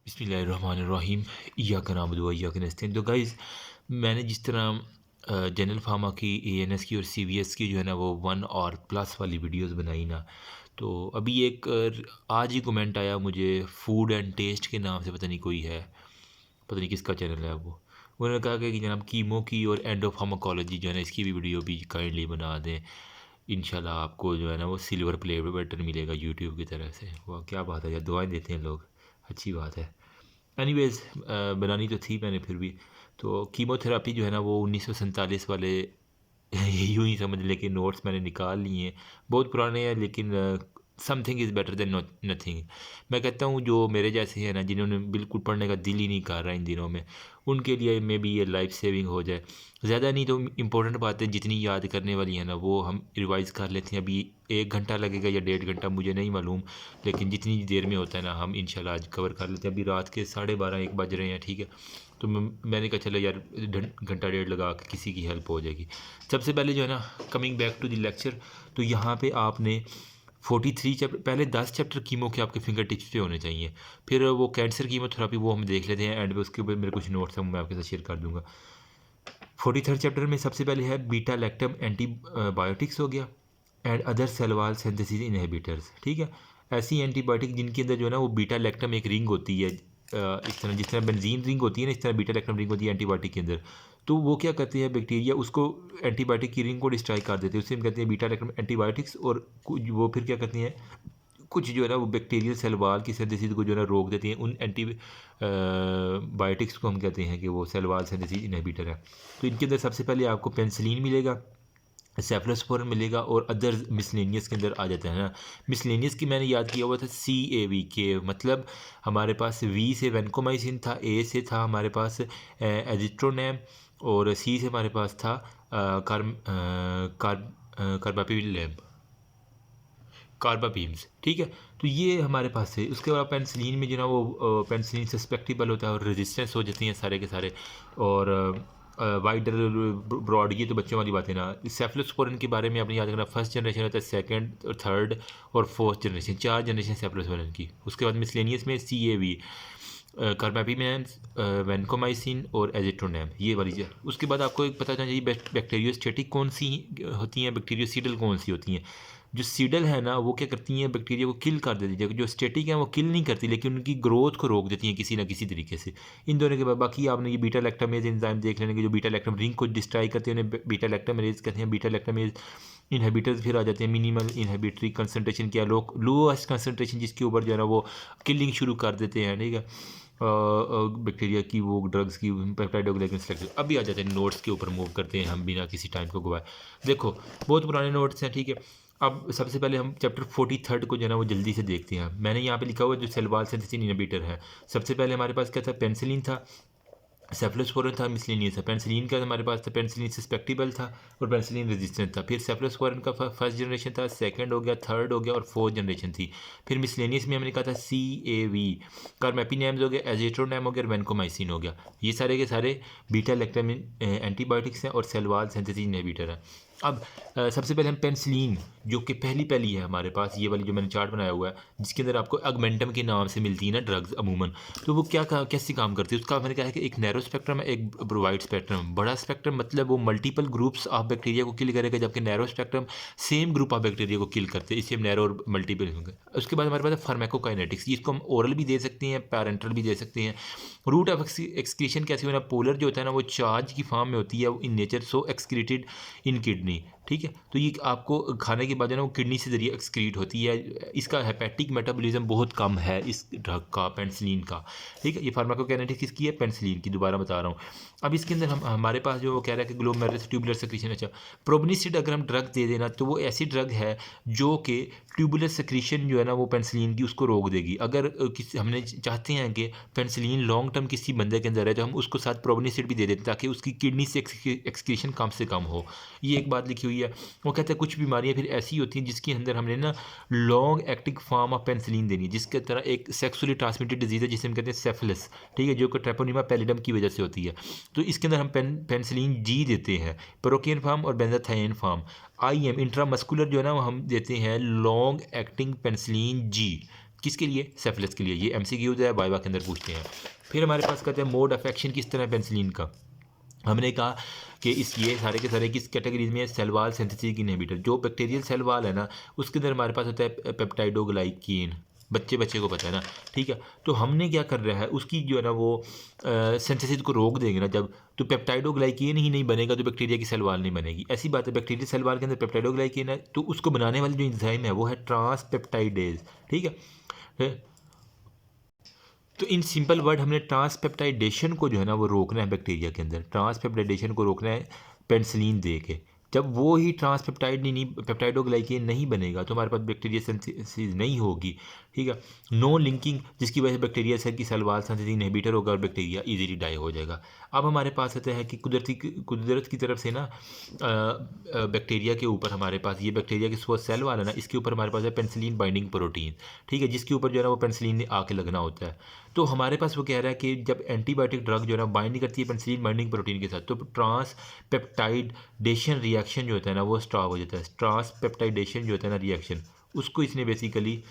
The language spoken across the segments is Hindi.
बिस्मिल्लाहिर्रहमानिर्रहीम इय्याका नअबुदु व इय्याका नस्तईन। तो गाइज़ मैंने जिस तरह जनरल फार्मा की, एएनएस की और सीवीएस की जो है ना वो 1 और प्लस वाली वीडियोस बनाई ना, तो अभी एक आज ही कमेंट आया मुझे, फूड एंड टेस्ट के नाम से, पता नहीं कोई है, पता नहीं किसका चैनल है वो। उन्होंने कहा कि जनाब कीमो की और एंडोफार्माकोलॉजी जो है ना इसकी भी वीडियो भी काइंडली बना दें। इंशाल्लाह आपको जो है ना वो सिल्वर प्ले बटन मिलेगा यूट्यूब की तरफ से। वाह क्या बात है यार, दुआएं देते हैं लोग, अच्छी बात है। एनीवेज बनानी तो थी मैंने फिर भी। तो कीमोथेरापी जो है ना वो 1947 वाले यूँ ही समझ लें कि नोट्स मैंने निकाल लिए हैं, बहुत पुराने हैं, लेकिन something is better than nothing. मैं कहता हूँ जो मेरे जैसे हैं ना, जिन्होंने बिल्कुल पढ़ने का दिल ही नहीं कर रहा इन दिनों में, उनके लिए मे बी ये लाइफ सेविंग हो जाए। ज़्यादा नहीं तो इम्पोर्टेंट बातें जितनी याद करने वाली हैं ना वो हम रिवाइज़ कर लेते हैं। अभी 1 घंटा लगेगा या 1.5 घंटा मुझे नहीं मालूम, लेकिन जितनी देर में होता है ना हम इंशाल्लाह आज कवर कर लेते हैं। अभी रात के 12:30 1 बज रहे हैं, ठीक है। तो मैंने कहा चलो यार घंटा डेढ़ लगा के किसी की हेल्प हो जाएगी। सबसे पहले जो है ना, coming back to the lecture, तो यहाँ पे आपने 43 चैप्टर, पहले 10 चैप्टर कीमो के आपके फिंगर टिप्स पे होने चाहिए। फिर वो कैंसर कीमोथेरापी वो हम देख लेते हैं एंड में, उसके ऊपर मेरे कुछ नोट्स हैं मैं आपके साथ शेयर कर दूंगा। 43rd चैप्टर में सबसे पहले है बीटा लैक्टम एंटीबायोटिक्स हो गया and other cell wall synthesis inhibitors, ठीक है। ऐसी एंटीबायोटिक जिनके अंदर जो है ना वो बीटा लैक्टम एक रिंग होती है, इस तरह जिस तरह बेंजीन रिंग होती है ना, इस तरह बीटा लैक्टम रिंग होती है एंटीबायोटिक के अंदर। तो वो क्या करते हैं, बैक्टीरिया उसको एंटीबायोटिक की रिंग को डिस्ट्रॉय कर देते हैं, उससे हम कहते हैं बीटा लैक्टम एंटीबायोटिक्स। और वो फिर क्या करती हैं, कुछ जो है ना वो बैक्टीरियल सेल वाल की सिंथेसिस को जो है ना रोक देती हैं। उन एंटी बायोटिक्स को हम कहते हैं कि वो सेल वाल सिंथेसिस इनहिबिटर है। तो इनके अंदर सबसे पहले आपको पेंसिलिन मिलेगा, सेफ्लोस्पोरिन मिलेगा और अदर मिसलेनियस के अंदर आ जाता है ना। मिसलेनियस की मैंने याद किया हुआ था CAV के, मतलब हमारे पास V से वैनकोमाइसिन था, A से था हमारे पास एजिट्रोनेम, और C से हमारे पास था कार्बापिलम, कार्बापीम्स, ठीक है। तो ये हमारे पास है। उसके बाद पेंसिलिन में जो ना वो पेंसिलिन सस्पेक्टिबल होता है और रेजिस्टेंस हो जाती हैं सारे के सारे। और वाइडर ब्रॉड, ये तो बच्चों वाली बात है ना। सेफ्लोस्पोरिन के बारे में आपने याद रखना, फर्स्ट जनरेशन होता है, सेकंड और थर्ड और फोर्थ जनरेशन, 4 जनरेशन सेफ्लोस्पोरिन की। उसके बाद मिसलेनियस में CAV, कार्बापीमेम, वैनकोमाइसिन और एजिट्रोनेम, ये वाली चीज़। उसके बाद आपको एक पता चाहिए बैक्टीरियोस्टेटिक कौन सी होती हैं, बैक्टीरियोसीडल कौन सी होती हैं। जो सीडल है ना वो क्या करती हैं, बैक्टीरिया को किल कर देती है। जो स्टेटिक है वो किल नहीं करती, लेकिन उनकी ग्रोथ को रोक देती हैं किसी ना किसी तरीके से। इन दोनों के बाद बाकी आपने ये बीटा लैक्टामेज एंजाइम देख लेने के, जो बीटा लैक्टम रिंग को डिस्ट्रॉय करते हैं उन्हें बीटा लैक्टामेज कहते हैं। बीटा लैक्टामेज इनहिबिटर्स फिर आ जाते हैं। मिनिमल इनहिबिटरी कंसनट्रेशन क्या, लोएस्ट कंसनट्रेशन जिसके ऊपर जो है ना वो किलिंग शुरू कर देते हैं, ठीक है, बैक्टीरिया की, वो ड्रग्स की, पेप्टाइडोग्लाइकन सेलेक्शन। अभी आ जाते हैं नोट्स के ऊपर, मूव करते हैं हम बिना किसी टाइम को गवाए। देखो बहुत पुराने नोट्स हैं, ठीक है। अब सबसे पहले हम चैप्टर 43 को जो है ना वो जल्दी से देखते हैं। मैंने यहाँ पे लिखा हुआ है जो सेल वॉल सिंथेसिस इनहिबिटर है। सबसे पहले हमारे पास क्या था, पेंसिलिन था, सेफ्लोस्पोरिन था, मिसलेनियस था। पेंसिलिन का हमारे पास था, पेंसिलिन सस्पेक्टिबल था और पेंसिलिन रेजिस्टेंट था। फिर सेफ्लोस्पोरिन का फर्स्ट जनरेशन था, सेकंड हो गया, थर्ड हो गया और फोर्थ जनरेशन थी। फिर मिसलेनियस में हमने कहा था CAV, कार्मेपिनेम्स हो गया, एजिट्रोनेम हो गया और वैनकोमाइसिन हो गया। ये सारे के सारे बीटा लैक्टामिन एंटीबायोटिक्स हैं और सेल वॉल सिंथेसिस इनहिबिटर है। अब सबसे पहले हम पेंसिलिन, जो कि पहली है हमारे पास, ये वाली जो मैंने चार्ट बनाया हुआ है, जिसके अंदर आपको अगमेंटम के नाम से मिलती है ना ड्रग्स अमूमन। तो वो कैसे काम करती है, उसका मैंने कहा है कि एक नैरो स्पेक्ट्रम है, एक वाइड स्पेक्ट्रम। बड़ा स्पेक्ट्रम मतलब वो मल्टीपल ग्रुप्स ऑफ बैक्टीरिया को किल करेगा, जबकि narrow spectrum same group of bacteria को किल करते हैं, इसलिए हम नैरो और मल्टीपल होंगे। उसके बाद हमारे पास है फार्माकोकाइनेटिक्स, जिसको हम ओरल भी दे सकते हैं, पैरेंटल भी दे सकते हैं। रूट ऑफ एक्सक्रीशन कैसे होना, पोलर जो होता है ना वो चार्ज की फॉर्म में होती है in nature, so excreted in kidney, ठीक है। तो ये आपको खाने के बाद जो है ना वो किडनी से जरिए एक्सक्रीट होती है। इसका हेपेटिक मेटाबॉलिज्म बहुत कम है इस ड्रग का, पेंसिलिन का, ठीक है। ये फार्माकोकाइनेटिक्स किसकी है, पेंसिलिन की, दोबारा बता रहा हूँ। अब इसके अंदर हमारे पास जो वो कह रहा है कि ग्लोमेरुलस ट्यूबुलर सेक्रीशन, अच्छा प्रोबनिसिड अगर हम ड्रग दे देना तो वो ऐसी ड्रग है जो कि ट्यूबुलर सेक्रीशन जो है ना वो पेंसिलिन की उसको रोक देगी। अगर किसी हमने चाहते हैं कि पेंसिलिन लॉन्ग टर्म किसी बंदे के अंदर है तो हम उसको साथ प्रोबनिसिड भी दे देते हैं ताकि उसकी किडनी से एक्सक्रीशन कम से कम हो। ये एक बात लिखी हुई है। वो कहते हैं कुछ बीमारियां फिर ऐसी होती हैं जिसके अंदर हमने ना long acting form of penicillin देनी है, जिसके तरह एक सेक्सुअली ट्रांसमिटेड डिजीज है जिसे हम कहते हैं सेफिलिस, ठीक है, जो कि ट्रेपोनिमा पैलिडम की वजह से होती है। तो इसके अंदर हम पेंसिलिन G देते हैं, प्रोकेन फॉर्म और बेंजाथाइन फॉर्म। IM इंट्रामस्कुलर जो है ना वो हम देते हैं लॉन्ग एक्टिंग पेंसिलिन G, किसके लिए? सेफिलिस के लिए। ये एमसीक्यूज है, वाइवा के अंदर पूछते हैं। फिर हमारे पास कहते हैं मोड ऑफ एक्शन किस तरह पेनिसिलिन का। हमने कहा कि इस ये सारे के सारे किस कैटेगरीज में? Cell wall synthesis inhibitor. जो बैक्टीरियल सेल वॉल है ना, उसके अंदर हमारे पास होता है पेप्टाइडोग्लाइकीन, बच्चे को पता है ना, ठीक है। तो हमने क्या कर रहा है, उसकी जो है ना वो सिंथेसिस को रोक देंगे ना जब, तो पेप्टाइडोग्लाइकीन ही नहीं बनेगा तो बैक्टीरिया की सेल वॉल नहीं बनेगी। ऐसी बात है, बैक्टीरियल सेल वॉल के अंदर पेप्टाइडोग्लाइकीन है, तो उसको बनाने वाली जो एंजाइम है वो है ट्रांसपेप्टाइडेज, ठीक है। तो इन सिंपल वर्ड हमने ट्रांसपेप्टाइडेशन को जो है ना वो रोकना है बैक्टीरिया के अंदर, ट्रांसपेप्टाइडेशन को रोकना है पेनिसिलिन दे के। जब वो ही ट्रांसपेप्टाइड नहीं पेप्टाइडोग्लाइकेन नहीं बनेगा तो हमारे पास बैक्टीरिया सिंथेसिस नहीं होगी, ठीक है। नो लिंकिंग, जिसकी वजह से बैक्टीरिया सेल की सेल वॉल सिंथेसिस इनहिबिटर होगा और बैक्टीरिया इजीली डाई हो जाएगा। अब हमारे पास आता है कि कुदरत की तरफ से ना बैक्टीरिया के ऊपर हमारे पास ये बैक्टीरिया की सेल वाल है ना, इसके ऊपर हमारे पास है पेनिसिलिन बाइंडिंग प्रोटीन, ठीक है, जिसके ऊपर जो है ना वो पेनिसिलिन आके लगना होता है। तो हमारे पास वो कह रहा है कि जब एंटीबायोटिक ड्रग जो है ना बाइंड करती है पेनिसिलिन बाइंडिंग प्रोटीन के साथ, तो ट्रांसपेप्टाइडेशन रिएक्शन जो होता है ना वो स्टॉप हो जाता है। ट्रांसपेप्टाइडेशन जो होता है ना रिएक्शन, उसको इसने बेसिकली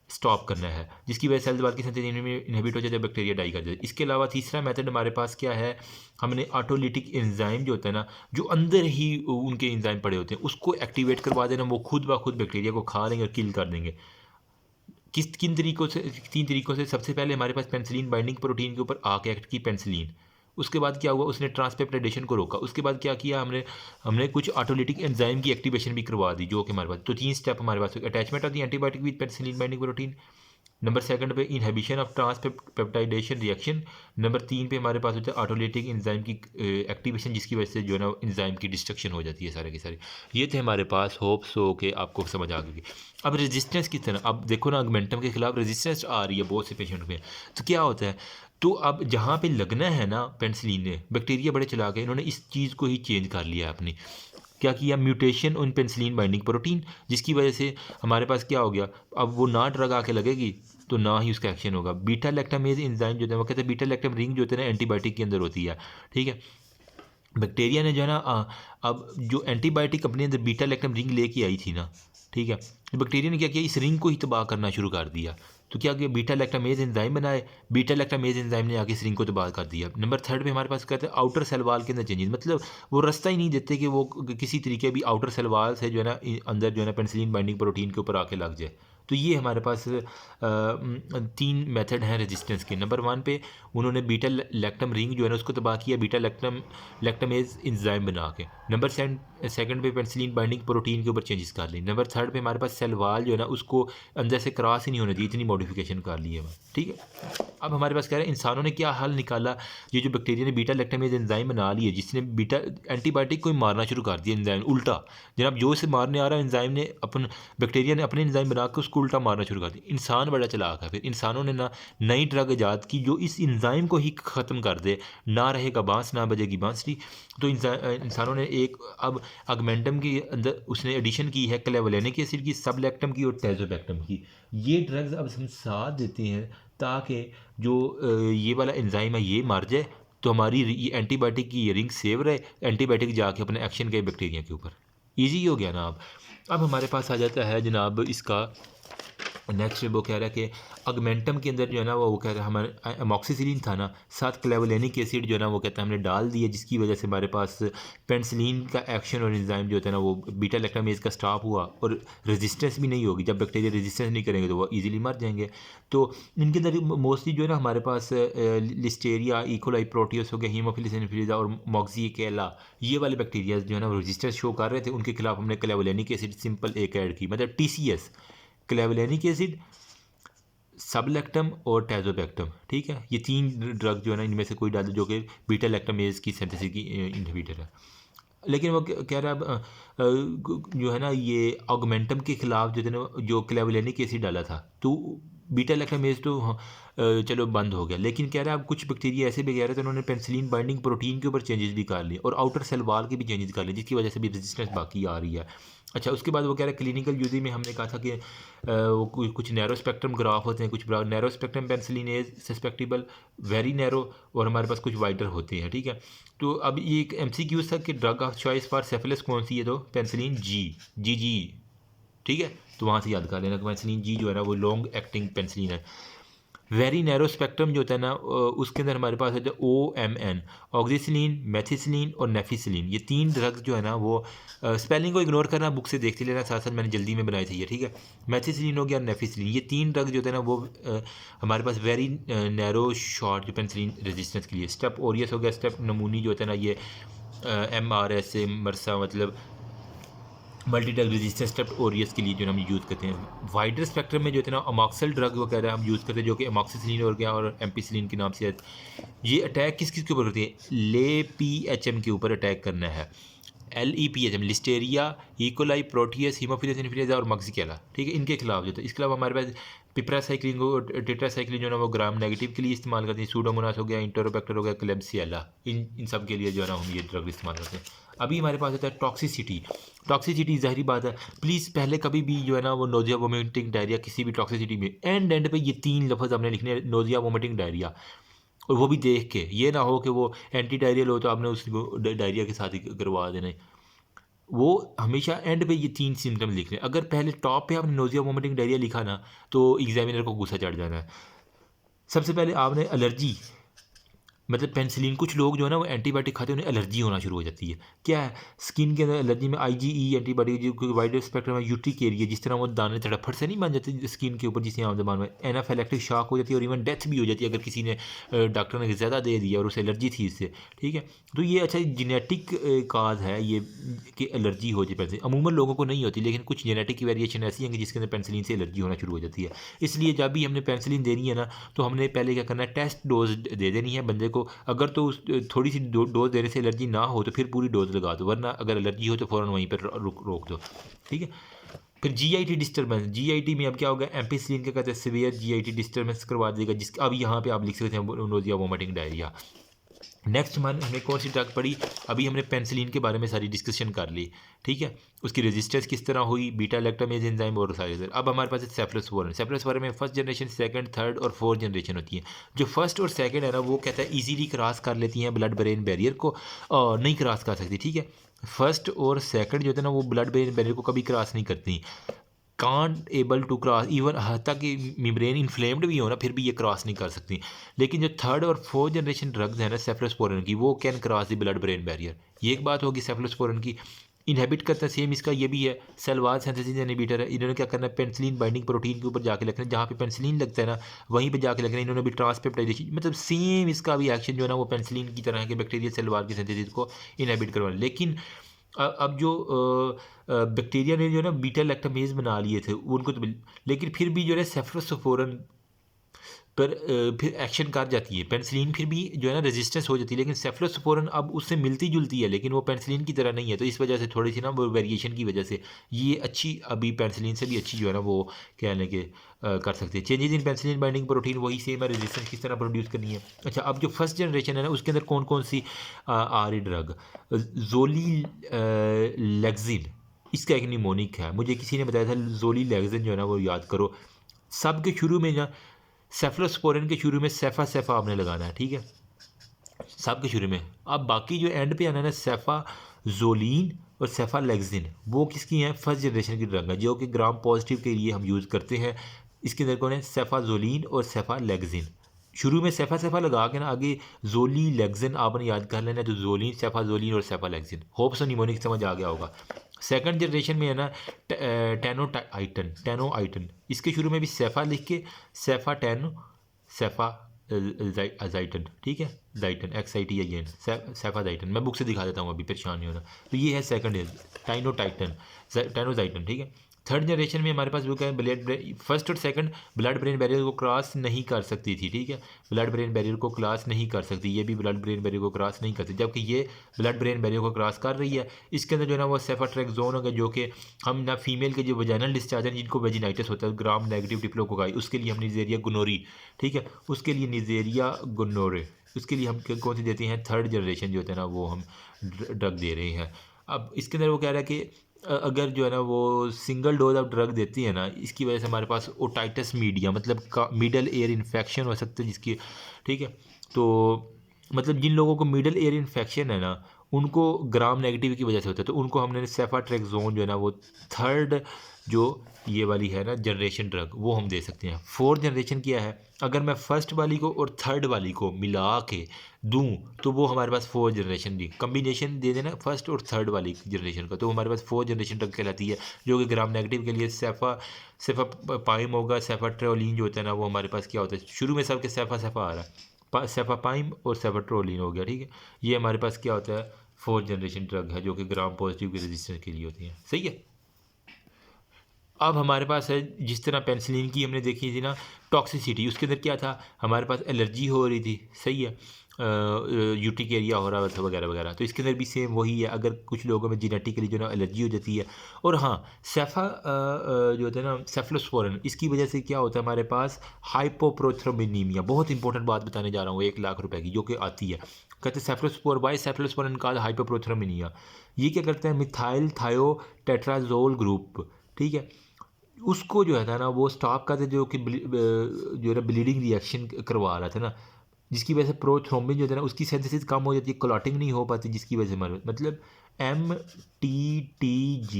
स्टॉप करना है, जिसकी वजह से सेल दीवार की सिंथेसिस इनहिबिट हो जाए जब बैक्टीरिया डाई कर जाए। इसके अलावा तीसरा मेथड हमारे पास क्या है, हमने ऑटोलिटिक एंजाइम जो होता है ना, जो अंदर ही उनके एंजाइम पड़े होते हैं उसको एक्टिवेट करवा देना, वो खुद ब खुद बैक्टीरिया को खा लेंगे और किल कर देंगे। किन तरीकों से? 3 तरीकों से। सबसे पहले हमारे पास पेनिसिलिन बाइंडिंग प्रोटीन के ऊपर आके एक्ट की पेनिसिलिन, उसके बाद क्या हुआ, उसने ट्रांसपेप्टाइडेशन को रोका। उसके बाद क्या किया हमने, कुछ ऑटोलिटिक एंजाइम की एक्टिवेशन भी करवा दी, जो कि हमारे पास तो 3 स्टेप हमारे पास। Attachment of the antibiotic with penicillin binding protein, number 2 पे inhibition of transpeptidation reaction, number 3 पे हमारे पास होता है ऑटोलिटिक एंजाइम की एक्टिवेशन, जिसकी वजह से जो है ना एंजाइम की डिस्ट्रक्शन हो जाती है सारे के सारे। ये थे हमारे पास, होप सो के आपको समझ आ गई। अब रेजिस्टेंस की तरह, अब देखो ना अगमेंटम के खिलाफ रेजिस्टेंस आ रही है बहुत से पेशेंट में, तो क्या होता है, तो अब जहाँ पे लगना है ना पेनिसिलिन ने, बैक्टीरिया बड़े चला गए, इन्होंने इस चीज़ को ही चेंज कर लिया अपनी। क्या किया, म्यूटेशन उन पेनिसिलिन बाइंडिंग प्रोटीन, जिसकी वजह से हमारे पास क्या हो गया, अब वो ना ड्रग आके लगेगी तो ना ही उसका एक्शन होगा। बीटा लैक्टामेज एंजाइम जो है वो कहते हैं, बीटा लैक्टम रिंग जो होते हैं ना एंटीबायोटिक के अंदर होती है, ठीक है। बैक्टीरिया ने जो है ना अब जो एंटीबायोटिक अपने अंदर बीटा लैक्टम रिंग लेके आई थी ना, ठीक है, तो बैक्टीरिया ने क्या किया, इस रिंग को ही तबाह करना शुरू कर दिया। तो क्या किया, बीटा लैक्टामेज एंजाइम बनाए, बीटा लैक्टामेज एंजाइम ने आगे इस रिंग को तबाह कर दिया। नंबर 3 पे हमारे पास कहते हैं आउटर सेल वाल के अंदर चेंजेस, मतलब वो रास्ता ही नहीं देते कि वो किसी तरीके भी आउटर सेल वाल से जो है ना अंदर जो है ना पेनिसिलिन बाइंडिंग प्रोटीन के ऊपर आके लग जाए। तो ये हमारे पास 3 मेथड हैं रेजिस्टेंस के। नंबर 1 पे उन्होंने बीटा लैक्टम रिंग जो है ना उसको तबाह किया बीटा लैक्टमेज इंजाइम बना के। नंबर 2 पे पेनिसिलिन बाइंडिंग प्रोटीन के ऊपर चेंजेस कर ली। नंबर 3 पे हमारे पास सेल वाल जो है ना उसको अंदर से क्रॉस ही नहीं होने दी, इतनी मॉडिफिकेशन कर ली है, ठीक है। अब हमारे पास कह रहे हैं इंसानों ने क्या हल निकाला, ये जो बैक्टीरिया ने बीटा लैक्टमेज एंजाइम बना ली है, जिसने बीटा एंटीबायोटिक को ही मारना शुरू कर दिया एंजाइम उल्टा, जनाब जो से मारने आ रहा है एंजाइम ने बैक्टीरिया ने अपने एंजाइम बना के उसको उल्टा मारना शुरू कर दिया। इंसान बड़ा चालाक है, फिर इंसानों ने ना नई ड्रग ईजाद की जो इस एंजाइम को ही ख़त्म कर दे, ना रहेगा बांस ना बजेगी बांसुरी। तो इंसानों ने एक अब अगमेंटम के अंदर उसने एडिशन की है क्लेवोलेनिक एसिड की, सबलैक्टम की और टेजोबैक्टम की। ये ड्रग्स अब हम साथ देते हैं ताकि जो ये वाला एंजाइम है ये मर जाए, तो हमारी ये एंटीबायोटिक की ये रिंग सेव रहे, एंटीबायोटिक जाके अपने एक्शन के बैक्टीरिया के ऊपर। ईजी हो गया ना। अब हमारे पास आ जाता है जनाब इसका नेक्स्ट, वो कह रहा है कि अगमेंटम के अंदर जो है ना वो कह रहा है हमारे अमोक्सिसिलिन था ना, साथ क्लेवोलेनिक एसिड जो है ना वो कहता है हमने डाल दिया, जिसकी वजह से हमारे पास पेनिसिलिन का एक्शन और एंजाइम जो होता है ना वो बीटा लैक्टामेज का स्टॉप हुआ और रेजिस्टेंस भी नहीं होगी। जब बैक्टीरिया रेजिस्टेंस नहीं करेंगे तो वो इजीली मर जाएंगे। तो इनके अंदर मोस्टली जो है ना हमारे पास लिस्टेरिया, इकोलाई प्रोटियोस हो गया, हीमोफिलिस इन्फ्लुएंजा और मोक्सिकेला, ये वाले बैक्टीरिया जो है ना वो रेजिस्टेंस शो कर रहे थे, उनके खिलाफ हमने क्लेवोलेनिक एसिड सिंपल एक ऐड की, मतलब TCS, क्लेवोलेनिक एसिड, सबलैक्टम और टेजोबैक्टम, ठीक है। ये 3 ड्रग जो है ना इनमें से कोई डाल दो जो कि बीटा लैक्टामेज की सिंथेसिस की इनहिबिटर है। लेकिन वो कह रहा है जो है ना ये ऑगमेंटम के खिलाफ जो है ना जो क्लेवोलेनिक एसिड डाला था, तो बीटा लैक्टामेज तो चलो बंद हो गया, लेकिन कह रहा है अब कुछ बैक्टीरिया ऐसे भी कह रहे थे उन्होंने पेनिसिलिन बाइंडिंग प्रोटीन के ऊपर चेंजेस भी कर लिए और आउटर सेल वाल के भी चेंजेस कर लिए, जिसकी वजह से भी रेजिस्टेंस बाकी आ रही है। अच्छा, उसके बाद वो कह रहा है क्लिनिकल यूजिंग में हमने कहा था कि वो कुछ नैरो स्पेक्ट्रम ग्राफ होते हैं, कुछ narrow spectrum penicillin is susceptible, very narrow, और हमारे पास कुछ वाइडर होते हैं, ठीक है। तो अब ये एक MCQ था कि ड्रग ऑफ चॉइस फॉर सेफिलिस कौन सी है, तो पेनिसिलिन जी, ठीक है, तो वहाँ से याद कर लेना कि पेनिसिलिन जी जो है ना वो लॉन्ग एक्टिंग पेनिसिलिन है। वेरी नैरो स्पेक्ट्रम जो होता है ना उसके अंदर हमारे पास होता है OMN, ऑक्सीसिलिन, मेथिसिलिन और नेफिसिलिन। ये 3 ड्रग्स जो है ना वो स्पेलिंग को इग्नोर करना, बुक से देखते लेना, साथ साथ मैंने जल्दी में बनाई थी ये, ठीक है। मेथिसिलिन हो गया, नेफिसिलिन, ये 3 ड्रग्स जो होते हैं ना वो हमारे पास वेरी नैरो शॉर्ट जो पेनिसिलिन रेजिस्टेंस के लिए। स्टेप ओरियस हो गया, स्टेप नमूनी जो होता है ना ये MRSA मरसा मतलब multi drug resistance step Orius के लिए जो हम यूज़ करते हैं। वाइडर स्पेक्ट्रम में जो है ना अमॉक्सल ड्रग वगैरह हम यूज़ करते हैं, जो कि अमॉक्सिसिलिन हो गया और एम्पिसिलिन के नाम से। ये अटैक किस किस के ऊपर करती है? LAPHM के ऊपर अटैक करना है। LEPHM Listeria, E coli, Proteus, Haemophilus influenza और मक्सिकेला, ठीक है, इनके खिलाफ जो है। इसके अलावा हमारे पास पिप्रासाइक्लिन को टेट्रासाइक्लिन जो है ना वो ग्राम नेगेटिव के लिए इस्तेमाल करते हैं। सूडोमोनास हो गया, इंटरोबैक्टर हो गया, क्लेब्सिएला, इन सब के लिए जो है ना हम ये ड्रग इस्तेमाल करते हैं। अभी हमारे पास होता है टॉक्सिसिटी। टॉक्सिसिटी ज़ाहिरी बात है, प्लीज़ पहले कभी भी जो है ना वो नोजिया वोमिटिंग डायरिया किसी भी टॉक्सिसिटी में एंड पे ये 3 लफ्ज़ हमने लिखने हैं, नोजिया वोमिटिंग डायरिया, और वो भी देख के। ये ना हो कि वो एंटी डायरियल हो तो आपने उस डायरिया के साथ ही करवा देना है। वो हमेशा एंड पे ये 3 सिम्टम लिख रहे हैं। अगर पहले टॉप पे आपने नोजिया वोमिटिंग डायरिया लिखा ना तो एग्जामिनर को गुस्सा चढ़ जाना है। सबसे पहले आपने एलर्जी, मतलब पेनिसिलिन, कुछ लोग जो है ना वो एंटीबायोटिक खाते हैं उन्हें एलर्जी होना शुरू हो जाती है। क्या है? स्किन के अंदर एलर्जी में IgE एंटीबायोटिक जो वाइड स्पेक्ट्रम में यूट्रिक एरिया, जिस तरह वो दाने तड़फड़ से नहीं बन जाते स्किन के ऊपर, जिससे आम जबान में एनाफिलैक्टिक शॉक हो जाती है और इवन डेथ भी हो जाती है अगर किसी ने डॉक्टर ने ज़्यादा दे दिया और उसे एलर्जी थी इससे, ठीक है। तो ये अच्छा जेनेटिक काज है ये कि एलर्जी हो जाए पेनिसिलिन। अमूमन लोगों को नहीं होती, लेकिन कुछ जेनेटिक वेरिएशन ऐसी हैं कि जिसके अंदर पेनिसिलिन से एलर्जी होना शुरू हो जाती है। इसलिए जब भी हमने पेनिसिलिन देनी है ना तो हमने पहले क्या करना है, टेस्ट डोज दे देनी है बंदे को। अगर तो थोड़ी सी डोज देने से एलर्जी ना हो तो फिर पूरी डोज लगा दो, वरना अगर एलर्जी हो तो फ़ौरन वहीं पर रोक दो, ठीक है। फिर GIT डिस्टर्बेंस, GIT में अब क्या होगा, एम्पिसिलिन क्या कहते हैं, सीवियर GIT डिस्टर्बेंस करवा देगा, जिसका अब यहाँ पे आप लिख सकते हैं नोजिया वोमिटिंग डायरिया। नेक्स्ट हमने कौन सी ड्रग पढ़ी? अभी हमने पेनिसिलिन के बारे में सारी डिस्कशन कर ली, ठीक है। उसकी रेजिस्टेंस किस तरह हुई, बीटा लैक्टामेज एंजाइम और सारे। अब हमारे पास है सेफ्लोस्पोरिन। सेफ्लोस्पोरिन में फर्स्ट जनरेशन, सेकंड, थर्ड और फोर्थ जनरेशन होती है। जो फर्स्ट और सेकंड है ना वो कहता है इजीली क्रॉस कर लेती हैं ब्लड ब्रेन बैरियर को, नहीं क्रॉस कर सकती, ठीक है। फर्स्ट और सेकंड जो होता है ना वो ब्लड ब्रेन बैरियर को कभी क्रॉस नहीं करती, can't able to cross, even हत्ता कि मेम्ब्रेन इन्फ्लेम्ड भी हो ना फिर भी ये क्रॉस नहीं कर सकती। लेकिन जो थर्ड और फोर्थ जनरेशन ड्रग्स है ना सेफ्लोस्पोरिन की, वो can cross the blood brain barrier. ये एक बात होगी सेफ्लोस्पोरिन की। इनहेबिट करता है सेम इसका ये भी है, सेल वॉल सिंथेसिस इनहिबिटर है। इन्होंने क्या करना है, पेनिसिलिन बाइंडिंग प्रोटीन के ऊपर जाके रखना है, जहाँ पे पेनिसिलिन लगता है ना वहीं पे जाके रखना है। इन्होंने भी ट्रांसपेप्टाइडेशन, मतलब सेम इसका भी एक्शन जो है ना वो पेनिसिलिन की तरह है कि बैक्टीरिया सेल वॉल की सिंथेसिस को इनहेबिट करवाना। लेकिन अब जो बैक्टीरिया ने जो है ना बीटा लैक्टामेज बना लिए थे उनको तो लेकिन फिर भी जो है सेफ्लोस्पोरिन पर फिर एक्शन कर जाती है। पेनिसिलिन फिर भी जो है ना रेजिस्टेंस हो जाती है, लेकिन सेफ्लोस्पोरिन अब उससे मिलती जुलती है, लेकिन वो पेनिसिलिन की तरह नहीं है। तो इस वजह से थोड़ी सी ना वो वेरिएशन की वजह से ये अच्छी अभी पेनिसिलिन से भी अच्छी जो है ना वो कहने के कर सकते हैं। Changes in penicillin binding protein वही सेम है, रेजिस्टेंस किस तरह प्रोड्यूस करनी है। अच्छा, अब जो फर्स्ट जनरेशन है ना उसके अंदर कौन कौन सी आ रही ड्रग, जोली लेक्सिन, इसका एक निमोनिक है, मुझे किसी ने बताया था जोली लेक्सिन जो है ना वो याद करो। सब के शुरू में ना सेफ्लोस्पोरिन के शुरू में सेफा आपने लगाना है, ठीक है, सब के शुरू में। अब बाकी जो एंड पे आना है ना सेफा जोलिन और सेफा लेक्सिन, वो किसकी हैं, फर्स्ट जनरेशन की ड्रग है जो कि ग्राम पॉजिटिव के लिए हम यूज़ करते हैं। इसके अंदर कौन है, सेफा जोलिन और सेफा लेक्सिन। शुरू में सेफा लगा के ना आगे जोली लेक्सिन आपने याद कर लेना है, तो जोलिन, सेफा जोलिन और सेफा लेक्सिन। होप सो निमोनिक समझ आ गया होगा। सेकंड जनरेशन में है ना टेनो आइटन, इसके शुरू में भी सेफा लिख के सेफा टेनो सेफा जाइटन, ठीक है, जाइटन XITIN सेफा जाइटन। मैं बुक से दिखा देता हूँ, अभी परेशान नहीं होना। तो ये है सेकंड टेनो जाइटन, ठीक है। थर्ड जनरेशन में हमारे पास वो क्या है, फर्स्ट और सेकंड ब्लड ब्रेन बैरियर को क्रॉस नहीं कर सकती थी, ठीक है, ब्लड ब्रेन बैरियर को क्रॉस नहीं कर सकती, ये भी ब्लड ब्रेन बैरियर को क्रॉस नहीं करती, जबकि ये ब्लड ब्रेन बैरियर को क्रॉस कर रही है। इसके अंदर जो है ना वो सेफाट्रेक्सोन होगा, जो कि हम ना फीमेल के जो वजाइनल डिस्चार्ज है जिनको वेजिनाइटिस होता है, ग्राम नेगेटिव डिप्लोकोकाई, उसके लिए हम निजेरिया गुनोरी, ठीक है, उसके लिए निजेरिया गुनोरे, उसके लिए हम कौन सी देते हैं, थर्ड जनरेशन जो होता है ना वो हम ड्रग दे रहे हैं। अब इसके अंदर वो कह रहा है कि अगर जो है ना वो सिंगल डोज ऑफ ड्रग देती है ना, इसकी वजह से हमारे पास ओटाइटिस मीडिया मतलब मिडल एयर इन्फेक्शन हो सकता है जिसकी, ठीक है। तो मतलब जिन लोगों को मिडल एयर इन्फेक्शन है ना उनको ग्राम नेगेटिव की वजह से होता है, तो उनको हमने सेफाट्रेक्सोन जो है ना वो थर्ड जो ये वाली है ना जनरेशन ड्रग, वो हम दे सकते हैं। फोर्थ जनरेशन क्या है, अगर मैं फर्स्ट वाली को और थर्ड वाली को मिला के दूँ तो वो हमारे पास फोर्थ जनरेशन दी कम्बिनेशन दे देना फर्स्ट और थर्ड वाली जनरेशन का, तो हमारे पास फोर्थ जनरेशन ड्रग कहलाती है, जो कि ग्राम नेगेटिव के लिए सेफापाइम होगा। सेफाट्रोलिन जो होता है ना वो हमारे पास क्या होता है, शुरू में सबके सेफा आ रहा है, सेफापाइम और सेफाट्रोलिन हो गया, ठीक है। ये हमारे पास क्या होता है, फोर्थ जनरेशन ड्रग है, जो कि ग्राम पॉजिटिव के रेजिस्टेंस के लिए होती है, सही है। अब हमारे पास है, जिस तरह पेनिसिलिन की हमने देखी थी ना टॉक्सिसिटी, उसके अंदर क्या था, हमारे पास एलर्जी हो रही थी, सही है, यूटिकेरिया हो रहा था वगैरह वगैरह। तो इसके अंदर भी सेम वही है, अगर कुछ लोगों में जेनेटिकली जो ना एलर्जी हो जाती है। और हाँ, जो होता है ना सेफलोस्पोरिन, इसकी वजह से क्या होता है हमारे पास हाइपोप्रोथ्रोमिनीमिया, बहुत इंपॉर्टेंट बात बताने जा रहा हूँ, 1 लाख रुपए की, जो कि आती है। कहते हैं सेफलोस्पोर वाई सेफलोस्पोरिन का हाइपोप्रोथ्रोमिनिया, ये क्या करता है, मिथाइल थायो टेट्राजोल ग्रुप, ठीक है, उसको जो है ना वो स्टॉप करते, जो कि जो है ना ब्लीडिंग रिएक्शन करवा रहा था ना, जिसकी वजह से प्रोथ्रोम्बिन जो है ना उसकी सिंथेसिस कम हो जाती है, क्लॉटिंग नहीं हो पाती, जिसकी वजह से हमारे मतलब MTTG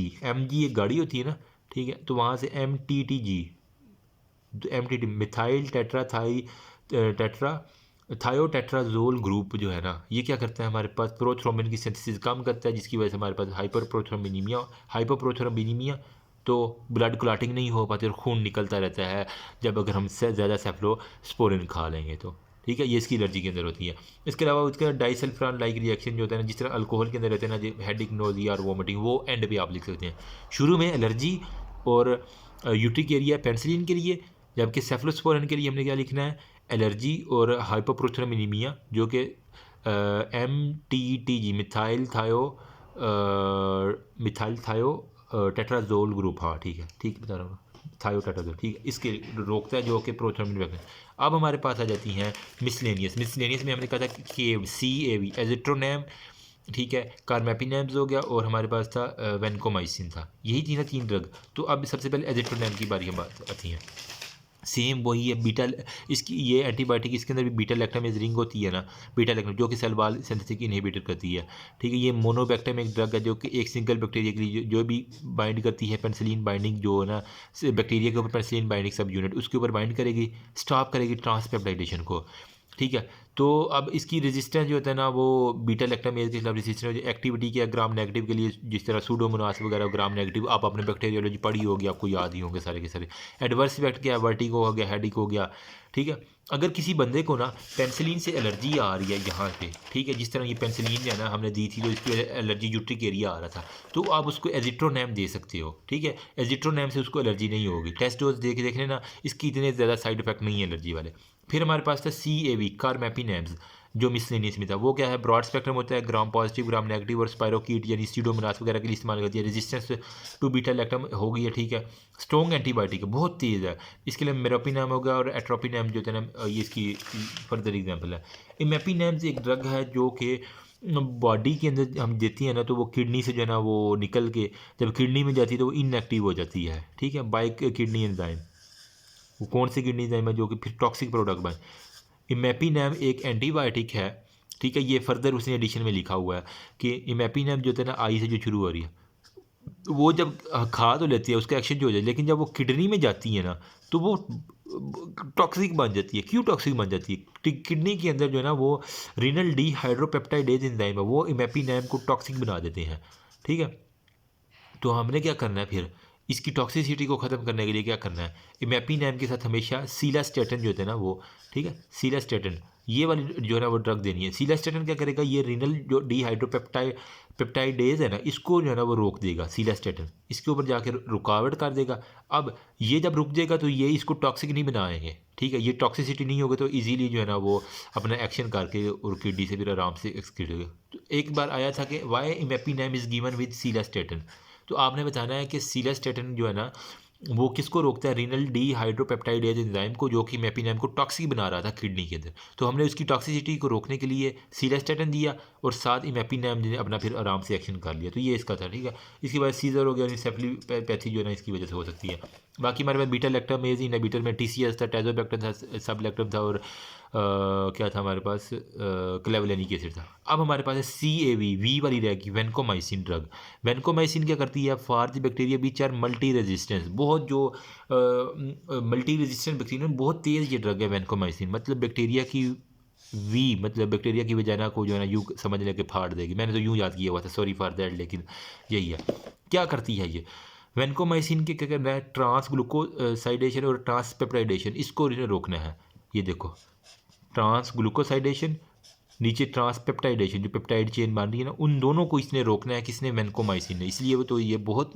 एक गाड़ी होती है ना, ठीक है, तो वहाँ से MTTG, मिथाइल टेट्रा थायोटेट्राजोल ग्रुप जो है ना, ये क्या करता है, हमारे पास प्रोथ्रोम्बिन की सिंथेसिस कम करता है, जिसकी वजह से हमारे पास हाइपोप्रोथ्रोम्बिनीमिया, तो ब्लड क्लॉटिंग नहीं हो पाती और खून निकलता रहता है जब अगर हम ज़्यादा सेफ्लोस्पोरिन खा लेंगे तो, ठीक है। ये इसकी एलर्जी के अंदर होती है। इसके अलावा उसके डाइसल्फान लाइक रिएक्शन जो होता है ना, जिस तरह अल्कोहल के अंदर रहते हैं ना, जो हेडिक नोजिया और वोमिटिंग, वो एंड पे आप लिख सकते हैं। शुरू में एलर्जी और यूटिकेरिया पेनिसिलिन के लिए, जबकि सेफ्लोस्पोरिन के लिए हमने क्या लिखना है, एलर्जी और हाइपोप्रोथ्रोमिनीमिया, जो कि MTTG मिथाइल थायो टेट्राजोल ग्रुप, हाँ ठीक है, ठीक बता रहा हूँ, थायो टेट्राजोल, ठीक है, इसके रोकता है, जो कि प्रोथ्रोम्बिन वैक्सीन। अब हमारे पास आ जाती हैं मिसलेनियस में हमने कहा था कि CAV एजिट्रोनेम, ठीक है, कार्मेपिनेम्स हो गया, और हमारे पास था वेनकोमाइसिन था, यही थी ना 3 ड्रग। तो अब सबसे पहले एजिट्रोनेम की बारी हम बात आती है, सेम वही है, बीटा, इसकी ये एंटीबायोटिक, इसके अंदर भी बीटा लैक्टामेज रिंग होती है ना, बीटा लैक्टाम जो कि सेल वॉल सिंथेसिस इनहिबिटर करती है, ठीक है। ये मोनोबैक्टम एक ड्रग है, जो कि एक सिंगल बैक्टीरिया के लिए जो भी बाइंड करती है, पेनिसिलिन बाइंडिंग जो है ना, बैक्टीरिया के ऊपर पेनिसिलिन बाइंडिंग सब यूनिट उसके ऊपर बाइंड करेगी, स्टॉप करेगी ट्रांसपेप्टाइडेशन को, ठीक है। तो अब इसकी रेजिस्टेंस जो होता है ना, वो बीटा लैक्टामेज के खिलाफ रेजिस्टेंस एक्टिविटी क्या, ग्राम नेगेटिव के लिए, जिस तरह सूडोमोनास वगैरह, ग्राम नेगेटिव आप अपने बैक्टीरियोलॉजी पढ़ी होगी, आपको याद ही होंगे सारे के सारे। एडवर्स इफेक्ट क्या है, वर्टिगो हो गया, हेडिक हो गया, ठीक है। अगर किसी बंदे को ना पेनिसिलिन से एलर्जी आ रही है यहाँ पे, ठीक है, जिस तरह ये पेनिसिलिन जो है ना हमने दी थी, तो इसकी एलर्जी यूट्रिक एरिया आ रहा था, तो आप उसको एजिट्रोनेम दे सकते हो, ठीक है। एजिट्रोनेम से उसको एलर्जी नहीं होगी, टेस्ट डोज देख लेना, इसकी इतने ज़्यादा साइड इफेक्ट नहीं है एलर्जी वाले। फिर हमारे पास था CAV कार्मेपिनेम्स, जो मिसलेनियस में था, वो क्या है, ब्रॉड स्पेक्ट्रम होता है, ग्राम पॉजिटिव, ग्राम नेगेटिव, और स्पायरोकीट यानी सीडोमोनास वगैरह के लिए इस्तेमाल करती है, रेजिस्टेंस टू बीटा लैक्टम हो गई है, ठीक है। स्ट्रॉन्ग एंटीबायोटिक है, बहुत तेज़ है, इसके लिए मेरोपिनेम होगा, और एट्रोपिनेम जो है ना, ये इसकी फर्दर एग्जाम्पल है। इमेपिनेम्स एक ड्रग है जो कि बॉडी के अंदर हम देती है ना, तो वो किडनी से जो है ना वो निकल के जब किडनी में जाती है तो वो इनएक्टिव हो जाती है, ठीक है, बाय किडनी एंजाइम। वो कौन सी किडनी एंजाइम है, जो कि फिर टॉक्सिक प्रोडक्ट बने। इमेपिनेम एक एंटीबायोटिक है, ठीक है, ये फर्दर उसने एडिशन में लिखा हुआ है कि इमेपिनेम जो है ना आई से जो शुरू हो रही है, वो जब खा तो लेती है, उसका एक्शन जो हो जाए, लेकिन जब वो किडनी में जाती है ना, तो वो टॉक्सिक बन जाती है। क्यों टॉक्सिक बन जाती है, किडनी के अंदर जो है ना वो रीनल डी हाइड्रोपेप्टाइडेज एंजाइम है, वो इमेपिनेम को टॉक्सिक बना देते हैं, ठीक है। तो हमने क्या करना है फिर, इसकी टॉक्सिसिटी को ख़त्म करने के लिए क्या करना है, इमेपिनेम के साथ हमेशा सीलास्टेटिन जो होता है ना वो, ठीक है, सीलास्टेटिन ये वाली जो है ना वो ड्रग देनी है। सीलास्टेटिन क्या करेगा, ये रीनल जो पेप्टाइडेज है ना, इसको जो है ना वो रोक देगा, सीलास्टेटिन इसके ऊपर जाकर रुकावट कर देगा। अब ये जब रुक जाएगा तो ये इसको टॉक्सिक नहीं बनाएंगे, ठीक है, ये टॉक्सिसिटी नहीं होगी, तो इजीली जो है ना वो अपना एक्शन करके और किडनी से फिर आराम से एक्सक्रीट होगा। तो एक बार आया था कि वाई इमेपिनेम इज़ गिवन विद सीलास्टेटिन, तो आपने बताना है कि सीलास्टेटिन जो है ना वो किसको रोकता है, रीनल डी हाइड्रोपेप्टाइडेज एंजाइम को, जो कि इमेपिनेम को टॉक्सिक बना रहा था किडनी के अंदर। तो हमने उसकी टॉक्सिसिटी को रोकने के लिए सीलास्टेटिन दिया, और साथ इमेपिनेम ने अपना फिर आराम से एक्शन कर लिया। तो ये इसका था, ठीक है। इसके बाद सीजर हो गया, सेफलीपैथी जो है ना इसकी वजह से हो सकती है। बाकी हमारे पास बीटा लैक्टम एज इनहिबिटर में TCS था, टैजोबैक्टर था, सब लैक्टम था, और क्या था हमारे पास, क्लेवलेनिक एसिड था। अब हमारे पास है CAV, वी वाली रहेगी, वेनकोमाइसिन ड्रग। वेनकोमाइसिन क्या करती है, for the bacteria which are multi resistance, बहुत जो मल्टी रेजिस्टेंट बैक्टीरिया, बहुत तेज़ ये ड्रग है वेनकोमाइसिन। मतलब बैक्टीरिया की वी, मतलब बैक्टीरिया की वजाना को जो है ना यूँ समझ लेके फाड़ देगी। मैंने तो यूँ याद किया हुआ था, सॉरी फॉर दैट, लेकिन यही है। क्या करती है ये वेनकोमाइसिन के, क्या करना है, ट्रांस ग्लूकोसाइडेशन और ट्रांसपेप्टाइडेशन, इसको रोकना है। ये देखो, ट्रांस ग्लूकोसाइडेशन, नीचे ट्रांसपेप्टाइडेशन, जो पेप्टाइड चेन बन रही है ना, उन दोनों को इसने रोकना है, किसने, वेनकोमाइसिन ने। इसलिए वो तो ये बहुत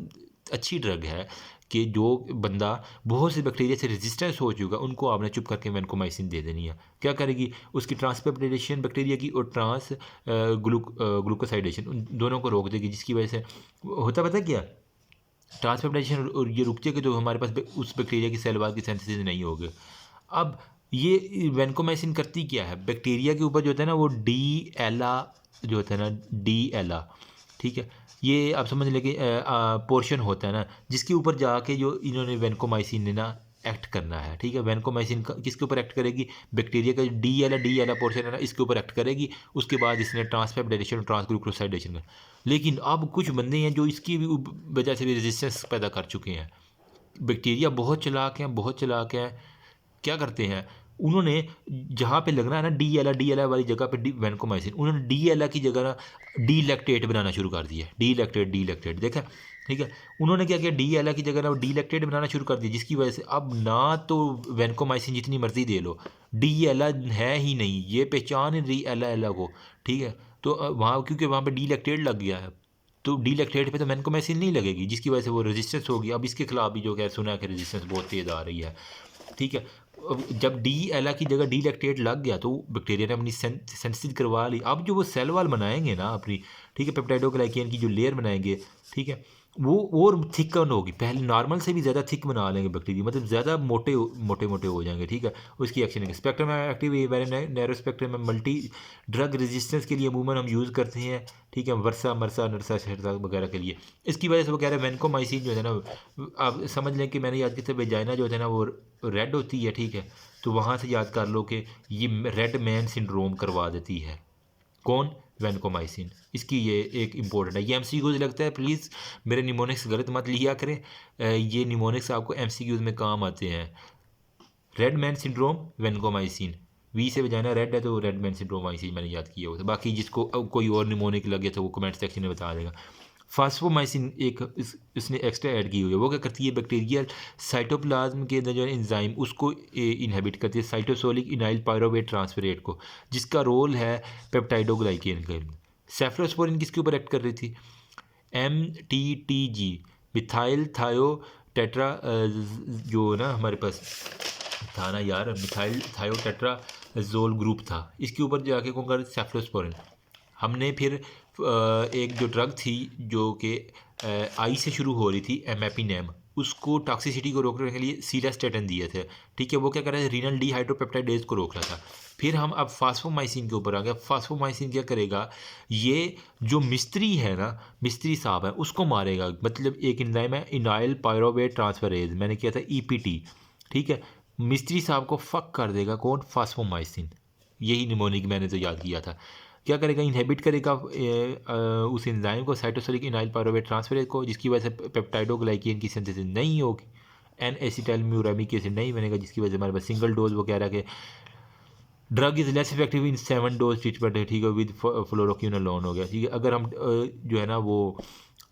अच्छी ड्रग है कि जो बंदा बहुत से बैक्टीरिया से रेजिस्टेंस हो चुका, उनको आपने चुप करके वेनकोमाइसिन दे देनी है। क्या करेगी, उसकी ट्रांसपेप्टाइडेशन बैक्टीरिया की और ग्लूकोसाइडेशन, उन दोनों को रोक देगी, जिसकी वजह से होता पता क्या, ट्रांसपेप्टाइजेशन और ये रुक जाएगी तो हमारे पास उस बैक्टीरिया की सेल वाल की सिंथेसिस नहीं होगी। अब ये वेनकोमाइसिन करती क्या है, बैक्टीरिया के ऊपर जो होता है ना वो डी एला, जो होता है ना डी एला, ठीक है, ये आप समझ लें कि पोर्शन होता है ना, जिसके ऊपर जाके जो इन्होंने वेनकोमाइसिन ने ना एक्ट करना है, ठीक है। वेनकोमाइसिन किसके ऊपर एक्ट करेगी, बैक्टीरिया का डी एला पोर्शन है ना, इसके ऊपर एक्ट करेगी। उसके बाद इसने ट्रांसपेप्टाइडेशन और ट्रांसग्लूकोसाइडेशन का। लेकिन अब कुछ बंदे हैं जो इसकी भी वजह से भी रेजिस्टेंस पैदा कर चुके हैं। बैक्टीरिया बहुत चालाक हैं, बहुत चालाक हैं। क्या करते हैं, उन्होंने जहाँ पे लगना है ना डी एल वाली जगह पे वेनकोमाइसिन, उन्होंने डी की जगह ना डी लैक्टेट बनाना शुरू कर दिया। डी लैक्टेट देखा, ठीक है। उन्होंने क्या किया, डी की जगह ना डी लैक्टेट बनाना शुरू कर दिया, जिसकी वजह से अब ना तो वेनकोमाइसिन जितनी मर्जी दे लो, डी है ही नहीं, ये पहचान ही डी एल को, ठीक है। तो वहाँ, क्योंकि वहाँ पे डी लैक्टेट लग गया है, तो डी लैक्टेट पे तो वेनकोमाइसिन नहीं लगेगी, जिसकी वजह से वो रेजिस्टेंस होगी। अब इसके खिलाफ भी जो क्या सुना है कि रेजिस्टेंस बहुत तेज़ आ रही है, ठीक है। अब जब डी की जगह डी लैक्टेट लग गया तो बैक्टीरिया ने अपनी सेंसिटिव करवा ली। अब जो वो सेल वाल बनाएंगे ना अपनी, ठीक है, पेप्टाइडोग्लाइकेन की जो लेयर बनाएंगे, ठीक है, वो और थिकन होगी, पहले नॉर्मल से भी ज़्यादा थिक बना लेंगे बैक्टीरिया, मतलब ज़्यादा मोटे मोटे हो जाएंगे, ठीक है। उसकी एक्शन स्पेक्ट्रम में एक्टिव वेरी नैरो स्पेक्ट्रम में मल्टी ड्रग रेजिस्टेंस के लिए अमूमन हम यूज़ करते हैं, ठीक है, वर्सा मरसा नरसा शरसा वगैरह के लिए। इसकी वजह से वो कह रहे हैं वेनकोमाइसिन जो है ना, आप समझ लें कि मैंने याद किया था, वेजाइना जो है ना वो रेड होती है, ठीक है। तो वहाँ से याद कर लो कि ये रेड मैन सिंड्रोम करवा देती है, कौन, वेनकोमाइसिन। इसकी ये एक इम्पोर्टेंट है, ये MCQs लगता है, प्लीज़ मेरे निमोनिक्स गलत मत लिया करें, ये निमोनिक्स आपको MCQs में काम आते हैं। Red man syndrome, vancomycin, V से वजाना रेड है तो रेड मैन सिंड्रोम आइसिन मैंने याद किया हुआ था। बाकी जिसको कोई और निमोनिक लगे तो वो कमेंट सेक्शन में बता देगा। फास्फोमाइसिन एक इसने एक्स्ट्रा ऐड की हुई है, वो क्या करती है, बैक्टीरियल साइटोप्लाज्म के अंदर जो एंजाइम उसको इनहिबिट करती है, साइटोसोलिक इनाइल पायरोवेट ट्रांसफरेट को, जिसका रोल है पेप्टाइडोग्लाइकेन का। सेफ्रोस्पोरिन किसके ऊपर एक्ट कर रही थी, MTTG, मिथाइल थायो टेट्रा, जो ना हमारे पास था ना यार, मिथाइल थायो टेट्राजोल ग्रुप था, इसके ऊपर जाके कौन कर, सेफ्रोस्पोरिन। हमने फिर एक जो ड्रग थी जो कि आई से शुरू हो रही थी, एमेपिनेम, उसको टॉक्सिसिटी को रोकने के लिए सीरास्टेटिन दिए थे, ठीक है। वो क्या कर रहा है, रीनल डिहाइड्रोपेप्टाइडेज को रोक रहा था। फिर हम अब फास्फोमाइसिन के ऊपर आ गए। फास्फोमाइसिन क्या करेगा, ये जो मिस्त्री है ना, मिस्त्री साहब है, उसको मारेगा। मतलब एक एंजाइम है, इनाइल पायरोवेट ट्रांसफरेज, मैंने किया था EPT, ठीक है। मिस्त्री साहब को फक कर देगा कौन, फास्फोमाइसिन। यही निमोनिक मैंने तो याद किया था। क्या करेगा, इनहिबिट करेगा उस एंजाइम को, साइटोसोलिक इनाइल पायरोवेट ट्रांसफरेज को, जिसकी वजह से पेप्टाइडोग्लाइकेन की सिंथेसिस नहीं होगी, एन एसिटाइलम्यूरामिक एसिड नहीं बनेगा, जिसकी वजह से हमारे पास सिंगल डोज वो कह रहा है कि drug is less effective in 7 dose treatment है, ठीक है, विद फ्लोरोक्विनोलोन हो गया, ठीक है। अगर हम जो है ना वो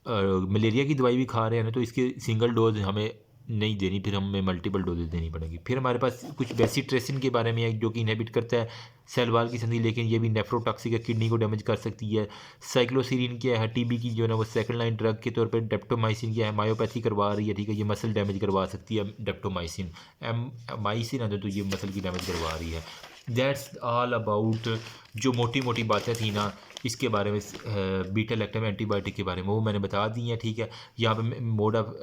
मलेरिया की दवाई भी खा रहे हैं ना, तो इसके सिंगल डोज हमें नहीं देनी, फिर हमें मल्टीपल डोजेज देनी पड़ेगी। फिर हमारे पास कुछ बेसिट्रेसिन के बारे में है, जो कि इनहिबिट करता है सेल वाल की संधि, लेकिन ये भी नेफ्रोटॉक्सिक है, किडनी को डैमेज कर सकती है। साइक्लोसिरिन क्या है, TB की जो है ना वो सेकंड लाइन ड्रग के तौर पे। डेप्टोमाइसिन क्या है, मायोपैथी करवा रही है, ठीक है, ये मसल डैमेज करवा सकती है डेप्टोमाइसिन। माइसिन है तो ये मसल की डैमेज करवा रही है। दैट्स ऑल अबाउट जो मोटी मोटी बातें थी ना इसके बारे में, बीटा लैक्टम एंटीबायोटिक के बारे में, वो मैंने बता दी हैं, ठीक है। यहाँ पे मोड ऑफ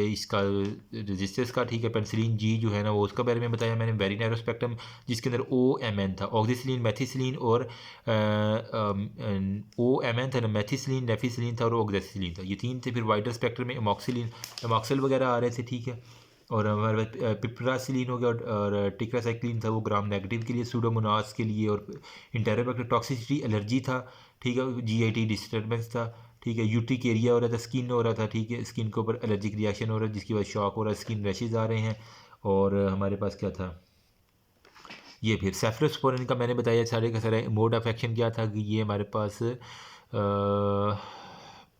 इसका रेजिस्टेंस का, ठीक है, पेनिसिलिन जी जो है ना वो उसका बारे में बताया मैंने, वेरी नैरो स्पेक्ट्रम, जिसके अंदर OMN था, ऑक्सीसिलिन, मेथिसिलिन और OMN था ना, मेथिसिलिन, नेफिसिलिन था और ऑक्सीसिलिन था, ये तीन थे। फिर वाइडर स्पेक्ट्रम में एमॉक्सिलिन, एमॉक्सल वगैरह आ रहे थे, ठीक है। और हमारे पास पिप्रासिलिन हो गया और टिक्रासाइक्लिन था, वो ग्राम नेगेटिव के लिए, सूडोमोनास के लिए, और इंटेरोबैक्टर टॉक्सिसिटी एलर्जी था, ठीक है, जीआईटी डिस्टर्बेंस था, ठीक है, यूट्रिक एरिया हो रहा था, स्किन हो रहा था, ठीक है, स्किन के ऊपर एलर्जिक रिएक्शन हो रहा है जिसकी वजह शॉक हो रहा है, स्किन रैशेज आ रहे हैं। और हमारे पास क्या था, ये फिर सेफ्लोस्पोरिन का मैंने बताया सारे का सारा मोड ऑफ एक्शन क्या था कि ये हमारे पास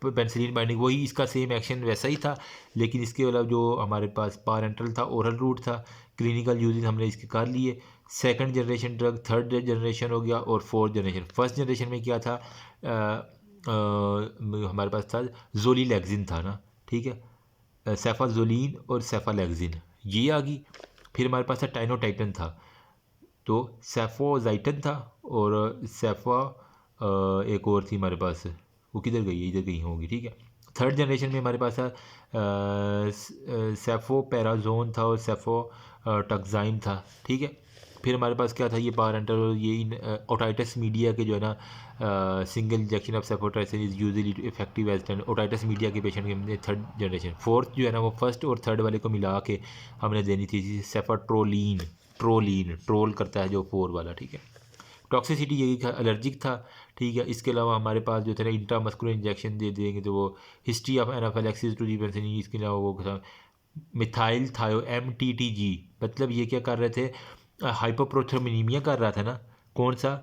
पेंसिलिन बाइंडिंग, वही इसका सेम एक्शन वैसा ही था, लेकिन इसके अलावा जो हमारे पास पारेंटल था, ओरल रूट था, क्लिनिकल यूजेस हमने इसके कर लिए। Second generation drug, third generation हो गया, और फोर्थ जनरेशन। फर्स्ट जनरेशन में क्या था, हमारे पास था जोलीलैक्सिन था ना, ठीक है, सेफाजोलिन और सेफालैक्सिन ये आ गई। फिर हमारे पास था टाइनोटाइटन था, तो सेफोजाइटन था, और सेफा एक और थी हमारे पास, वो किधर गई है, इधर कहीं होगी, ठीक है। थर्ड जनरेशन में हमारे पास था सेफो पैराजोन था और सेफो टक्साइम था, ठीक है। फिर हमारे पास क्या था, ये पारेंटल, ये ओटाइटस मीडिया के जो है ना, single injection of ceftriaxone is usually effective as ten, otitis media के पेशेंट के थर्ड जनरेशन। फोर्थ जो है ना, वो फर्स्ट और थर्ड वाले को मिला के हमने देनी थी सेफाट्रोलिन, ट्रोल करता है जो 4 वाला, ठीक है। टॉक्सिसिटी यही था, एलर्जिक था, ठीक है। इसके अलावा हमारे पास जो थे ना इंट्रामस्कुलर इंजेक्शन दे देंगे तो वो history of anaphylaxis to the penicillin, इसके अलावा वो था मिथाइल थायो MTTG, मतलब ये क्या कर रहे थे, हाइपोप्रोथ्रोमिनीमिया कर रहा था ना, कौन सा,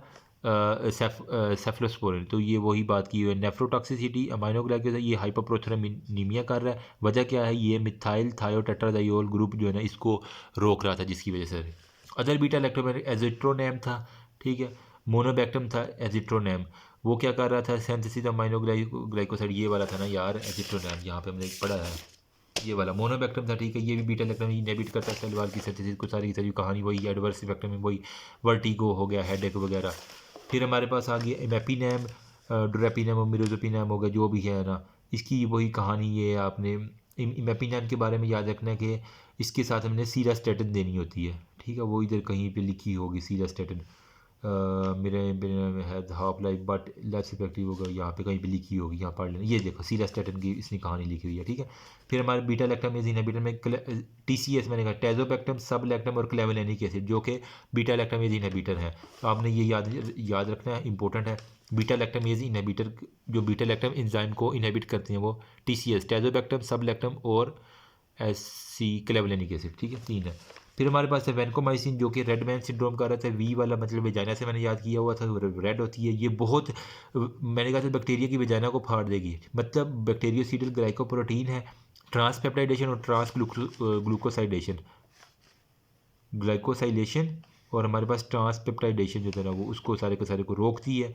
सेफलोस्पोरिन, तो ये वही बात की हुई है। नेफ्रोटॉक्सिसिटी अमाइनोग्लाइकोसाइड, ये हाइपोप्रोथ्रोमिनीमिया कर रहा है, वजह क्या है, ये मिथाइल थायो टेट्राडाइल ग्रुप जो है ना इसको रोक रहा था, जिसकी वजह से। अदर बीटा लैक्टोमेरिक एजिट्रोनेम था, ठीक है। मोनोबैक्टम था एजिट्रोनेम, वो क्या कर रहा था, सिंथेसिस अमाइनोग्लाइकोसाइड, ये वाला था ना यार एजिट्रोनेम, यहाँ पे हमने पढ़ा है, ये वाला मोनोबैक्टम था, ठीक है। ये भी बीटा लैक्टम इनहिबिट करता है सेल वॉल की सिंथेसिस को, सारी की सारी कहानी वही, एडवर्स इफेक्ट में वही, वर्टिगो हो गया, हेडेक वगैरह। फिर हमारे पास आ गया इमेपिनेम, ड्रोपिनेम और मिरोजोपिनेम हो गया, जो भी है ना, इसकी वही कहानी। ये आपने इमेपिनेम के बारे में याद रखना है कि इसके साथ हमने सीरास्टेटिन देनी होती है, ठीक है, वो इधर कहीं पे लिखी होगी सीरास्टेटिन, मेरे मेरे है half life but less effective होगा, यहाँ पे कहीं पे लिखी होगी, यहाँ पढ़ लेना, ये देखो सीरास्टेटिन की इसने कहानी लिखी हुई है, ठीक है। फिर हमारे बीटा लैक्टम इनहिबिटर में TCS मैंने कहा टेजोपेक्टम, सब लैक्टम और क्लेवोलेनिक एसिड, जो कि बीटा लैक्टमेज इनहिबिटर है, तो आपने ये याद रखना है, इंपॉर्टेंट है। बीटा लैक्टमेज इनहिबिटर, जो बीटा लैक्टम एंजाइम को इनहिबिट करते हैं, वो TCS, टेजोपेक्टम, सब लैक्टम और SC क्लेवोलेनिक एसिड, ठीक है, 3 है। फिर हमारे पास है वैनकोमाइसिन, जो कि रेड मैन सिंड्रोम का रहता है, वी वाला मतलब वेजाइना से मैंने याद किया हुआ था, रेड होती है ये बहुत, मैंने कहा था बैक्टीरिया की वेजाइना को फाड़ देगी, मतलब बैक्टीरियोसिडल ग्लाइकोप्रोटीन है, ट्रांसपेप्टाइडेशन और ट्रांस ग्लूकोसाइडेशन, ग्लाइकोसाइलेशन और हमारे पास ट्रांसपेप्टाइडेशन जो है ना, वो उसको सारे के सारे को रोकती है,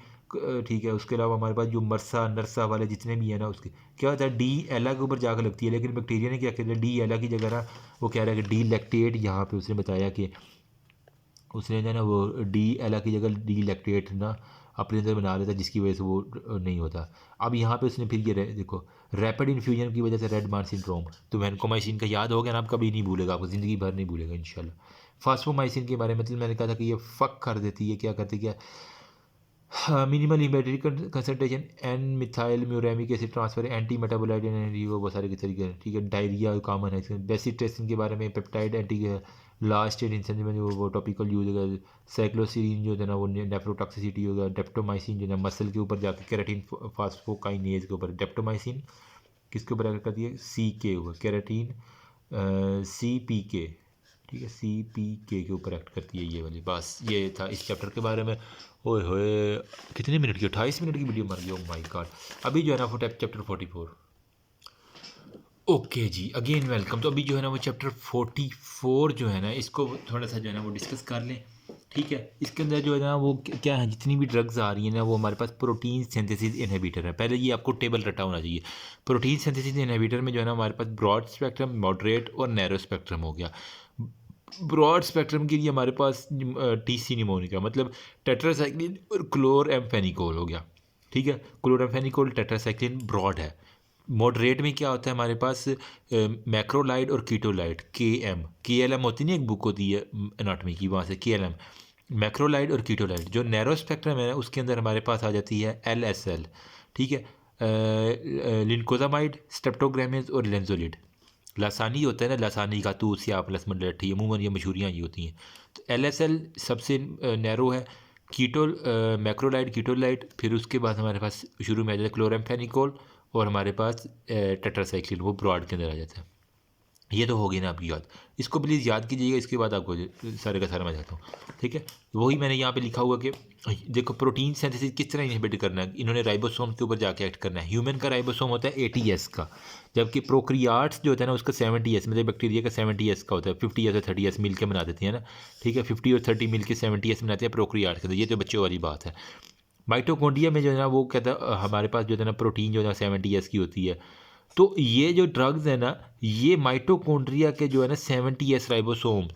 ठीक है। उसके अलावा हमारे पास जो मरसा नरसा वाले जितने भी है ना, उसके क्या होता है, डी एला के ऊपर जाकर लगती है, लेकिन बैक्टीरिया ने क्या किया, डी एला की जगह ना वो कह रहा है कि डी लैक्टेट, यहाँ पे उसने बताया कि उसने जो है ना वो डी एला की जगह डी लैक्टेट ना अपने अंदर बना लेता है, जिसकी वजह से वो नहीं होता। अब यहाँ पे उसने फिर ये देखो, रैपिड इन्फ्यूजन की वजह से रेड मार्क सिंड्रोम, तो वैनकोमाइसिन का याद हो गया ना, आप कभी नहीं भूलेगा, आपको ज़िंदगी भर नहीं भूलेगा इंशाल्लाह। फास्फोमाइसिन के बारे में मतलब मैंने कहा था कि ये फक कर देती है, क्या करती क्या, minimal inhibitory concentration N methyl muramic acid transfer, anti metabolite वो बहुत सारे के तरीके हैं, ठीक है। डायरिया कॉमन है इसमें। बेसिक टेस्टिंग के बारे में पेप्टाइड एंटी लास्ट स्टेज इंसेंज में जो वो टॉपिकल यूज होगा, साइक्लोसिरीन जो है ना वो नेफ्रोटॉक्सिसिटी होगा, डेप्टोमाइसिन जो है मसल के ऊपर जाकर केराटिन फास्फोकाइनेज के ऊपर, डेप्टोमाइसिन किसके ऊपर एक्ट करती है, CK ऊपर, केराटिन CPK, ठीक है, CPK के ऊपर एक्ट करती है ये वाली। बस ये था इस चैप्टर के बारे में। ओए होए कितने मिनट की, 28 मिनट की वीडियो मर गई, ओ माय गॉड। अभी जो है ना वो चैप्टर 44, ओके जी, अगेन वेलकम। तो अभी जो है ना वो चैप्टर 44 जो है ना, इसको थोड़ा सा जो है ना वो डिस्कस कर लें, ठीक है। इसके अंदर जो है ना वो क्या है, जितनी भी ड्रग्स आ रही हैं ना, वो हमारे पास प्रोटीन सिंथेसिस इनहिबिटर है। पहले ये आपको टेबल रटा होना चाहिए। प्रोटीन सिंथेसिस इनहिबिटर में जो है ना हमारे पास ब्रॉड स्पेक्ट्रम, मॉडरेट और नैरो स्पेक्ट्रम हो गया। ब्रॉड स्पेक्ट्रम के लिए हमारे पास TC निमोनिका, मतलब टेट्रासाइक्लिन और क्लोरएम्फेनिकोल हो गया, ठीक है। क्लोरएम्फेनिकोल टेट्रासाइक्लिन ब्रॉड है। मॉडरेट में क्या होता है हमारे पास, मैक्रोलाइड और कीटोलाइड, KLM होती नहीं, एक बुक होती है एनाटॉमी की, वहाँ से KLM, मैक्रोलाइड और कीटोलाइड। जो नैरो स्पेक्ट्रम है उसके अंदर हमारे पास आ जाती है LSL, ठीक है, लिनकोजामाइड, स्ट्रेप्टोग्रामिस और लेंजोलिड। लासानी होता है ना, लासानी का तो सिया प्लस मंडलठी, अमूमन ये मशहूरियाँ ये होती हैं। तो LSL सबसे नैरो है। कीटो मैक्रोलाइड कीटोलाइड, फिर उसके बाद हमारे पास शुरू में आ जाता है क्लोरामफेनिकोल, और हमारे पास टेट्रासाइक्लिन, वो ब्रॉड के अंदर आ जाता है। ये तो होगी ना आपकी याद, इसको प्लीज़ याद कीजिएगा, इसके बाद आपको सारे का सारा मैं जाता हूँ। ठीक है, वही मैंने यहाँ पे लिखा हुआ कि देखो प्रोटीन सिंथेसिस किस तरह इनहिबिट करना है, इन्होंने राइबोसोम के ऊपर जाके एक्ट करना है। ह्यूमन का राइबोसोम होता है 80S का, जबकि प्रोक्रियाट्स जो होता है ना उसका 70S, मतलब बैक्टीरिया का 70S का होता है। 50S और 30S मिल के बना देती है ना, ठीक है, 50 और 30 मिल के 70S बनाते हैं प्रोक्रियाट्स के अंदर। ये तो बच्चों वाली बात है। माइटोकॉन्ड्रिया में जो है ना वो कहता है हमारे पास जो है ना प्रोटीन जो है ना 70S की होती है। तो ये जो ड्रग्स है ना, ये माइटोकॉन्ड्रिया के जो है ना 70S राइबोसोम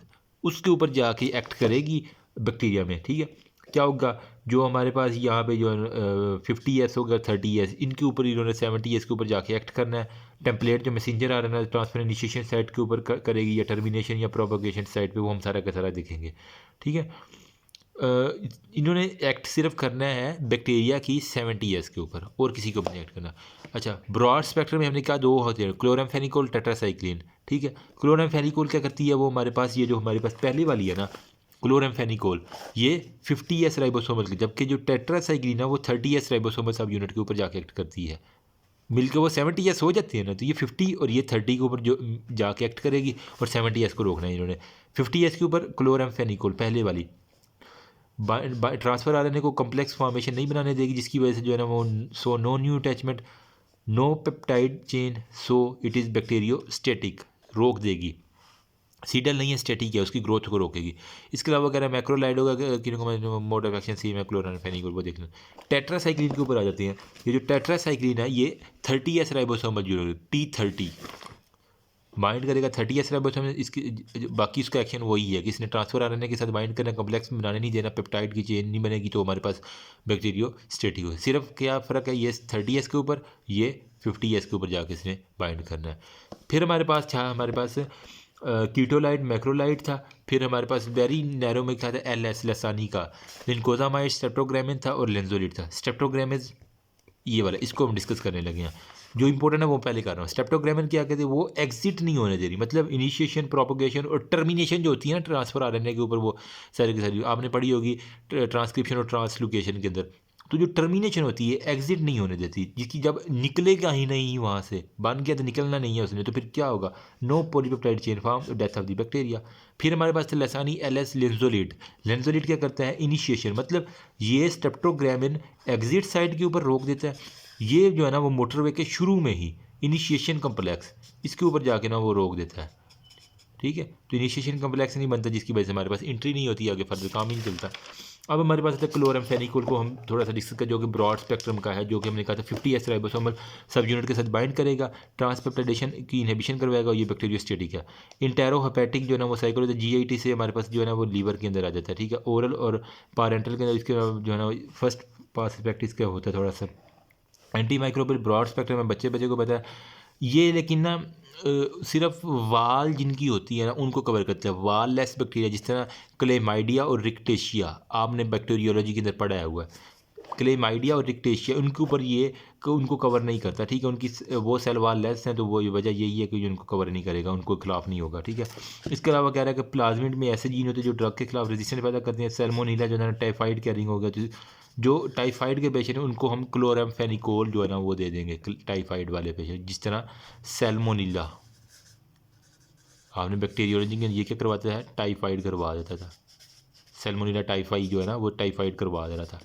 उसके ऊपर जाके एक्ट करेगी बैक्टीरिया में। ठीक है, क्या होगा, जो हमारे पास यहाँ पे जो है 50S होगा 30S, इनके ऊपर इन्होंने 70S के ऊपर जाके एक्ट करना है। टेम्पलेट जो मैसेंजर आ रहा है ना ट्रांसफर इनिशिएशन साइट के ऊपर करेगी, या टर्मिनेशन या प्रोपोगेशन साइट पे, वो हम सारा का सारा देखेंगे। ठीक है, इन्होंने एक्ट सिर्फ करना है बैक्टीरिया की 70S के ऊपर, और किसी को नहीं एक्ट करना। अच्छा, ब्रॉड स्पेक्ट्रम में हमने कहा दो होते हैं, क्लोरामफेनिकोल, टेट्रासाइक्लिन। ठीक है, क्लोरामफेनिकोल क्या करती है, वो हमारे पास ये जो हमारे पास पहली वाली है ना क्लोरामफेनिकोल, ये 50S राइबोसोमल की, जबकि जो टेट्रासाइक्लिन है वो 30S राइबोसोमल सब यूनिट के ऊपर जाके एक्ट करती है। मिलकर वो 70S हो जाती है ना, तो ये 50 और ये 30 के ऊपर जो जाके एक्ट करेगी, और 70S को रोकना है इन्होंने। 50S के ऊपर क्लोरामफेनिकोल पहले वाली ट्रांसफर RNA को कॉम्प्लेक्स फॉर्मेशन नहीं बनाने देगी, जिसकी वजह से जो है ना वो so no new attachment, no peptide chain, so it is bacteriostatic, रोक देगी। सीडल नहीं है, स्टेटिक है, उसकी ग्रोथ को रोकेगी। इसके अलावा अगर मैक्रोलाइड होगा मोड ऑफ एक्शन सी में क्लोरामफेनिकोल, वो देखना। टेट्रासाइक्लिन के ऊपर आ जाती हैं। ये जो टेट्रासाइक्लिन है ये 30S ribosomal unit T30 bind करेगा 30S राइबोसोम, इसकी बाकी उसका एक्शन वही है कि इसने ट्रांसफर RNA के साथ बाइंड करना, कॉम्प्लेक्स बनाने नहीं देना, पेप्टाइड की चेन नहीं बनेगी, तो हमारे पास बैक्टीरियोस्टेटिक हो। सिर्फ क्या फ़र्क है, ये 30S के ऊपर, ये 50S के ऊपर जाके इसने बाइंड करना है। फिर हमारे पास था कीटोलाइड मैक्रोलाइड था। फिर हमारे पास वेरी नैरो में क्या था, LS लसानी का, लिनकोजामाइड, स्ट्रेप्टोग्रामिन था, और लेंजोलिड था। स्ट्रेप्टोग्रामिन ये वाला, इसको हम डिस्कस करने लगे हैं। जो इंपॉर्टेंट है वो पहले कर रहा हूँ। स्ट्रेप्टोग्रामिन क्या कहते हैं, वो एग्जिट नहीं होने दे रही, मतलब इनिशिएशन, प्रोपोगेशन और टर्मिनेशन जो होती है ना ट्रांसफर RNA के ऊपर, वो सारी की सारी आपने पढ़ी होगी ट्रांसक्रिप्शन और ट्रांसलोकेशन के अंदर। तो जो टर्मिनेशन होती है एग्जिट नहीं होने देती, जिसकी जब निकलेगा ही नहीं वहाँ से, बन गया तो निकलना नहीं है उसने, तो फिर क्या होगा, no polypeptide chain form, death of the bacteria. फिर हमारे पास लसानी LS लेंजोलिड। लेंजोलिड क्या करता है, इनिशिएशन, मतलब ये स्ट्रेप्टोग्रामिन एग्जिट साइड के ऊपर रोक देता है। ये जो है ना वो मोटरवे के शुरू में ही इनिशिएशन कम्प्लेक्स, इसके ऊपर जाके ना वो रोक देता है। ठीक है, तो इनिशिएशन कम्प्लेक्स नहीं बनता, जिसकी वजह से हमारे पास एंट्री नहीं होती, आगे फर्दर काम ही नहीं चलता। अब हमारे पास क्लोरामफेनिकोल को हम थोड़ा सा डिस्कस कर, जो कि ब्रॉड स्पेक्ट्रम का है, जो कि हमने कहा था 50S राइबोसोमल सब यूनिट के साथ बाइंड करेगा, ट्रांसपेप्टाइडेशन की इनहिबिशन करवाएगा, और ये बैक्टीरियोस्टेटिक है। इंटेरोहेपेटिक जो है ना वो साइकिल GIT से हमारे पास जो है ना वो लीवर के अंदर आ जाता है। ठीक है, ओरल और पारेंटल के अंदर इसके जो है ना फर्स्ट पास इफेक्ट इसका होता है थोड़ा सा। एंटी माइक्रोबियल ब्रॉड स्पेक्ट्रम में बच्चे को पता है ये, लेकिन ना सिर्फ वाल जिनकी होती है ना उनको कवर करता है, वाल लेस बैक्टीरिया, जिस तरह क्लेमाइडिया और रिक्टेशिया, आपने बैक्टीरियोलॉजी के अंदर पढ़ाया हुआ है। क्लेमाइडिया और रिक्टेशिया उनके ऊपर ये उनको कवर नहीं करता। ठीक है, उनकी वो सेल वाल लेस हैं, तो वो वजह यही है कि उनको कवर नहीं करेगा, उनको खिलाफ नहीं होगा। ठीक है, इसके अलावा कह रहा है कि प्लाज्मिड में ऐसे जीन होते हैं जो ड्रग के खिलाफ रेजिस्टेंस पैदा करते हैं। सैल्मोनीला जो है ना टाइफाइड कैरिंग हो गया, तो जो टाइफाइड के पेशेंट हैं उनको हम क्लोरामफेनिकोल जो है ना वो दे देंगे, टाइफाइड वाले पेशेंट। जिस तरह सैल्मोनीला, आपने बैक्टीरियोलॉजी के ये क्या करवाता है, टाइफाइड करवा देता था। सैल्मोनीला टाइफाई जो है ना वो टाइफाइड करवा दे रहा था।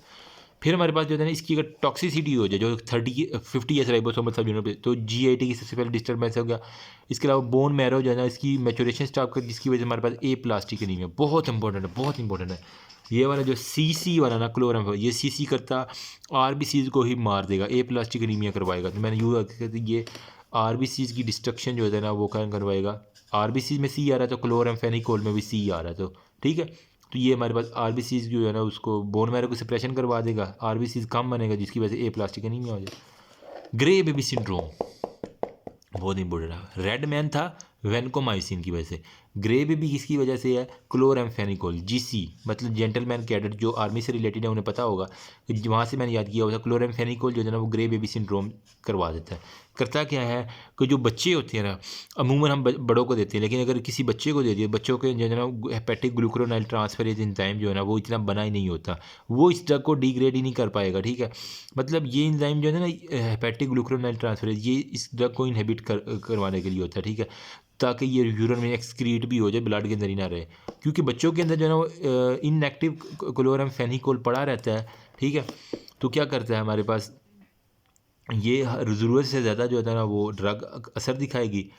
फिर हमारे पास जो है ना इसकी अगर टॉक्सिसिटी हो जाए, जो 50S राइबोसोमल सब यूनिट पे, तो GIT की सबसे पहले डिस्टर्बेंस हो गया। इसके अलावा बोन मैरो जो है ना इसकी मैचुरेशन स्टॉप कर, जिसकी वजह से हमारे पास प्लास्टिक एनीमिया बहुत इंपॉर्टेंट है, बहुत इंपॉर्टेंट है। ये वाला जो CC वाला ना क्लोरम, ये CC करता RBCs को ही मार देगा, प्लास्टिक एनीमिया करवाएगा। तो मैंने यूँ ये RBCs की डिस्ट्रक्शन जो है ना वो क्या करवाएगा, RBC में C आ रहा है तो क्लोरामफेनिकोल में भी C आ रहा है, तो ठीक है। तो ये हमारे पास RBCs जो है ना उसको बोन मैरो को सप्रेशन करवा देगा, RBCs कम बनेगा, जिसकी वजह से प्लास्टिक एनीमिया हो जाए। ग्रे बेबी सिंड्रोम बहुत इंपॉर्टेंट है। रेड मैन था वेनकोमाइसिन की वजह से, ग्रे बेबी किसकी वजह से है, क्लोरामफेनिकोल GC, मतलब जेंटलमैन कैडेट जो आर्मी से रिलेटेड है उन्हें पता होगा, वहाँ से मैंने याद किया होगा। क्लोरामफेनिकोल जो है ना वो ग्रे बेबी सिंड्रोम करवा देता है। करता क्या है कि जो बच्चे होते हैं ना, अमूमन हम बड़ों को देते हैं, लेकिन अगर किसी बच्चे को दे दिए, बच्चों के जो है ना हेपेटिक ग्लूकुरोनाइल ट्रांसफरेज एंजाइम जो है ना वो इतना बना ही नहीं होता, वो इस ड्रग को डिग्रेड ही नहीं कर पाएगा। ठीक है, मतलब ये एंजाइम जो है ना हेपेटिक ग्लूकुरोनाइल ट्रांसफरेज, ये इस ड्रग को इनहिबिट करवाने के लिए होता है। ठीक है, ताकि ये यूरिन में एक्सक्रीट भी हो जाए, ब्लड के अंदर ही ना रहे, क्योंकि बच्चों के अंदर जो है ना वो इनएक्टिव क्लोरामफेनिकोल पड़ा रहता है। ठीक है, तो क्या करता है हमारे पास, ये ज़रूरत से ज़्यादा जो है ना वो ड्रग असर दिखाएगी,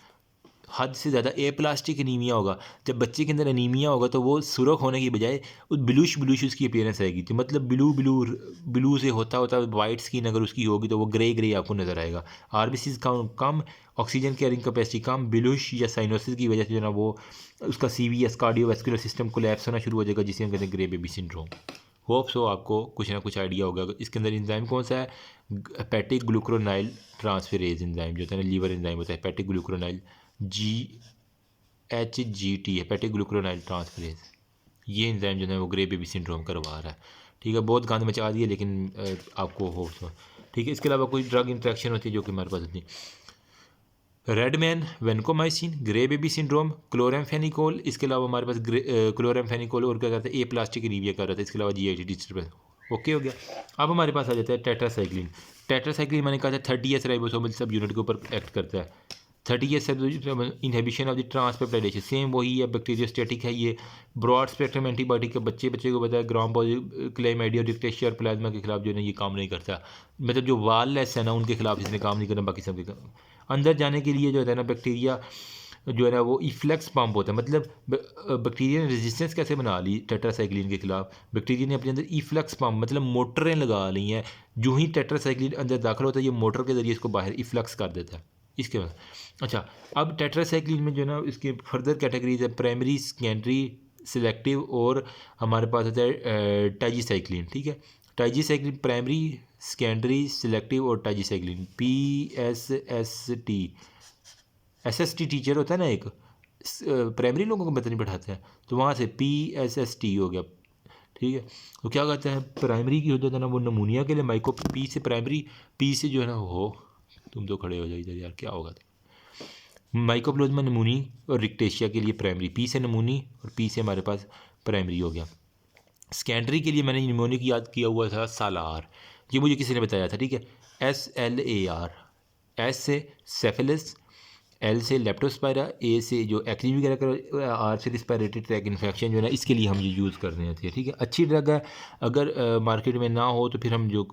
हद से ज़्यादा एप्लास्टिक एनीमिया होगा। जब बच्चे के अंदर एनीमिया होगा तो वो सुरख होने की बजाय ब्लूश ब्लूश उसकी अपीयरेंस आएगी, तो मतलब ब्लू ब्लू ब्लू से होता होता वाइट स्किन अगर उसकी होगी तो वो ग्रे ग्रे आपको नज़र आएगा। आरबीसी कम, ऑक्सीजन कैरिंग कैपेसिटी कम, ब्लूश या साइनोसिस की वजह से जो है ना वो उसका सीवीएस कार्डियोवैस्कुलर सिस्टम कोलैप्स होना शुरू हो जाएगा, जिसे हम कहते हैं grey baby syndrome. Hope so आपको कुछ ना कुछ आइडिया होगा। इसके अंदर एंजाइम कौन सा है, हेपेटिक ग्लूकुरोनाइल ट्रांसफेरेज एंजाइम जो होता है ना, लीवर एंजाइम होता है हेपेटिक ग्लूकुरोनाइल GHGT, हेपेटिक ग्लूकुरोनाइल ट्रांसफेरेज। ये एंजाइम जो है वो ग्रे बेबी सिंड्रोम करवा रहा है। ठीक है, बहुत गांध मचा दी है, लेकिन आपको हो तो ठीक है। इसके अलावा कोई ड्रग इंट्रैक्शन होती है जो कि हमारे पास होती है, Redmayne vancomycin, grey baby syndrome, chloramphenicol. इसके अलावा हमारे पास क्लोरामफेनिकोल और क्या करता है, ए प्लास्टिक एनीमिया कर रहा था। इसके अलावा GIT डिस्टर्बेंस। ओके हो गया। अब हमारे पास आ जाता है टेट्रासाइक्लिन। टेट्रासाइक्लिन मैंने कहा था 30S राइबोसोमल सब यूनिट के ऊपर एक्ट करता है। 30S inhibition of the transpeptidation, same वही है, बैक्टीरियोस्टेटिक है ये, ब्रॉड स्पेक्ट्रम एंटीबायोटिक का बच्चे को बताया, ग्राम क्लेमाइडिया, डिक्टेशिया और प्लाज्मा के खिलाफ जो है ना ये काम नहीं करता, मतलब जो वाललेस है ना उनके खिलाफ इसने काम नहीं करना, बाकी सब के अंदर जाने के लिए जो है ना बैक्टीरिया जो है ना वो इफ्लेक्स पम्प होता है, मतलब बैक्टीरिया ने रेजिस्टेंस कैसे बना ली टेट्रासाइक्लिन के खिलाफ, बैक्टीरिया ने अपने अंदर इफ्लेक्स पम्प मतलब मोटरें लगा ली हैं, जो ही टेट्रासाइक्लिन अंदर दाखिल होता है ये मोटर के ज़रिए इसको बाहर इफ्लेक्स कर देता है। इसके बाद अच्छा, अब टेट्रासाइक्लिन में जो है ना इसके फर्दर कैटेगरीज है, प्राइमरी, सेकेंडरी, सिलेक्टिव और हमारे पास होता है टाइजीसाइक्लिन। ठीक है, टाइजीसाइक्लिन प्राइमरी, सेकेंडरी, सिलेक्टिव और टाइजीसाइक्लिन, PSST। SST टीचर होता है ना एक, प्राइमरी लोगों को पता नहीं पढ़ाते हैं, तो वहाँ से PSST हो गया। ठीक है, तो क्या कहते हैं, प्राइमरी की हो जाता है ना वो नमूनिया के लिए माइको, पी से प्राइमरी, पी से जो है ना हो, तुम तो खड़े हो जाओ इधर यार, क्या होगा, माइकोप्लाज्मा नमूनी और रिक्टेशिया के लिए प्राइमरी, पी से नमूनी और पी से हमारे पास प्राइमरी हो गया। सेकेंडरी के लिए मैंने निमोनिक याद किया हुआ था सालार, ये मुझे किसी ने बताया था। ठीक है, SLAR, S से सेफेलिस, L से लेप्टोस्पायरा, A से जो एक्नी वगैरह का, R से रिस्पायरेटरी ट्रैक इन्फेक्शन जो है ना इसके लिए हम ये यूज़ कर रहे थे। ठीक है, अच्छी ड्रग है, अगर मार्केट में ना हो तो फिर हम जो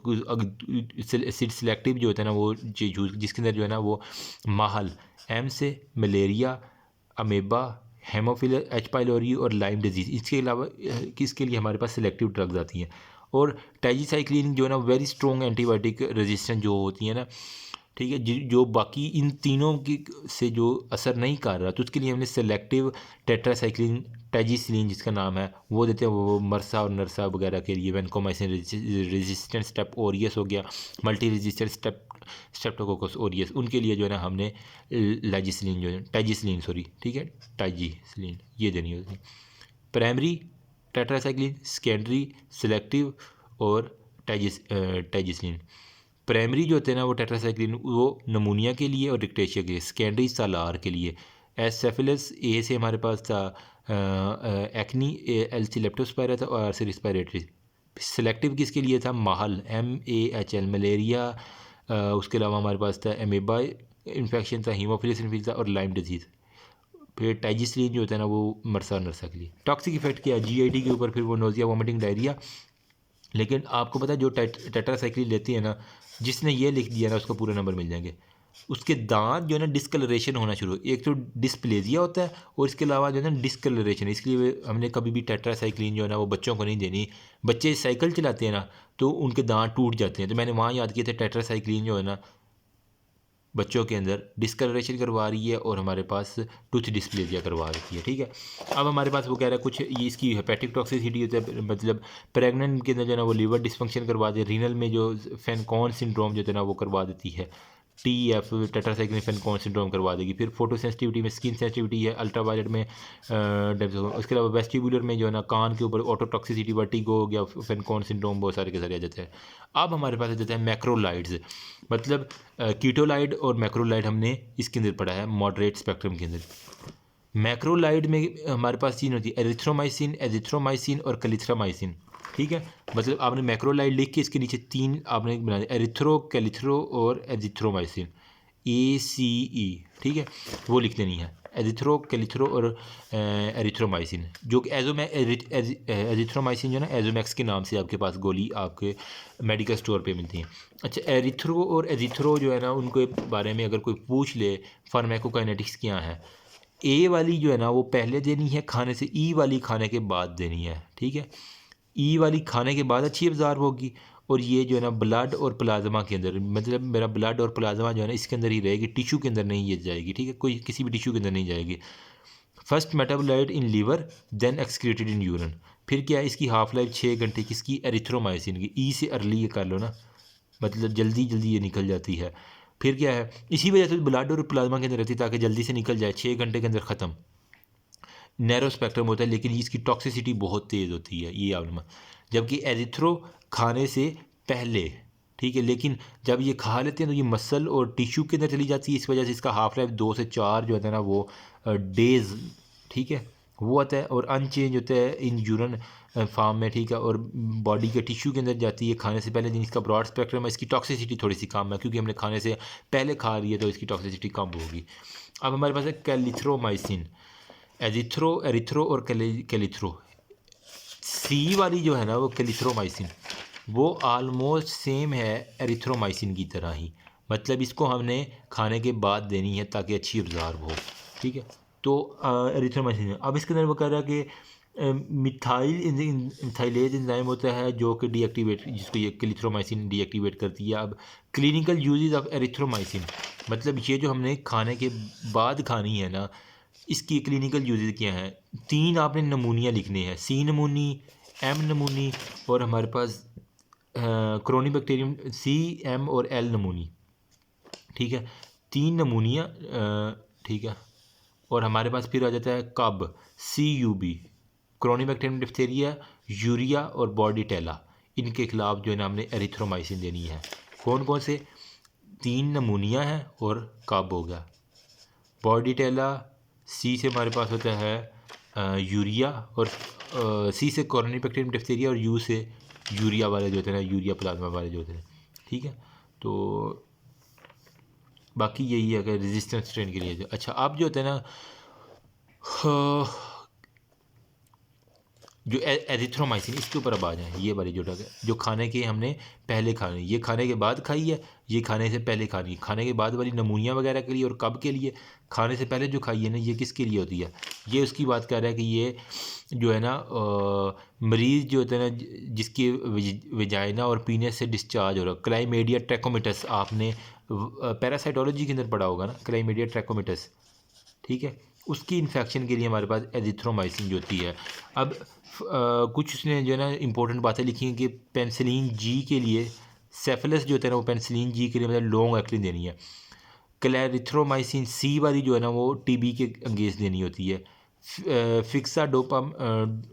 सिलेक्टिव जो होता है ना वो यूज़, जिसके अंदर जो है ना वो माहल, M से malaria, amoeba, Haemophilus, H pylori और लाइम डिजीज़, इसके अलावा किसके लिए हमारे पास सिलेक्टिव ड्रग्स आती हैं। और टाइजीसाइक्लिन जो है ना वेरी स्ट्रॉन्ग एंटीबायोटिक रेजिस्टेंट जो होती है ना, ठीक है, जो बाकी इन तीनों की से जो असर नहीं कर रहा, तो उसके लिए हमने सेलेक्टिव टेट्रासाइक्लिन टाइजीसिलिन जिसका नाम है वो देते हैं, वो मरसा और नरसा वगैरह के लिए, वेनकोमाइसिन रेजिस्टेंट स्टेप ओरियस हो गया, मल्टी रेजिस्टेंट स्ट्रेप्टोकोकस ओरियस, उनके लिए जो है ना हमने लाइजिसिलिन जो है टाइजीसिलिन सॉरी, ठीक है, टाइजीसिलिन ये देनी होती है। प्राइमरी टेट्रासाइक्लिन, सेकेंडरी सिलेक्टिव और टाइजीसिलिन। प्राइमरी जो होते हैं ना वो टेट्रासाइक्लिन वो नमूनिया के लिए और डिक्टेशिया के लिए, सेकेंडरी सालार के लिए, एसेफिलस, ए से हमारे पास था एक्नी, L से लेप्टोस्पायरा था और R से रिस्पायरेटरी। सिलेक्टिव किसके लिए था, माहल, MAHL मलेरिया, उसके अलावा हमारे पास था एमेबा इन्फेक्शन था, हीमोफिलस इन्फेक्शन था और लाइम डिजीज़। फिर टाइजीसिलिन जो होता है ना वो मरसा नरसा के लिए। टॉक्सिक इफेक्ट किया GIT के ऊपर, फिर वो नोजिया, वोमिटिंग, डायरिया। लेकिन आपको पता है जो टेट्रासाइक्लिन लेती है ना, जिसने ये लिख दिया ना उसको पूरे नंबर मिल जाएंगे। उसके दांत जो है ना डिस्कलरेशन होना शुरू, एक तो डिस्प्लेजिया होता है और इसके अलावा जो है ना डिस्कलरेशन, इसके लिए हमने कभी भी टेट्रासाइक्लिन जो है ना वो बच्चों को नहीं देनी। बच्चे साइकिल चलाते हैं ना तो उनके दांत टूट जाते हैं, तो मैंने वहाँ याद किया था टेट्रासाइक्लिन जो है ना बच्चों के अंदर डिस्कलरेशन करवा रही है और हमारे पास टूथ डिस्प्लेजिया करवा रही है। ठीक है, अब हमारे पास वो कह रहा है कुछ ये इसकी हेपेटिक टॉक्सिसिटी होती है, मतलब प्रेग्नेंट के अंदर जो है ना वो लीवर डिस्फंक्शन करवा दे, रीनल में जो फेनकॉन सिंड्रोम जो है ना वो करवा देती है। TF टेट्रासाइक्लिन फेनकॉन सिंड्रोम करवा देगी। फिर फोटो सेंसिटिविटी में स्किन सेंसिटिविटी है, अल्ट्रावायलेट में उसके अलावा वेस्टिबुलर में जो है ना कान के ऊपर ऑटोटॉक्सिसिटी, वर्टिगो हो गया, फेनकॉन सिंड्रोम, बहुत सारे के सारे आ जाते हैं। अब हमारे पास आ जाता है मैक्रोलाइड्स, मतलब कीटोलाइड और मैक्रोलाइड हमने इसके अंदर पढ़ा है मॉडरेट स्पेक्ट्रम के अंदर। मैक्रोलाइड में हमारे पास तीन होती है, एरिथ्रोमाइसिन, एजिथ्रोमाइसिन और कलिथ्रामाइसिन। ठीक है, मतलब आपने मैक्रोलाइड लिख के इसके नीचे तीन आपने बना दिया, एरिथ्रो, कैलिथ्रो और एजिथ्रोमाइसिन, ACE। ठीक है, वो लिख देनी है, एजिथ्रो, कैलिथ्रो और एरिथ्रोमाइसिन, जो कि एजिथ्रोमाइसिन जो है ना एजोमैक्स के नाम से आपके पास गोली आपके मेडिकल स्टोर पे मिलती हैं। अच्छा, एरिथ्रो और एजिथ्रो जो है ना उनके बारे में अगर कोई पूछ ले फार्माकोकाइनेटिक्स क्या है, ए वाली जो है ना वो पहले देनी है खाने से, ई वाली खाने के बाद देनी है। ठीक है, ई वाली खाने के बाद अच्छी अब्ज़ॉर्ब होगी, और ये जो है ना ब्लड और प्लाज्मा के अंदर, मतलब मेरा ब्लड और प्लाज्मा जो है ना इसके अंदर ही रहेगी, टिश्यू के अंदर नहीं ये जाएगी। ठीक है, कोई किसी भी टिश्यू के अंदर नहीं जाएगी। First metabolite in liver, then excreted in urine. फिर क्या है, इसकी हाफ लाइफ 6 घंटे, किसकी, एरिथ्रोमाइसिन की। ई से अर्ली ये कर लो ना, मतलब जल्दी जल्दी ये निकल जाती है। फिर क्या है, इसी वजह से ब्लड और प्लाज्मा के अंदर रहती है ताकि जल्दी से निकल जाए, 6 घंटे के अंदर ख़त्म। नैरो स्पेक्ट्रम होता है, लेकिन इसकी टॉक्सिसिटी बहुत तेज़ होती है, ये आप, जबकि एरिथ्रो खाने से पहले। ठीक है, लेकिन जब ये खा लेते हैं तो ये मसल और टिश्यू के अंदर चली जाती है, इस वजह से इसका हाफ लाइफ 2 से 4 जो होता है ना वो डेज़, ठीक है, वो आता है, और अनचेंज होता है इन यूरन फार्म में। ठीक है, और बॉडी के टिश्यू के अंदर जाती है खाने से पहले। दिन इसका ब्रॉड स्पेक्ट्रम है, इसकी टॉक्सिसिटी थोड़ी सी कम है क्योंकि हमने खाने से पहले खा रही है तो इसकी टॉक्सिसिटी कम होगी। अब हमारे पास है कैलिथ्रोमाइसिन, एजिथ्रो, एरिथ्रो और कैलिथ्रो। सी वाली जो है ना वो कैलिथ्रोमाइसिन, वो आलमोस्ट सेम है एरिथ्रोमाइसिन की तरह ही, मतलब इसको हमने खाने के बाद देनी है ताकि अच्छी अब्जॉर्ब हो। ठीक है, तो एरिथ्रोमाइसिन। अब इसके अंदर वो कह रहा है कि मिथाइलेज एंजाइम होता है जो कि डीएक्टिवेट, जिसको ये कैलिथ्रोमाइसिन डीएक्टिवेट करती है। अब क्लिनिकल यूजेस ऑफ एरिथ्रोमाइसिन, मतलब ये जो हमने खाने के बाद खानी है ना, इसकी क्लिनिकल यूजेस क्या हैं। 3 आपने नमूनियाँ लिखने हैं, C नमूनी, M नमूनी और हमारे पास क्रोनी बैक्टीरियम C, M और L नमूनी। ठीक है, 3 नमूनियाँ, ठीक है, और हमारे पास फिर आ जाता है कब, CUB, corynebacterium diphtheria, urea और बॉर्डीटेला। इनके खिलाफ जो है ना हमने एरिथ्रोमाइसिन देनी है। कौन कौन से, 3 नमूनियाँ हैं और कब हो गया, बॉर्डीटेला, C से हमारे पास होता है यूरिया, और C से कोरोनरी बैक्टीरियम डिप्थीरिया, और U से यूरिया वाले जो होते हैं ना, यूरिया प्लाज्मा वाले जो होते हैं। ठीक है, तो बाकी यही है कि रेजिस्टेंस स्ट्रेन के लिए अच्छा, अब जो होता है ना जो एरिथ्रोमाइसिन, इसके ऊपर अब आ जाए, ये वाली जो ड्रग है जो खाने के हमने पहले खानी, ये खाने के बाद खाई है, ये खाने से पहले खानी है। खाने के बाद वाली नमूनिया वगैरह के लिए और कब के लिए, खाने से पहले जो खाई है ना ये किसके लिए होती है, ये उसकी बात कर रहा है कि ये जो है ना मरीज़ जो होता है ना जिसकी वेजाइना और पीनस से डिस्चार्ज हो रहा है, क्लाइमेडिया ट्रैकोमिटस, आपने पैरासाइटोलॉजी के अंदर पढ़ा होगा ना, क्लाइमेडिया ट्रैकोमिटस। ठीक है, उसकी इन्फेक्शन के लिए हमारे पास एजिथ्रोमाइसिन जो होती है। अब कुछ उसने जो है ना इंपॉर्टेंट बातें लिखी हैं कि पेनिसिलिन जी के लिए, सेफिलिस जो होता है ना वो पेनिसिलिन जी के लिए मतलब लॉन्ग एक्टिंग देनी है। क्लैरिथ्रोमाइसिन सी वाली जो है ना वो टीबी के अंगेज देनी होती है।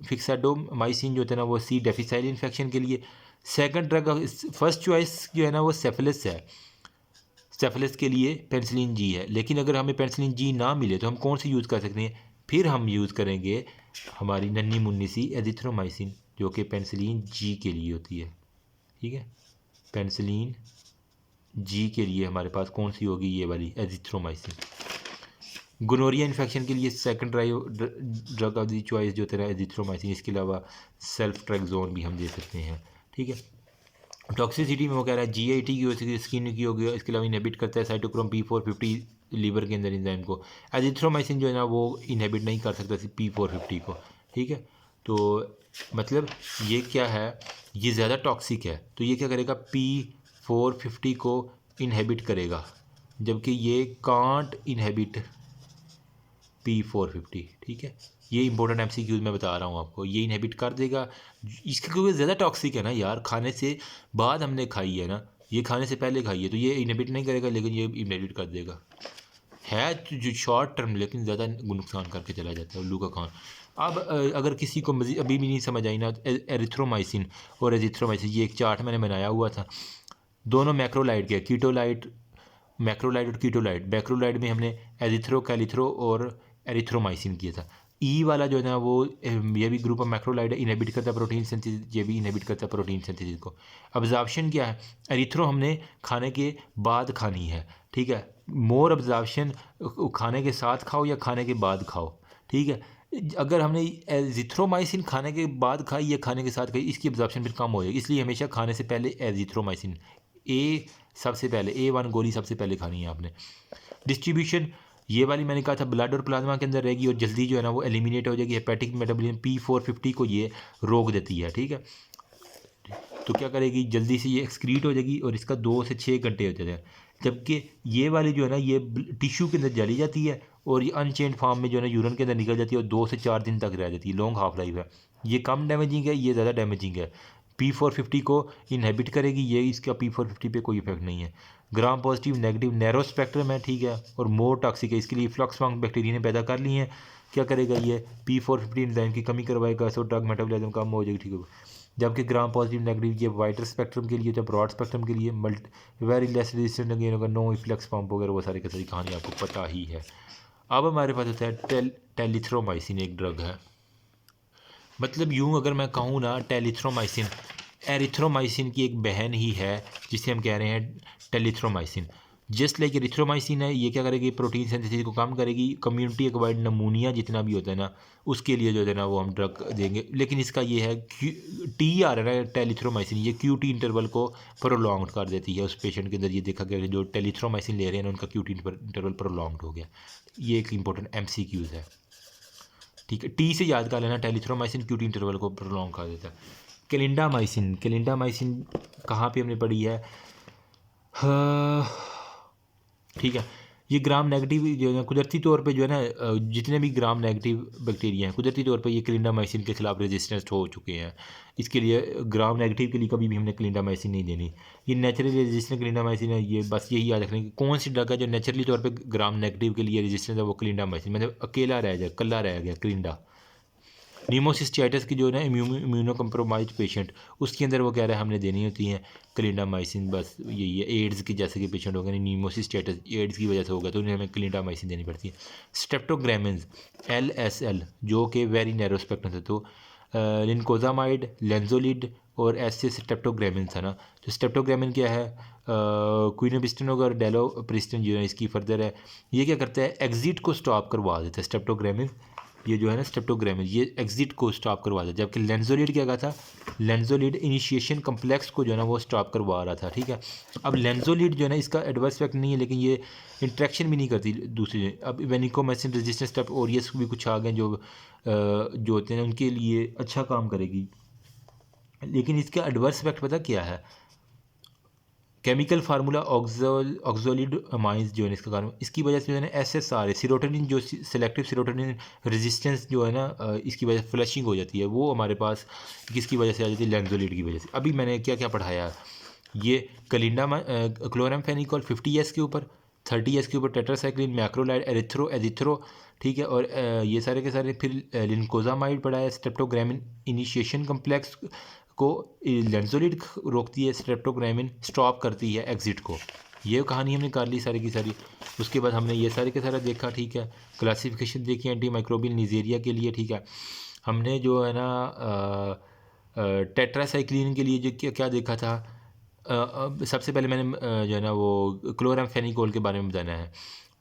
फिक्साडोमाइसिन जो होता है ना वो सी डेफिसाइल इन्फेक्शन के लिए। सेकंड ड्रग, फर्स्ट चॉइस जो है ना वो सेफिलिस है, सेफिलिस के लिए पेनिसिलिन जी है। लेकिन अगर हमें पेनिसिलिन जी ना मिले तो हम कौन सी यूज़ कर सकते हैं, फिर हम यूज़ करेंगे हमारी नन्ही मुन्नी सी एजिथ्रोमाइसिन जो कि पेनिसिलिन जी के लिए होती है। ठीक है, पेनिसिलिन जी के लिए हमारे पास कौन सी होगी, ये वाली एजिथ्रोमाइसिन। गोनोरिया इन्फेक्शन के लिए second drug of the choice जो तेरा एजिथ्रोमाइसिन। इसके अलावा सेल्फ ट्रैक्सोन भी हम दे सकते हैं। ठीक है, टॉक्सिसिटी में वो कह रहा है GIT की हो सकती है, स्किन की होगी, इसके अलावा इनहिबिट करता है साइटोक्रोम P450 लीवर के अंदर एंजाइम को। एजिथ्रोमाइसिन जो है ना वो इनहिबिट नहीं कर सकता P450 को। ठीक है, तो मतलब ये क्या है, ये ज़्यादा टॉक्सिक है तो ये क्या करेगा, P450 को इनहिबिट करेगा, जबकि ये कांट इनहिबिट P450। ठीक है, ये इंपॉर्टेंट MCQs मैं बता रहा हूँ आपको, ये इनहिबिट कर देगा इसका, क्योंकि ज़्यादा टॉक्सिक है ना यार, खाने से बाद हमने खाई है ना, ये खाने से पहले खाइए, तो ये इनहिबिट नहीं करेगा लेकिन ये इनहिबिट कर देगा। है तो जो शॉर्ट टर्म लेकिन ज़्यादा नुकसान करके चला जाता है उल्लू का खान। अब अगर किसी को मज़ीद अभी भी नहीं समझ आई ना, तो एरिथ्रोमाइसिन और एजिथ्रोमाइसिन, ये एक चार्ट मैंने बनाया हुआ था। दोनों मैक्रोलाइड के, कीटोलाइड, मैक्रोलाइड और कीटोलाइड। मैक्रोलाइड में हमने एजिथ्रो, कैलिथ्रो और एरिथ्रोमाइसिन किया था। ई वाला जो है ना वो ये भी ग्रुप ऑफ मैक्रोलाइड है, इनहिबिट करता है प्रोटीन सिंथेसिस, ये भी इनहिबिट करता है प्रोटीन सिंथेसिस को। अब्जॉर्प्शन क्या है, एरिथ्रो हमने खाने के बाद खानी है, ठीक है। मोर अब्जॉर्प्शन खाने के साथ खाओ या खाने के बाद खाओ, ठीक है। अगर हमने एजिथ्रोमाइसिन खाने के बाद खाई या खाने के साथ खाई, इसकी अब्जॉर्प्शन फिर कम हो जाएगी, इसलिए हमेशा खाने से पहले एजिथ्रोमाइसिन सबसे पहले A1 गोली सबसे पहले खानी है आपने। डिस्ट्रीब्यूशन ये वाली मैंने कहा था ब्लड और प्लाज्मा के अंदर रहेगी और जल्दी जो है ना वो एलिमिनेट हो जाएगी। हेपेटिक मेटाबॉलिज्म P450 को ये रोक देती है, ठीक है। तो क्या करेगी, जल्दी से ये एक्सक्रीट हो जाएगी और इसका 2 से 6 घंटे हो जाते हैं। जबकि ये वाली जो है ना ये टिश्यू के अंदर जली जाती है और ये अनचेंज फॉर्म में जो है ना यूरिन के अंदर निकल जाती है और 2 से 4 दिन तक रह जाती है। लॉन्ग हाफ लाइफ है। ये कम डैमेजिंग है, ये ज़्यादा डैमेजिंग है। P450 को इनहेबिट करेगी, ये इसका P450 पे कोई इफेक्ट नहीं है। Gram positive negative narrow spectrum है, ठीक है, और मोर टॉक्सिक है। इसके लिए फ्लक्सवांग बैक्टीरिया ने पैदा कर ली है। क्या करेगा ये, P450 एंजाइम की कमी करवाएगा, सो ड्रग मेटाबॉलिज्म कम हो जाएगी, ठीक है। जबकि ग्राम पॉजिटिव नेगेटिव ये वाइडर स्पेक्ट्रम के लिए, तो ब्रॉड स्पेक्ट्रम के लिए वेरी लेस रेजिस्टेंट अगेन होगा, नो इफ्लेक्स पंप वगैरह, वो सारी की सारी कहानी आपको पता ही है। अब हमारे पास होता है टेलिथ्रोमाइसिन, एक ड्रग है। मतलब यूँ अगर मैं कहूँ ना, टेलिथ्रोमाइसिन एरिथ्रोमाइसिन की एक बहन ही है, जिसे हम कह रहे हैं टेलिथ्रोमाइसिन। जस्ट लाइक एरिथ्रोमाइसिन है, ये क्या करेगी, प्रोटीन सिंथेसिस को कम करेगी। कम्युनिटी एक्वायर्ड नमूनिया जितना भी होता है ना, उसके लिए जो है ना वो हम ड्रग देंगे। लेकिन इसका ये है टी आ रहा है ना टेलिथ्रोमाइसिन, ये QT इंटरवल को प्रोलॉन्ग कर देती है उस पेशेंट के अंदर। ये देखा गया कि जो टेलिथ्रोमाइसिन ले रहे हैं ना, उनका QT इंटरवल प्रोलॉन्ग हो गया। ये एक इंपॉर्टेंट MCQs है, ठीक है। टी से याद कर लेना, टेलिथ्रोमाइसिन QT इंटरवल को प्रोलॉन्ग कर देता है। क्लिंडामाइसिन कहाँ पे हमने पढ़ी है, ठीक है। ये ग्राम नेगेटिव जो है कुदरती तौर पे जो है ना, जितने भी ग्राम नेगेटिव बैक्टीरिया हैं कुदरती तौर पे ये क्लिंडामाइसिन के खिलाफ रेजिस्टेंस हो चुके हैं। इसके लिए ग्राम नेगेटिव के लिए कभी भी हमने क्लिंडामाइसिन नहीं देनी। ये नेचुरली रेजिस्टेंट क्लिंडामाइसिन है। ये बस यही याद रखने की कौन सी ड्रग है जो नेचुरली तौर पे ग्राम नेगेटिव के लिए रेजिस्टेंस है, वो क्लिंडामाइसिन। मतलब अकेला रह जाए, कल्ला रह गया क्लिंडा। नीमोसिस्टाइटिस की जो है ना इम्यूनो कम्प्रोमाइज पेशेंट, उसके अंदर वो कह रहा है हमने देनी होती है क्लिंडामाइसिन। बस यही है। एड्स की जैसे कि पेशेंट हो गए नीमोसिस्टाइटिस, एड्स की वजह से होगा, तो उन्हें हमें क्लिंडामाइसिन देनी पड़ती है। स्ट्रेप्टोग्रामिन्स LSL जो कि वेरी नैरो स्पेक्ट्रम है, तो लिनकोजामाइड, लेंजोलिड और ऐसे स्ट्रेप्टोग्रामिन था ना। तो स्ट्रेप्टोग्रामिन क्या है, क्विनोबिस्टिन और डेलोप्रिस्टिन जो है इसकी फर्दर है। ये क्या करता है, एग्जिट को स्टॉप करवा देता है स्ट्रेप्टोग्रामिन। ये जो है ना स्ट्रेप्टोग्रामिन, ये एग्जिट को स्टॉप करवा देता है। जबकि लेंजोलिड क्या था, लेंजोलिड इनिशिएशन कम्प्लेक्स को जो है ना वो स्टॉप करवा रहा था, ठीक है। अब लेंजोलिड जो है ना इसका एडवर्स इफेक्ट नहीं है, लेकिन ये इंट्रैक्शन भी नहीं करती दूसरी। अब वेनिकोमाइसिन रेजिस्टेंस स्टेप और ये भी कुछ आ गए जो होते हैं, उनके लिए अच्छा काम करेगी। लेकिन इसका एडवर्स इफेक्ट पता क्या है, केमिकल फार्मूला ऑक्सोलिड अमाइंस जो है इसका कारण, इसकी वजह से जो है ना SSRA सीरोटोनिन जो सेलेक्टिव सीरोटोनिन रेजिस्टेंस जो है ना, इसकी वजह से फ्लशिंग हो जाती है। वो हमारे पास किसकी वजह से आ जाती है, लेंजोलिड की वजह से। अभी मैंने क्या क्या पढ़ाया, ये क्लोरामफेनिकोल 50S के ऊपर, 30S के ऊपर टेट्रासाइक्लिन, मैक्रोलाइड, एजिथ्रो, ठीक है। और ये सारे के सारे फिर लिनकोजामाइड पढ़ा है। स्ट्रेप्टोग्रामिन इनिशिएशन कम्प्लेक्स को लेंजोलिड रोकती है, स्ट्रेप्टोग्रामिन स्टॉप करती है एग्जिट को। ये कहानी हमने कर ली सारी की सारी। उसके बाद हमने ये सारे के सारा देखा, ठीक है। क्लासिफिकेशन देखी एंटी माइक्रोबियल निजेरिया के लिए, ठीक है। हमने जो है ना टेट्रासाइक्लिन के लिए जो क्या देखा था, सबसे पहले मैंने जो है ना वो क्लोरामफेनिकोल के बारे में बताना है।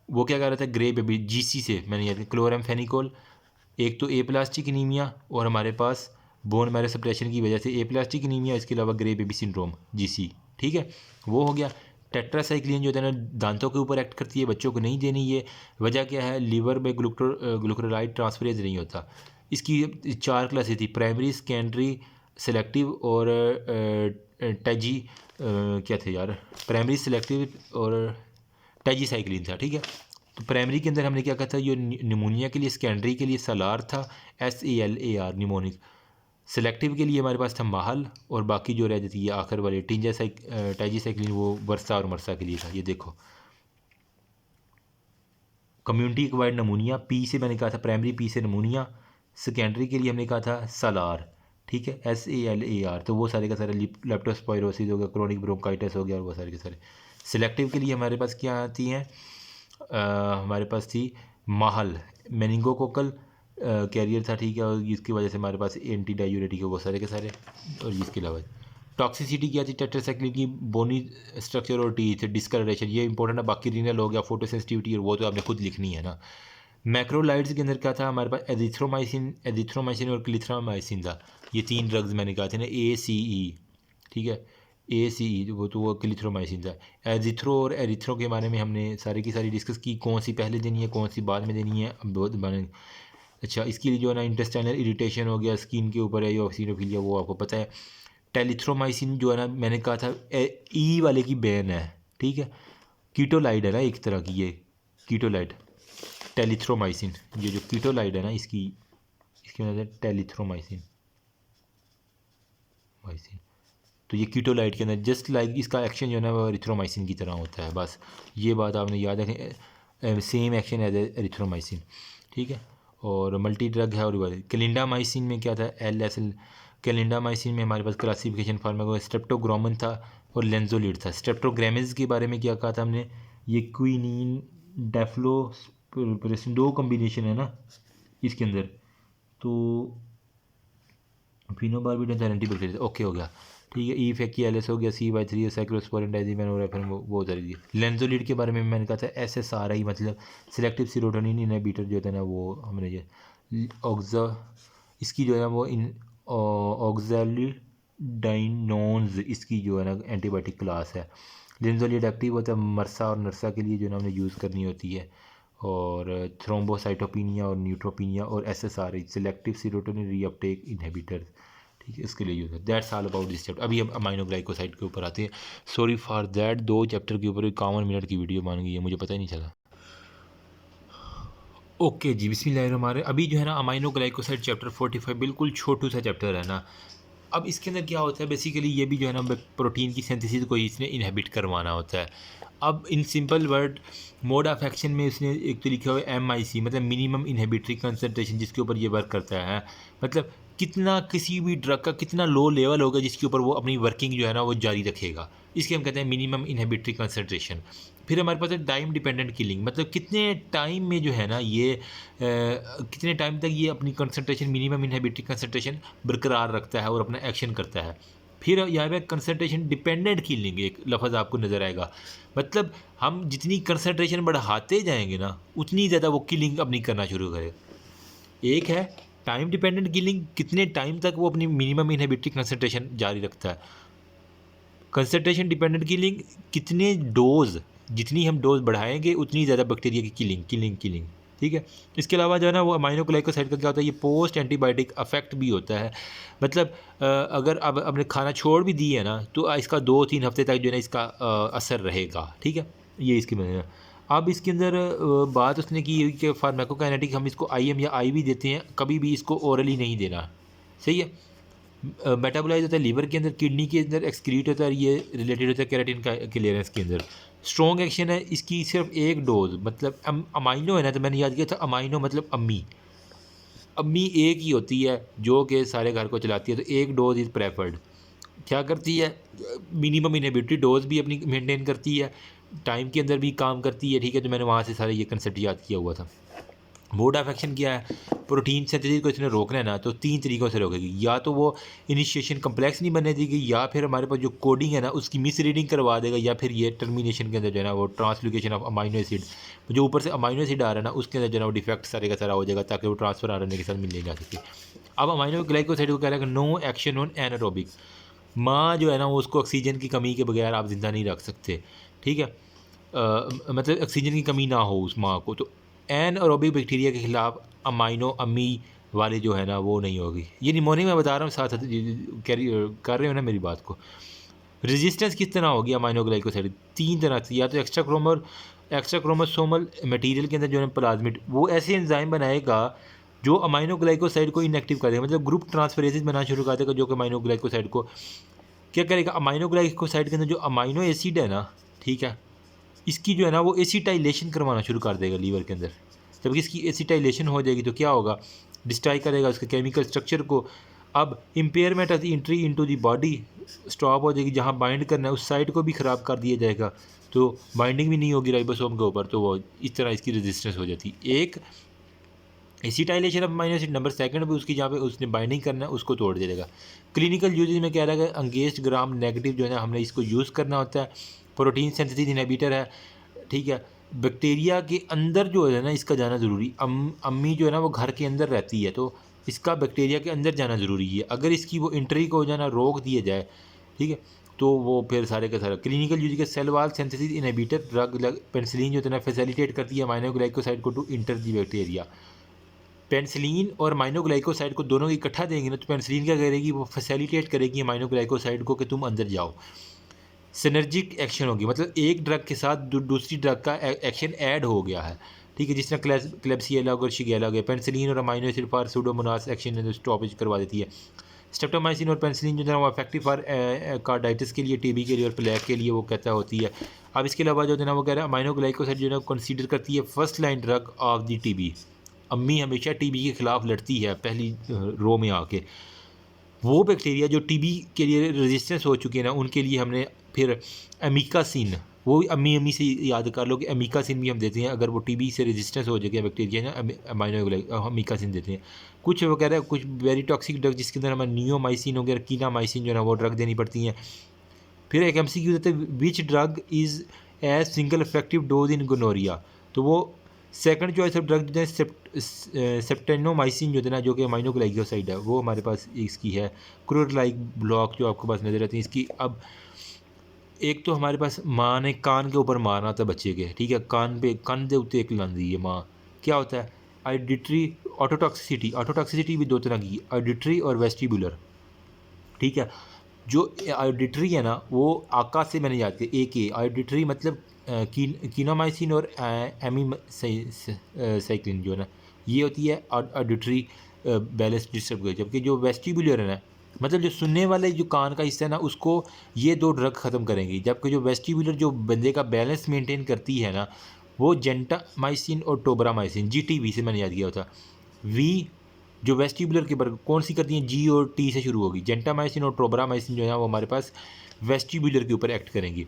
वो क्या कर रहा था, ग्रे बेबी GC से मैंने याद क्लोरामफेनिकोल, एक तो एप्लास्टिक एनीमिया और हमारे पास बोन मैरो सप्रेशन की वजह से एप्लास्टिक एनीमिया, इसके अलावा ग्रे बेबी सिंड्रोम GC, ठीक है, वो हो गया। टेट्रासाइक्लिन जो है ना दांतों के ऊपर एक्ट करती है, बच्चों को नहीं देनी। ये वजह क्या है, लीवर में ग्लूकोराइड ट्रांसफरेज नहीं होता। इसकी 4 क्लासेस थी, प्राइमरी, सेकेंडरी, सेलेक्टिव और टैजी क्या थे यार, प्राइमरी, सेलेक्टिव और टैजीसाइक्लिन था, ठीक है। तो प्राइमरी के अंदर हमने क्या कहा था, ये निमोनिया के लिए, सेकेंडरी के लिए सलार था, SALAR निमोनिक, सेलेक्टिव के लिए हमारे पास था माहल, और बाकी जो रह जाती है आखिर वाले टाइजीसाइक्लिन वो वर्सा और मरसा के लिए था। ये देखो कम्युनिटी एक्वायर्ड नमूनिया, पी से मैंने कहा था प्राइमरी, पी से नमूनिया, सेकेंडरी के लिए हमने कहा था सालार, ठीक है, SALAR, तो वो सारे का सारे लेप्टोस्पायरोसिस हो गया, क्रोनिक ब्रोंकाइटिस हो गया, और वो सारे के सारे। सिलेक्टिव के लिए हमारे पास क्या आती हैं, हमारे पास थी माहल, मेनिंगोकोकल कैरियर था, ठीक है, और इसकी वजह से हमारे पास एंटी डायूरेटिक है, वो सारे के सारे। और इसके अलावा टॉक्सिसिटी क्या थी टेट्रासाइक्लिन की, बोनी स्ट्रक्चर और टीथ, डिस्कलरेशन, ये इंपॉर्टेंट है। बाकी रीनल हो गया, फोटोसेंसिटिविटी, और वो तो आपने खुद लिखनी है ना। मैक्रोलाइड्स के अंदर क्या था हमारे पास, एजिथ्रोमाइसिन और क्लिथ्रामाइसिन था। ये 3 ड्रग्स मैंने कहा थे ना, ACE, ठीक है, ACE वो तो वो क्लिथ्रोमाइसिन था। एजिथ्रो और एरिथ्रो के बारे में हमने सारी की सारी डिस्कस की, कौन सी पहले देनी है कौन सी बाद में देनी है, अब बहुत बने। अच्छा, इसके लिए जो है ना इंटेस्टाइनल इरिटेशन हो गया, स्किन के ऊपर है ये ऑक्सीनोफिलिया, वो आपको पता है। टेलिथ्रोमाइसिन जो है ना मैंने कहा था E वाले की बैन है, ठीक है, कीटोलाइड है ना एक तरह की, ये कीटोलाइड टेलिथ्रोमाइसिन, ये जो कीटोलाइड है ना इसकी वजह से टेलिथ्रोमाइसिन माइसिन, तो ये कीटोलाइड के अंदर जस्ट लाइक इसका एक्शन जो है ना वो एरिथ्रोमाइसिन की तरह होता है, बस ये बात आपने याद रखें, सेम एक्शन एज एरिथ्रोमाइसिन, ठीक है। और मल्टी ड्रग है। और क्लिंडामाइसिन में क्या था, LSL, क्लिंडामाइसिन में हमारे पास क्लासिफिकेशन फार्मा स्ट्रेप्टोग्रामन था और लेंजोलिड था। स्ट्रेप्टोग्रामिस के बारे में क्या कहा था हमने, ये क्विनीन डेफ्लोप्रेसिन, 2 कॉम्बिनेशन है ना इसके अंदर, तो फिनोबार्बिटन एंटीबैक्टीरियल, ओके हो गया, ठीक है। E-FACI-LS हो गया, C/3 साइक्लोस्पोरिन डाइजीन और फिर वो सारी चीज़। लेंजोलिड के बारे में मैंने कहा था SSRI, मतलब सिलेक्टिव सीरोटोनिन इनहिबिटर जो होता है ना, वो हमने ये ऑक्जा, इसकी जो है ना वो ऑक्जेलिडाइनोन्स, इसकी जो है ना एंटीबायोटिक क्लास है। लेंजोलिड एक्टिव होता है मरसा और नरसा के लिए जो है ना हमने यूज़ करनी होती है। और थ्रोम्बोसाइटोपिनिया और न्यूट्रोपिनिया और SSRI selective serotonin reuptake inhibitor, ठीक है, इसके लिए यूज़ है। That's all about this chapter. अभी हम अमाइनोग्लाइकोसाइड के ऊपर आते हैं। सॉरी फॉर दैट, 2 चैप्टर के ऊपर 51 मिनट की वीडियो बन गई है, मुझे पता ही नहीं चला। ओके जी, बिस्मिल्लाहिर्रहमानिर्रहीम। अभी जो है ना अमाइनोग्लाइकोसाइड चैप्टर 45 बिल्कुल छोटू सा चैप्टर है ना। अब इसके अंदर क्या होता है, बेसिकली ये भी जो है ना प्रोटीन की सिंथेसिस को इसने इनहिबिट करवाना होता है। अब in simple word mode of action में इसने एक तो लिखा हुआ है MIC, मतलब मिनिमम इनहिबिटरी कंसंट्रेशन, जिसके ऊपर ये वर्क करता है। मतलब कितना किसी भी ड्रग का कितना लो लेवल होगा जिसके ऊपर वो अपनी वर्किंग जो है ना वो जारी रखेगा, इसके हम कहते हैं मिनिमम इनहिबिटरी कंसंट्रेशन। फिर हमारे पास है टाइम डिपेंडेंट किलिंग, मतलब कितने टाइम में जो है ना ये कितने टाइम तक ये अपनी कंसंट्रेशन मिनिमम इनहिबिटरी कंसंट्रेशन बरकरार रखता है और अपना एक्शन करता है। फिर यहाँ पे कंसंट्रेशन डिपेंडेंट किलिंग एक लफ्ज़ आपको नज़र आएगा, मतलब हम जितनी कंसंट्रेशन बढ़ाते जाएंगे ना उतनी ज़्यादा वो किलिंग अपनी करना शुरू करेगा। एक है टाइम डिपेंडेंट किलिंग, कितने टाइम तक वो अपनी मिनिमम इनहिबिटरी कंसंट्रेशन जारी रखता है। कंसंट्रेशन डिपेंडेंट किलिंग, कितने डोज, जितनी हम डोज बढ़ाएंगे उतनी ज़्यादा बैक्टीरिया की किलिंग, ठीक है। इसके अलावा जो है ना वो अमाइनोग्लाइकोसाइड का क्या होता है, ये पोस्ट एंटीबायोटिक अफेक्ट भी होता है। मतलब अगर अब आपने खाना छोड़ भी दी है ना तो इसका 2-3 हफ्ते तक जो है ना इसका असर रहेगा, ठीक है, ये इसकी वजह है। अब इसके अंदर बात उसने की कि फार्माकोकाइनेटिक, हम इसको IM या IV देते हैं, कभी भी इसको ओरली नहीं देना, सही है। मेटाबोलाइज होता है लीवर के अंदर, किडनी के अंदर एक्सक्रीट होता है, ये रिलेटेड होता है केराटिन का क्लियरेंस के अंदर। स्ट्रॉन्ग एक्शन है इसकी, सिर्फ एक डोज, मतलब अमाइनो है ना, तो मैंने याद किया था अमाइनो मतलब अम्मी एक ही होती है जो कि सारे घर को चलाती है, तो एक डोज इज़ प्रेफर्ड। क्या करती है, मिनिमम इनहिबिटरी डोज भी अपनी मेंटेन करती है, टाइम के अंदर भी काम करती है, ठीक है। तो मैंने वहाँ से सारे ये कंसेप्ट याद किया हुआ था। मोड ऑफ एक्शन क्या है, प्रोटीन सिंथेसिस को इसने रोकना है ना, तो 3 तरीक़ों से रोकेगी। या तो वो इनिशिएशन कम्प्लेक्स नहीं बनने देगी, या फिर हमारे पास जो कोडिंग है ना उसकी मिस रीडिंग करवा देगा, या फिर ये टर्मिनेशन के अंदर जो है ना वो ट्रांसलोकेशन ऑफ अमाइनो एसिड, जो ऊपर से अमाइनो एसिड आ रहा है ना उसके अंदर जो है ना वो डिफेक्ट सारे का सारा हो जाएगा, ताकि वो ट्रांसफर आर के साथ मिलने जा सके। अब अमाइनो ग्लाइकोसाइड को कह रहा है कि नो एक्शन ऑन एनारोबिक, माँ जो है ना वो उसको ऑक्सीजन की कमी के बगैर आप ज़िंदा नहीं रख सकते, ठीक है। मतलब ऑक्सीजन की कमी ना हो उस माँ को, तो एनएरोबिक बैक्टीरिया के खिलाफ अमाइनो अम्मी वाले जो है ना वो नहीं होगी। ये निमोनिक मैं बता रहा हूँ, साथ कैरी कर रहे हो ना मेरी बात को। रेजिस्टेंस किस तरह होगी अमाइनोग्लाइकोसाइड, 3 तरह से, या तो एक्स्ट्रा क्रोमोसोमल मटेरियल के अंदर जो है प्लाज्मिड, वो ऐसे एंजाइम बनाएगा जो अमाइनो ग्लाइकोसाइड को इनएक्टिव कर देगा, मतलब ग्रुप ट्रांसफरेजेस बनाना शुरू कर देगा, जो कि अमाइनो ग्लाइकोसाइड को क्या करेगा, अमाइनो ग्लाइकोसाइड के अंदर जो अमाइनो एसिड है ना, ठीक है, इसकी जो है ना वो एसिटाइलेशन करवाना शुरू कर देगा लीवर के अंदर। जब इसकी एसिटाइलेशन हो जाएगी तो क्या होगा, डिस्ट्रॉय करेगा उसके केमिकल स्ट्रक्चर को। अब impairment of the entry into the body stop हो जाएगी, जहाँ बाइंड करना है उस साइड को भी ख़राब कर दिया जाएगा, तो बाइंडिंग भी नहीं होगी राइबोसोम के ऊपर, तो वो इस तरह इसकी रेजिस्टेंस हो जाती है। एक acetylation of amino acid, number second पे उसकी जहाँ पे उसने बाइंडिंग करना है उसको तोड़ देगा। क्लिनिकल यूजेज में कह रहा है कि अंगेस्ट ग्राम नेगेटिव जो है ना हमने इसको यूज़ करना होता है। प्रोटीन सिंथेसिस इनहिबिटर है, ठीक है। बैक्टीरिया के अंदर जो है ना इसका जाना ज़रूरी, अम्मी जो है ना वो घर के अंदर रहती है, तो इसका बैक्टीरिया के अंदर जाना ज़रूरी है। अगर इसकी वो एंट्री को जाना रोक दिया जाए, ठीक है, तो वो फिर सारे का सारा क्लिनिकल यूज के cell wall synthesis inhibitor drug penicillin जो है ना फैसिलिटेट करती है अमाइनो ग्लाइकोसाइड को to enter the bacteria. Penicillin और अमाइनो ग्लाइकोसाइड को दोनों को इकट्ठा देंगे ना, तो पेनिसिलिन क्या करेगी, वो फैसिलिटेट करेगी अमाइनो ग्लाइकोसाइड को कि तुम अंदर जाओ। सिनर्जिक एक्शन होगी, मतलब एक ड्रग के साथ दूसरी ड्रग का एक्शन ऐड हो गया है, ठीक है, जिस तरह क्लेब्सिएला और शिगेला हो गया। पेनिसिलिन और amino acid for Pseudomonas action stoppage करवा देती है। स्ट्रेप्टोमाइसिन और पेनिसिलिन जो है वो इफेक्टिव फॉर कार्डाइटिस के लिए, टीबी के लिए और प्लेग के लिए वो कहता होती है। अब इसके अलावा जो है ना वो कह रहा है अमाइनो ग्लाइकोसाइड जो है ना कंसीडर करती है first line drug of the TB. अम्मी हमेशा टीबी के खिलाफ लड़ती है पहली रो में आके। वो बैक्टीरिया जो टीबी के लिए रेजिस्टेंस हो चुके हैं ना, उनके लिए हमने फिर अमीकासिन, वो अम्मी से याद कर लो कि अमीकासिन भी हम देते हैं अगर वो टीबी से रेजिस्टेंस हो जाएगा बैक्टीरिया ना, अमाइनो अमीकासिन देते हैं। कुछ वगैरह कुछ वेरी टॉक्सिक ड्रग जिसके अंदर हमें नियोमाइसिन हो गया, कीनामाइसिन जो है ना वो ड्रग देनी पड़ती हैं। फिर एक MCQ देते हैं which drug is as single effective dose in gonorrhoea, तो वो सेकंड चॉइस ऑफ ड्रग जो है सेप्टेनोमाइसिन जो है ना, जो कि अमाइनो ग्लाइकोसाइड है, वो हमारे पास इसकी है। क्रूर लाइक ब्लॉक जो आपके पास नज़र आती है इसकी। अब एक तो हमारे पास माँ ने कान के ऊपर मारना था बच्चे के, ठीक है, कान के उत्ते एक लांदी है माँ। क्या होता है आइडिट्री ऑटोटॉक्सिसिटी भी दो तरह की, आइडिट्री और वेस्टिबुलर, ठीक है। जो आयोडिट्री है ना वो आका से मैंने याद किया, एक ही आयोडिट्री मतलब कीनोमाइसिन और साइक्लिन जो है ना ये होती है आयोडिट्री बैलेंस डिस्टर्ब, जबकि जो वेस्टिबुलर है ना मतलब जो सुनने वाले जो कान का हिस्सा है ना उसको ये दो ड्रग ख़त्म करेंगी, जबकि जो वेस्टिबुलर जो बंदे का बैलेंस मेंटेन करती है ना वो जेंटामाइसिन और टोब्रामाइसिन, GTV से मैंने याद किया होता। वी जो वेस्टिबुलर के पर कौन सी करती हैं, G और T से शुरू होगी। जेंटामाइसिन और टोब्रामाइसिन जो है वो हमारे पास वेस्टिबुलर के ऊपर एक्ट करेंगी।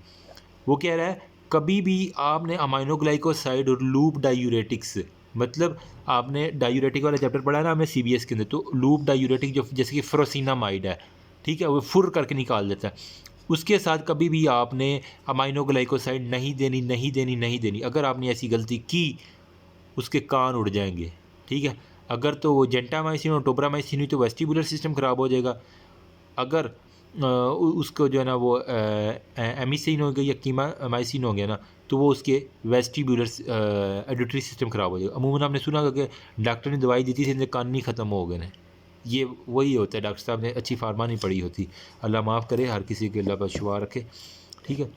वो कह रहा है कभी भी आपने अमाइनो ग्लाइकोसाइड और लूप डायूरेटिक्स, मतलब आपने डायूरेटिक वाला चैप्टर पढ़ा है ना हमने CBS के अंदर, तो लूप डायूरेटिक जो जैसे कि फ्रोसिनामाइड है, ठीक है, वो फुर करके निकाल देता है, उसके साथ कभी भी आपने अमाइनो ग्लाइकोसाइड नहीं देनी। अगर आपने ऐसी गलती की उसके कान उड़ जाएंगे, ठीक है। अगर तो वो जेंटामाइसिन और टोब्रामाइसिन हुई तो वेस्टिबुलर सिस्टम ख़राब हो जाएगा। अगर उसको जो है ना वो एमिसिन हो गया या कीमामाइसिन हो गया ना तो वो उसके वेस्टिबुलर एडिटरी सिस्टम ख़राब हो जाएगा। अमूमन आपने सुना कि डॉक्टर ने दवाई दी थी इसलिए कान नहीं ख़त्म हो गए ना, ये वही होता है, डॉक्टर साहब ने अच्छी फार्मा नहीं पढ़ी होती। अल्लाह माफ़ करे, हर किसी के अल्लाह पर शुआ रखे, ठीक है।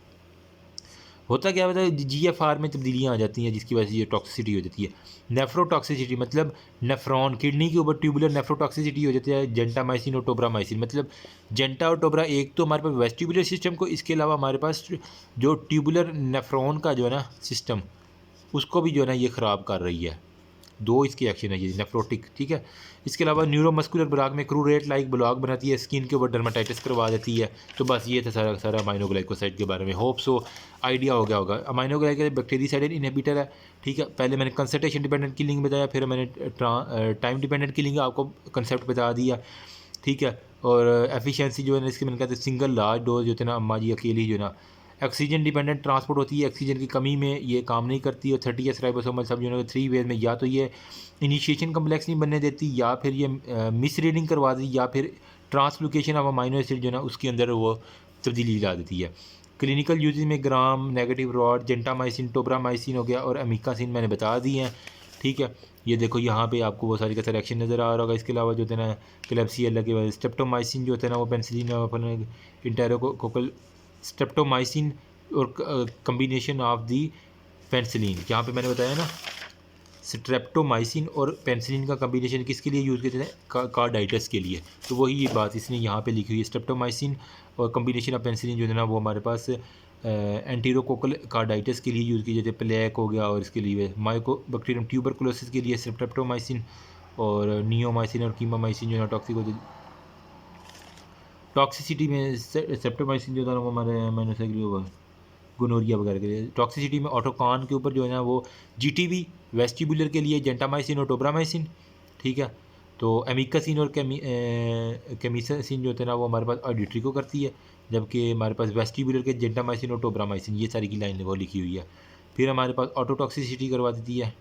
होता क्या होता है GFR में तब्दीलियाँ आ जाती हैं जिसकी वजह से ये टॉक्सिसिटी हो जाती है। नेफ्रोटॉक्सिसिटी मतलब नेफ्रॉन किडनी के ऊपर ट्यूबुलर नेफ्रोटॉक्सिसिटी हो जाती है। जेंटामाइसिन और टोब्रामाइसिन मतलब जेंटा और टोब्रा एक तो हमारे पास वेस्टिबुलर सिस्टम को, इसके अलावा हमारे पास जो ट्यूबुलर नेफ्रॉन का जो है ना सिस्टम उसको भी जो है ना ये ख़राब कर रही है। दो इसकी एक्शन है ये नेफ्रोटिक, ठीक है। इसके अलावा न्यूरोमस्कुलर ब्लॉक में क्रूरेट लाइक ब्लॉक बनाती है, स्किन के ऊपर डर्माटाइटिस करवा देती है। तो बस ये था सारा अमाइनो ग्लाइकोसाइड के बारे में। होप सो आइडिया हो गया होगा। अमाइनो ग्लाइकोसाइड बैक्टीरियासाइड इनहिबिटर है, ठीक है। पहले मैंने कंसंट्रेशन डिपेंडेंट किलिंग बताया, फिर मैंने टाइम डिपेंडेंट किलिंग आपको कंसेप्ट बता दिया, ठीक है। और एफिशिएंसी जो है ना इसकी मैंने कहते हैं सिंगल लार्ज डोज जो थे ना अम्मा जी अकेली जो है ना। ऑक्सीजन डिपेंडेंट ट्रांसपोर्ट होती है, ऑक्सीजन की कमी में ये काम नहीं करती। और 30S राइबोसोमल सब यूनिट 3 वेज में या तो ये इनिशिएशन कम्प्लेक्स नहीं बनने देती, या फिर ये मिस रीडिंग करवा दी, या फिर ट्रांसलोकेशन ऑफ अमाइनो एसिड जो है ना उसके अंदर वो तब्दीली ला देती है। क्लिनिकल यूजेज में gram negative rod, gentamicin, tobramycin हो गया और अमीकासिन मैंने बता दिए हैं, ठीक है। ये देखो यहाँ पे आपको वो सारी का सारा एक्शन नज़र आ रहा होगा। इसके अलावा जो है ना क्लेब्सिएला के बाद स्ट्रेप्टोमाइसिन जो होता है ना वो पेनिसिलिन इंटेरोकोकल स्ट्रेप्टोमाइसिन और कम्बिनेशन ऑफ दी पेनिसिलिन, यहाँ पे मैंने बताया ना स्ट्रेप्टोमाइसिन और पेनिसिलिन का कम्बिनेशन किसके लिए यूज़ करते हैं? कार्डाइटिस के लिए। तो वही ये बात इसने यहाँ पे लिखी हुई है, स्ट्रेप्टोमाइसिन और कम्बिनेशन ऑफ पेनिसिलिन जो है ना वो हमारे पास एंटीरोकोकल कार्डाइटिस के लिए यूज़ की जाती है, प्लेक हो गया और इसके लिए माइकोबैक्टीरियम ट्यूबरकुलोसिस के लिए स्ट्रेप्टोमाइसिन और नियोमाइसिन और कीमोमाइसिन जो है टॉक्सिक होती है। टॉक्सिसिटी में स्ट्रेप्टोमाइसिन जो था वो हमारे मैनोसेग्री होगा गोनोरिया वगैरह के लिए। टॉक्सिसिटी में ऑटोकान के ऊपर जो है ना वो जीटीबी वेस्टिबुलर के लिए जेंटामाइसिन और टोब्रामाइसिन, ठीक है। तो एमिकासिन और केमिसासिन जो होते हैं ना वो हमारे पास ऑडिटरी को करती है, जबकि हमारे पास वेस्टिबुलर के जेंटामाइसिन और टोब्रामाइसिन ये सारी की लाइन वो लिखी हुई है। फिर हमारे पास ऑटोटॉक्सिसिटी करवा देती है,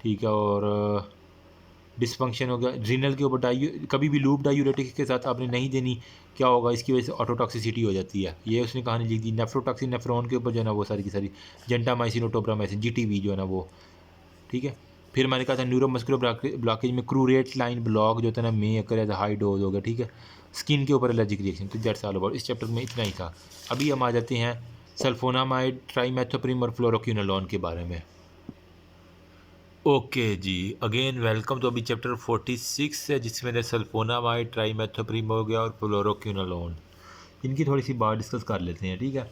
ठीक है। और डिसफंक्शन हो गया रीनल के ऊपर कभी भी लूप डायूरेटिक्स के साथ आपने नहीं देनी, क्या होगा इसकी वजह से ऑटोटॉक्सिसिटी हो जाती है। ये उसने कहानी लिख दी। नेफ्रोटॉक्सिन नेफ्रॉन के ऊपर जो है ना वो सारी की सारी जेंटामाइसिन और टोब्रामाइसिन जीटीबी जो है ना वो, ठीक है। फिर मैंने कहा था न्यूरोमस्कुलर ब्लॉकेज में क्रूरेट लाइन ब्लॉक जो होता है ना में अकर एज हाई डोज हो गया, ठीक है। स्किन के ऊपर एलर्जिक रिएक्शन। तो दैट्स ऑल अबाउट, इस चैप्टर में इतना ही था। अभी हम आ जाते हैं सल्फोनामाइड, ट्राइमेथोप्रिम और फ्लोरोक्विनोलोन के बारे में। ओके जी, अगेन वेलकम। तो अभी चैप्टर 46 है जिसमें सल्फोनामाइड, ट्राइमेथोप्रिम हो गया और फ्लोरोक्विनोलोन, इनकी थोड़ी सी बात डिस्कस कर लेते हैं, ठीक है।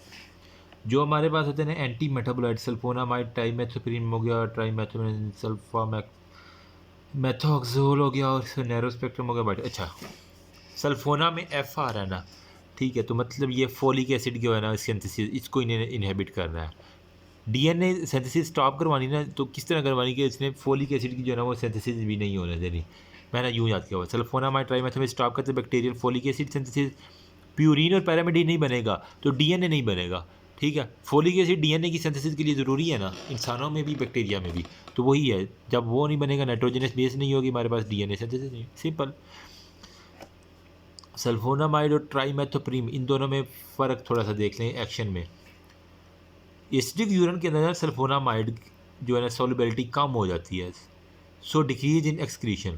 जो हमारे पास होते हैं ना एंटी मेटाबोलाइट, सल्फोनामाइड, ट्राइमेथोप्रिम हो गया, ट्राइमेथोप्रिम सल्फा मेथोक्सोल हो गया और नैरो स्पेक्ट्रम हो गया। बट अच्छा, सल्फोना में एफ आ रहा है ना, ठीक है। तो मतलब ये फोलिक एसिड जो है ना सिंथेसिस, इसको इन्हें इनहेबिट करना है। डीएनए सिंथेसिस स्टॉप करवानी ना, तो किस तरह करवानी कि इसने फोलिक एसिड की जो है ना वो सिंथेसिस भी नहीं होने देनी। मैंने यूँ याद किया हुआ, सल्फोनामाइड ट्राइमेथोप्रिम स्टॉप करते bacterial folic acid synthesis, purine और पैरामिडीन नहीं बनेगा तो डीएनए नहीं बनेगा, ठीक है। फोलिक एसिड डीएनए की सिंथेसिस के लिए ज़रूरी है ना, इंसानों में भी बैक्टीरिया में भी। तो वही है, जब वो नहीं बनेगा, नाइट्रोजनस बेस नहीं होगी हमारे पास, डीएनए सिंथेसिस नहीं, सिंपल। सल्फोनामाइड और ट्राइमेथोप्रिम, इन दोनों में फ़र्क थोड़ा सा देख लें एक्शन में। एसिडिक यूरिन के अंदर सल्फोनामाइड जो है ना सॉल्युबिलिटी कम हो जाती है, सो डिक्रीज इन एक्सक्रीशन।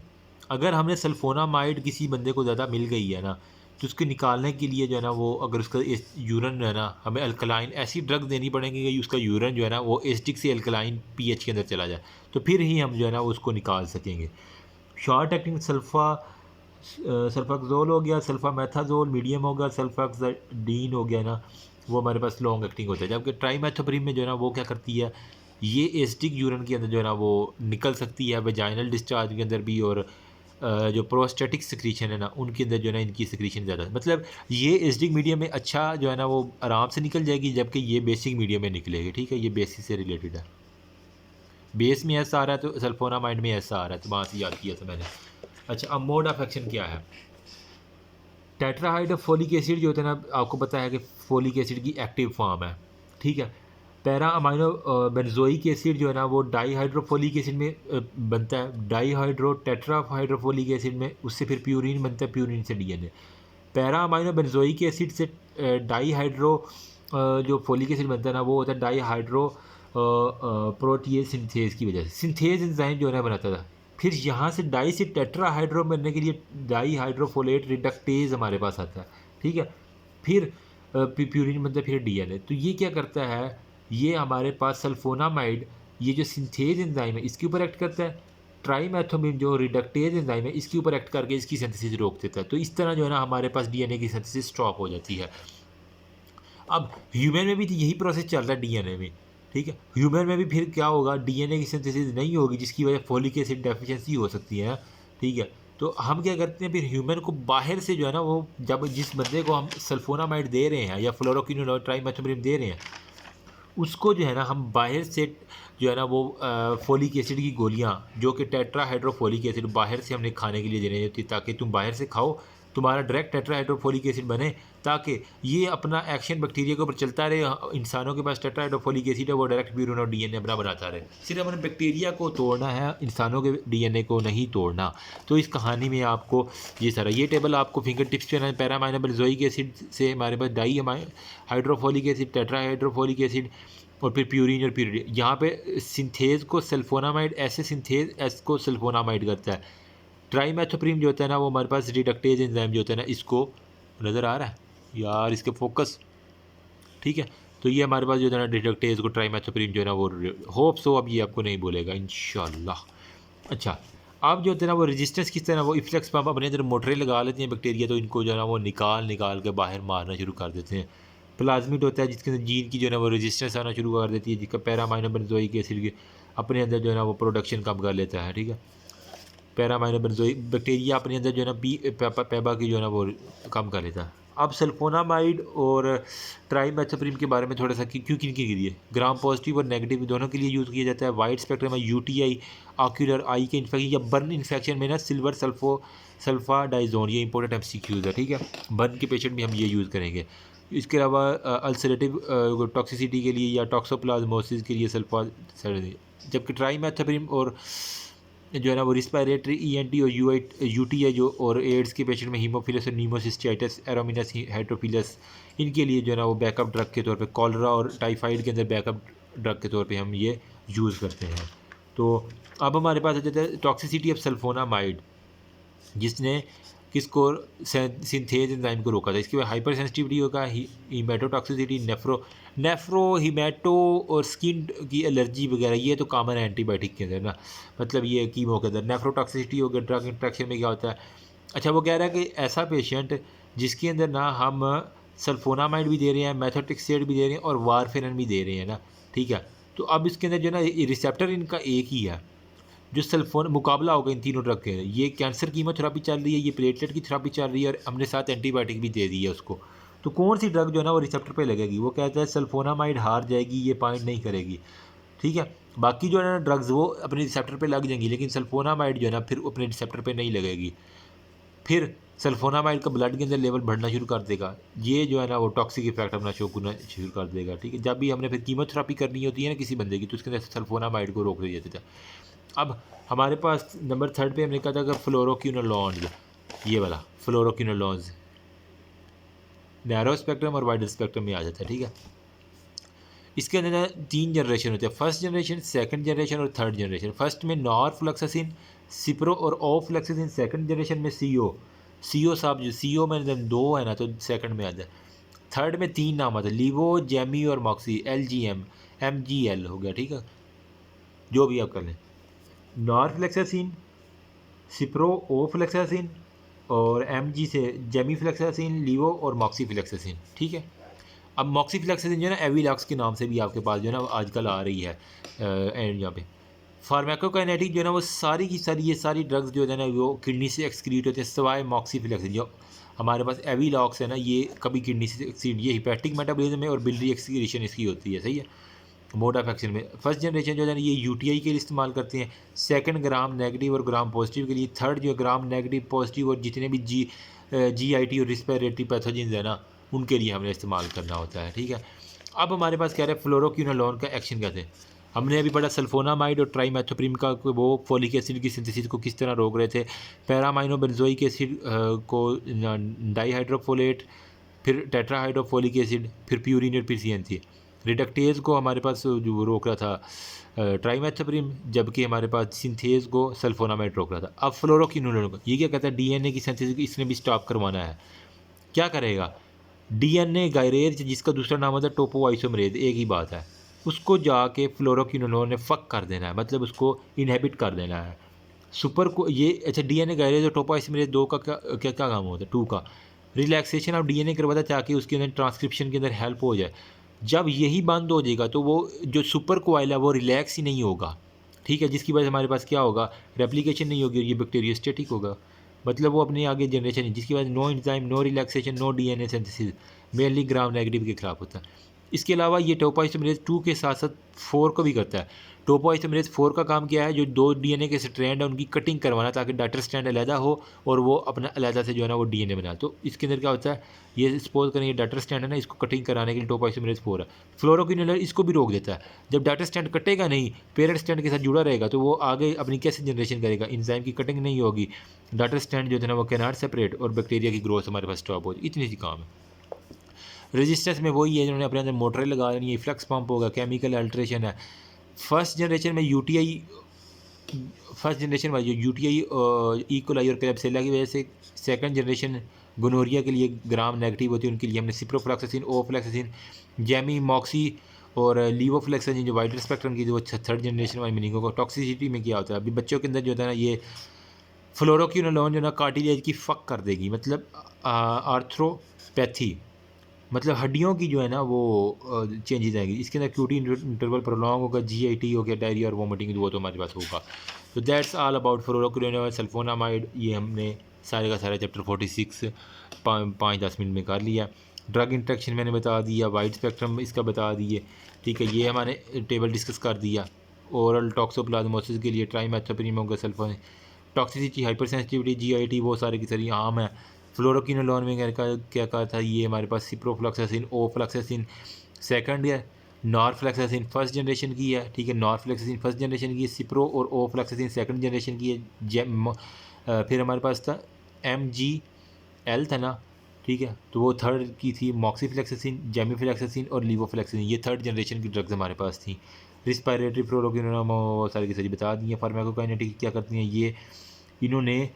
अगर हमने सल्फोनामाइड किसी बंदे को ज़्यादा मिल गई है ना, तो उसके निकालने के लिए जो है ना वो, अगर उसका यूरिन जो है ना, हमें अल्कलाइन ऐसी ड्रग देनी पड़ेगी कि उसका यूरिन जो है ना वो एसिडिक से अल्कलाइन पीएच के अंदर चला जाए, तो फिर ही हम जो है ना उसको निकाल सकेंगे। शॉर्ट एक्टिंग सल्फाक्सोल हो गया, सल्फामेथाजोल मीडियम हो गया, सल्फाक्साडीन हो गया ना, वो हमारे पास लॉन्ग एक्टिंग होता है। जबकि ट्राइमेथोप्रिम में जो है ना वो क्या करती है, ये एसिडिक यूरिन के अंदर जो है ना वो निकल सकती है, वेजाइनल डिस्चार्ज के अंदर भी, और जो प्रोस्टेटिक सिक्रीशन है ना उनके अंदर जो है ना इनकी सिक्रीशन ज़्यादा, मतलब ये एसिडिक मीडियम में अच्छा जो है ना वो आराम से निकल जाएगी, जबकि ये बेसिक मीडियम में निकलेगी, ठीक है। ये बेसिस से रिलेटेड है, बेस में ऐसा आ रहा है तो सल्फोनामाइड में ऐसा आ रहा है, तो वहाँ से याद किया था मैंने। अच्छा, अब मोड ऑफ एक्शन क्या है। टेट्राहाइड्रोफोलिक एसिड जो होता है ना, आपको पता है कि फोलिक एसिड की एक्टिव फॉर्म है, ठीक है। पैरा अमाइनो बेंजोइक एसिड जो है ना वो डाईहाइड्रोफोलिक एसिड में बनता है, डाईहाइड्रो टेट्राहाइड्रोफोलिक एसिड में, उससे फिर प्यूरिन बनता है, प्यूरिन से DNA. Para amino benzoic acid से डाईहाइड्रो जो फोलिक एसिड बनता है ना वो होता है डाईहाइड्रो प्रोटीएज सिंथेज की वजह से, सिंथेज एंजाइम जो है ना बनाता था। फिर यहाँ से डाई से टेट्राहाइड्रो बनने के लिए डाईहाइड्रोफोलेट रिडक्टेज हमारे पास आता है, ठीक है। फिर प्यूरिन बनता है, फिर डीएनए। तो ये क्या करता है, ये हमारे पास सल्फोनामाइड, ये जो सिंथेज एंजाइम है इसके ऊपर एक्ट करता है, ट्राइमेथोमिम जो रिडक्टेज एंजाइम है इसके ऊपर एक्ट करके इसकी सिंथेसिस रोक देता है। तो इस तरह जो है ना हमारे पास डीएनए की सिंथेसिस स्टॉप हो जाती है। अब ह्यूमन में भी तो यही प्रोसेस चल रहा है डीएनए में, ठीक है। ह्यूमन में भी फिर क्या होगा, डीएनए की सिंथेसिस नहीं होगी, जिसकी वजह फोलिक एसिड डेफिशिएंसी हो सकती है, ठीक है। तो हम क्या करते हैं, फिर ह्यूमन को बाहर से जो है ना वो, जब जिस बंदे को हम सल्फोनामाइड दे रहे हैं या फ्लोरोक्विनोलोन ट्राइमेथोप्रिम दे रहे हैं, उसको जो है ना हम बाहर से जो है ना वो फोलिक एसिड की गोलियां, जो कि टेट्राहाइड्रोफोलिक एसिड, बाहर से हमने खाने के लिए देनी होती है, ताकि तुम बाहर से खाओ, तुम्हारा डायरेक्ट टेट्राहाइड्रोफोलिक एसिड बने, ताकि ये अपना एक्शन बैक्टीरिया के ऊपर चलता रहे। इंसानों के पास टेट्राहाइड्रोफोलिक एसिड है, वो डायरेक्ट प्यूरिन और डीएनए अपना बनाता रहे। सिर्फ हमने बैक्टीरिया को तोड़ना है, इंसानों के डीएनए को नहीं तोड़ना। तो इस कहानी में आपको ये सारा, ये टेबल आपको फिंगर टिप्स पे ना, पैरामाइनो बेंजोइक एसिड से हमारे पास डाई हाइड्रोफोलिक एसिड, टेट्राहाइड्रोफोलिक एसिड और फिर प्यूरिन और प्यूरिन। यहाँ पे सिंथेज को सल्फोनामाइड, ऐसे सिंथेज एस को सल्फोनामाइड करता है। ट्राइमेथोप्रिम जो होता है ना वो हमारे पास रिडक्टेज एंजाइम जो होता है ना, इसको, नज़र आ रहा है यार इसके फोकस, ठीक है। तो ये हमारे पास जो है ना रिडक्टेज को ट्राइमेथोप्रिम जो है ना वो होप सो अब ये आपको नहीं बोलेगा इंशाल्लाह। अच्छा, अब जो होता है ना वो रेजिस्टेंस किस तरह वो इफ्लेक्स पंप अपने अंदर मोटरें लगा लेते हैं बैक्टीरिया, तो इनको जो है ना वो निकाल के बाहर मारना शुरू कर देते हैं। प्लाज्मिड होता है जिसके अंदर जीन की जो है ना वो रेजिस्टेंस आना शुरू कर देती है, जिसका पैरामाइनो बेंजोइक एसिड के अपने अंदर जो है ना वो प्रोडक्शन कम कर लेता है। ठीक है, पैरामाइनो बेंजोइक बैक्टीरिया अपने अंदर जो है ना पैबा की जो है ना वो कम कर लेता है। अब सल्फोनामाइड और ट्राइमेथोप्रिम के बारे में थोड़ा सा क्यों किन के लिए ग्राम पॉजिटिव और नेगेटिव दोनों के लिए यूज़ किया जाता है। वाइड स्पेक्ट्रम में यूटीआई, ऑक्यूलर आई के इन्फेक्शन या बर्न इन्फेक्शन में ना सिल्वर सल्फाडाइजोन, ये इंपॉर्टेंट एमसीक्यूज है। ठीक है, बर्न के पेशेंट में हम ये यूज़ करेंगे। इसके अलावा अल्सरेटिव टॉक्सिसिटी के लिए या टॉक्सोप्लाज्मोसिस के लिए सल्फा, जबकि ट्राइमेथोप्रिम और जो है ना वो रिस्पायरेटरी ईएनटी और यूटीआई जो और एड्स के पेशेंट में हीमोफिलस और नीमोसिस्टाइटिस, एरोमिनस हाइड्रोफिलस, इनके लिए जो है ना वो बैकअप ड्रग के तौर पे, कॉलरा और टाइफाइड के अंदर बैकअप ड्रग के तौर पे हम ये यूज़ करते हैं। तो अब हमारे पास आ जाता है टॉक्सिसिटी ऑफ सल्फोनामाइड, जिसने किसको सिंथेज एंजाइम को रोका था। इसके बाद हाइपर सेंसिटिविटी होगा, हीमेटोटॉक्सिसिटी, नेफ्रो हीमेटो और स्किन की एलर्जी वगैरह, ये तो कॉमन है एंटीबायोटिक के अंदर ना, मतलब ये कीमो के अंदर। नेफ्रोटॉक्सिसिटी हो गया, ड्रग इंट्रैक्शन में क्या होता है। अच्छा, वो कह रहा है कि ऐसा पेशेंट जिसके अंदर ना हम सल्फोनामाइड भी दे रहे हैं, मेथोट्रेक्सेट भी दे रहे हैं और वारफेरिन भी दे रहे हैं ना, ठीक है, तो अब इसके अंदर जो है ना रिसेप्टर इनका एक ही है, जो सल्फोन मुकाबला होगा इन तीनों ड्रग के। ये कैंसर कीमोथेरापी चल रही है, ये प्लेटलेट की थेरापी चल रही है और हमने साथ एंटीबायोटिक भी दे दी है उसको। तो कौन सी ड्रग जो है ना वो रिसेप्टर पे लगेगी, वो कहता है सल्फोनामाइड हार जाएगी, ये पॉइंट नहीं करेगी। ठीक है, बाकी जो है ना ड्रग्स वो अपने रिसेप्टर पे लग जाएंगी, लेकिन सल्फोनामाइड जो है ना फिर अपने रिसेप्टर पे नहीं लगेगी। फिर सल्फोनामाइड का ब्लड के अंदर लेवल बढ़ना शुरू कर देगा, ये जो है ना वो टॉक्सिक इफेक्ट अपना शो करना शुरू कर देगा। ठीक है, जब भी हमने फिर कीमोथेरापी करनी होती है ना किसी बंदे की, तो उसके अंदर सल्फोनामाइड को रोक दिया जाता है। अब हमारे पास नंबर 3 पे हमने कहा था कि फ्लोरोक्विनोलॉन्स, ये वाला फ्लोरोक्विनोलॉन्स नैरो स्पेक्ट्रम और वाइडर स्पेक्ट्रम में आ जाता है। ठीक है, इसके अंदर 3 जनरेशन होते हैं, फर्स्ट जनरेशन, सेकंड जनरेशन और थर्ड जनरेशन। फर्स्ट में नॉरफ्लक्सासिन, सिप्रो और ओफ्लक्सासिन। सेकंड जनरेशन में सीओ साहब, जो सीओ में 2 है ना तो सेकंड में आता है। थर्ड में 3 नाम आता है, लीवो, जेमी और मॉक्सी, LGM, MGL हो गया। ठीक है, जो भी आप कर लें, नॉरफ्लेक्सासिन, सिप्रो ओफ्लेक्सासिन और MG से जेमीफ्लेक्सासिन, लीवो और मॉक्सीफ्लेक्सासिन। ठीक है, अब मॉक्सीफ्लेक्सासिन जो है ना एविलॉक्स के नाम से भी आपके पास जो है ना आजकल आ रही है एंड यहाँ पे। फार्माकोकाइनेटिक जो है ना वो सारी की सारी ये सारी ड्रग्स जो है ना वो किडनी से एक्सक्रीट होते हैं, सिवाय मॉक्सीफ्लेक्सासिन। जो हमारे पास एविलॉक्स है ना ये कभी किडनी से एक्सक्रीट, ये हिपैटिक मेटाबॉलिज्म में और बिलरी एक्सक्रीशन इसकी होती है। सही है, मोड ऑफ एक्शन में। फर्स्ट जनरेशन जो है ना ये यूटीआई के लिए इस्तेमाल करते हैं, सेकंड ग्राम नेगेटिव और ग्राम पॉजिटिव के लिए, थर्ड जो ग्राम नेगेटिव पॉजिटिव और जितने भी GIT और रिस्पिरेटरी पैथोजेंस है ना उनके लिए हमने इस्तेमाल करना होता है। ठीक है, अब हमारे पास कह रहे हैं फ्लोरोक्विनोलोन का एक्शन कहते हैं। हमने अभी पढ़ा सल्फोनामाइड और ट्राइमेथोप्रिम का वो फोलिक एसिड की सिंथेसिस को किस तरह रोक रहे थे। पैरामाइनो बेंजोइक एसिड को डाईहाइड्रोफोलेट, फिर टेट्राहाइड्रोफोलिक एसिड, फिर प्यूरिन और फिर CNC। रिडक्टेज को हमारे पास जो रोक रहा था ट्राइमेथोप्रिम, जबकि हमारे पास सिंथेज को सल्फोनामाइड रोक रहा था। अब फ्लोरोक्विनोलोन को ये क्या कहता है, DNA की सिंथेसिस इसने भी स्टॉप करवाना है। क्या करेगा, DNA गायरेज जिसका दूसरा नाम होता है टोपोआइसोमरेज, एक ही बात है, उसको जाके फ्लोरोक्विनोलोन ने फक कर देना है, मतलब उसको इनहेबिट कर देना है। सुपर को ये अच्छा DNA गायरेज और टोपोआइसोमरेज 2 का क्या काम होता है, 2 का रिलैक्सेशन ऑफ DNA करवाता है ताकि उसके अंदर ट्रांसक्रिप्शन के अंदर हेल्प हो जाए। जब यही बंद हो जाएगा तो वो जो सुपर कोआइल है वो रिलैक्स ही नहीं होगा। ठीक है, जिसकी वजह से हमारे पास क्या होगा, रेप्लिकेशन नहीं होगी और ये बैक्टीरियोस्टेटिक होगा, मतलब वो अपने आगे जनरेशन है, जिसकी वजह से no enzyme, no relaxation, no DNA synthesis, mainly gram negative के खिलाफ होता है। इसके अलावा ये टोपोआइसोमरेज 2 के साथ साथ 4 को भी करता है। टोपोआइसोमरेज 4 का काम क्या है, जो 2 DNA के स्ट्रैंड है उनकी कटिंग करवाना ताकि डाटर स्ट्रैंड अलहदा हो और वो अपना अलहदा से जो है ना वो DNA बना। तो इसके अंदर क्या होता है, ये सपोज करें ये डाटर स्ट्रैंड है ना, इसको कटिंग कराने के लिए टोपोआइसोमरेज 4 है। फ्लोरोक्विनोलोन इसको भी रोक देता है। जब डाटर स्ट्रैंड कटेगा नहीं, पेरेंट स्ट्रैंड के साथ जुड़ा रहेगा, तो वो आगे अपनी कैसे जनरेशन करेगा, इंजाइम की कटिंग नहीं होगी, डाटर स्ट्रैंड जो है ना वो कैनॉट सेपरेट और बैक्टीरिया की ग्रोथ हमारे पास स्टॉप होगी। इतनी सी काम है। रेजिस्टेंस में वही है, जिन्होंने अपने अंदर मोटरें लगा रही है, फ्लक्स पंप होगा, केमिकल अल्ट्रेशन है। फर्स्ट जनरेशन में यूटीआई, फर्स्ट जनरेशन वाली जो यूटीआई इकोलाई और क्लेब्सिला की वजह से, सेकंड जनरेशन गोनोरिया के लिए ग्राम नेगेटिव होती है, उनके लिए हमने सिप्रोफ्लॉक्सासिन, ओफ्लॉक्सासिन, जैमी मॉक्सी और लीवोफ्लेक्सासिन जो वाइडर स्पेक्ट्रम की जो थर्ड जनरेशन वाली मीनिंगों को। टॉक्सिसिटी में क्या होता है, अभी बच्चों के अंदर जो होता है ना, ये फ्लोरोक्विनोलोन जो ना कार्टिलेज की फ़क कर देगी, मतलब आर्थ्रोपैथी, मतलब हड्डियों की जो है ना वो चेंजेस आएगी। इसके अंदर क्यूटी इंटरवल प्रोलॉन्ग होगा, जीआईटी हो गया, डायरिया और वोमिटिंग, वो तो हमारे पास होगा। तो that's all about fluoroquinolone sulphonamide. ये हमने सारे का सारा चैप्टर 46 5-10 मिनट में कर लिया। ड्रग इंट्रैक्शन मैंने बता दिया, वाइड स्पेक्ट्रम इसका बता दिए, ठीक है। ये हमारे टेबल डिस्कस कर दिया। ओरल टॉक्सोप्लाज्मोसिस के लिए ट्राइमेथोप्रीम होगा, sulphone toxicity, hypersensitivity, GIT, वो सारी की सारी आम है। फ्लोरोक्विनोलोन में क्या कहा था, ये हमारे पास सिप्रोफ्लॉक्सासिन, ओफ्लॉक्सासिन सेकंड है, नॉरफ्लॉक्सासिन फर्स्ट जनरेशन की है, ठीक है। नॉरफ्लॉक्सासिन फर्स्ट जनरेशन की है, सिप्रो और ओफ्लॉक्सासिन सेकंड जनरेशन की है। फिर हमारे पास था MGL था ना, ठीक है, तो वो थर्ड की थी मॉक्सीफ्लैक्सासिन, जेमीफ्लैक्सासिन और लीवोफ्लैक्सासिन, ये थर्ड जनरेशन की ड्रग्स हमारे पास थी। रिस्पायरेटरी फ्लोरोक्विनोलोन वो सारी की सारी बता दी हैं। फार्माकोकाइनेटिक क्या करती हैं ये, इन्होंने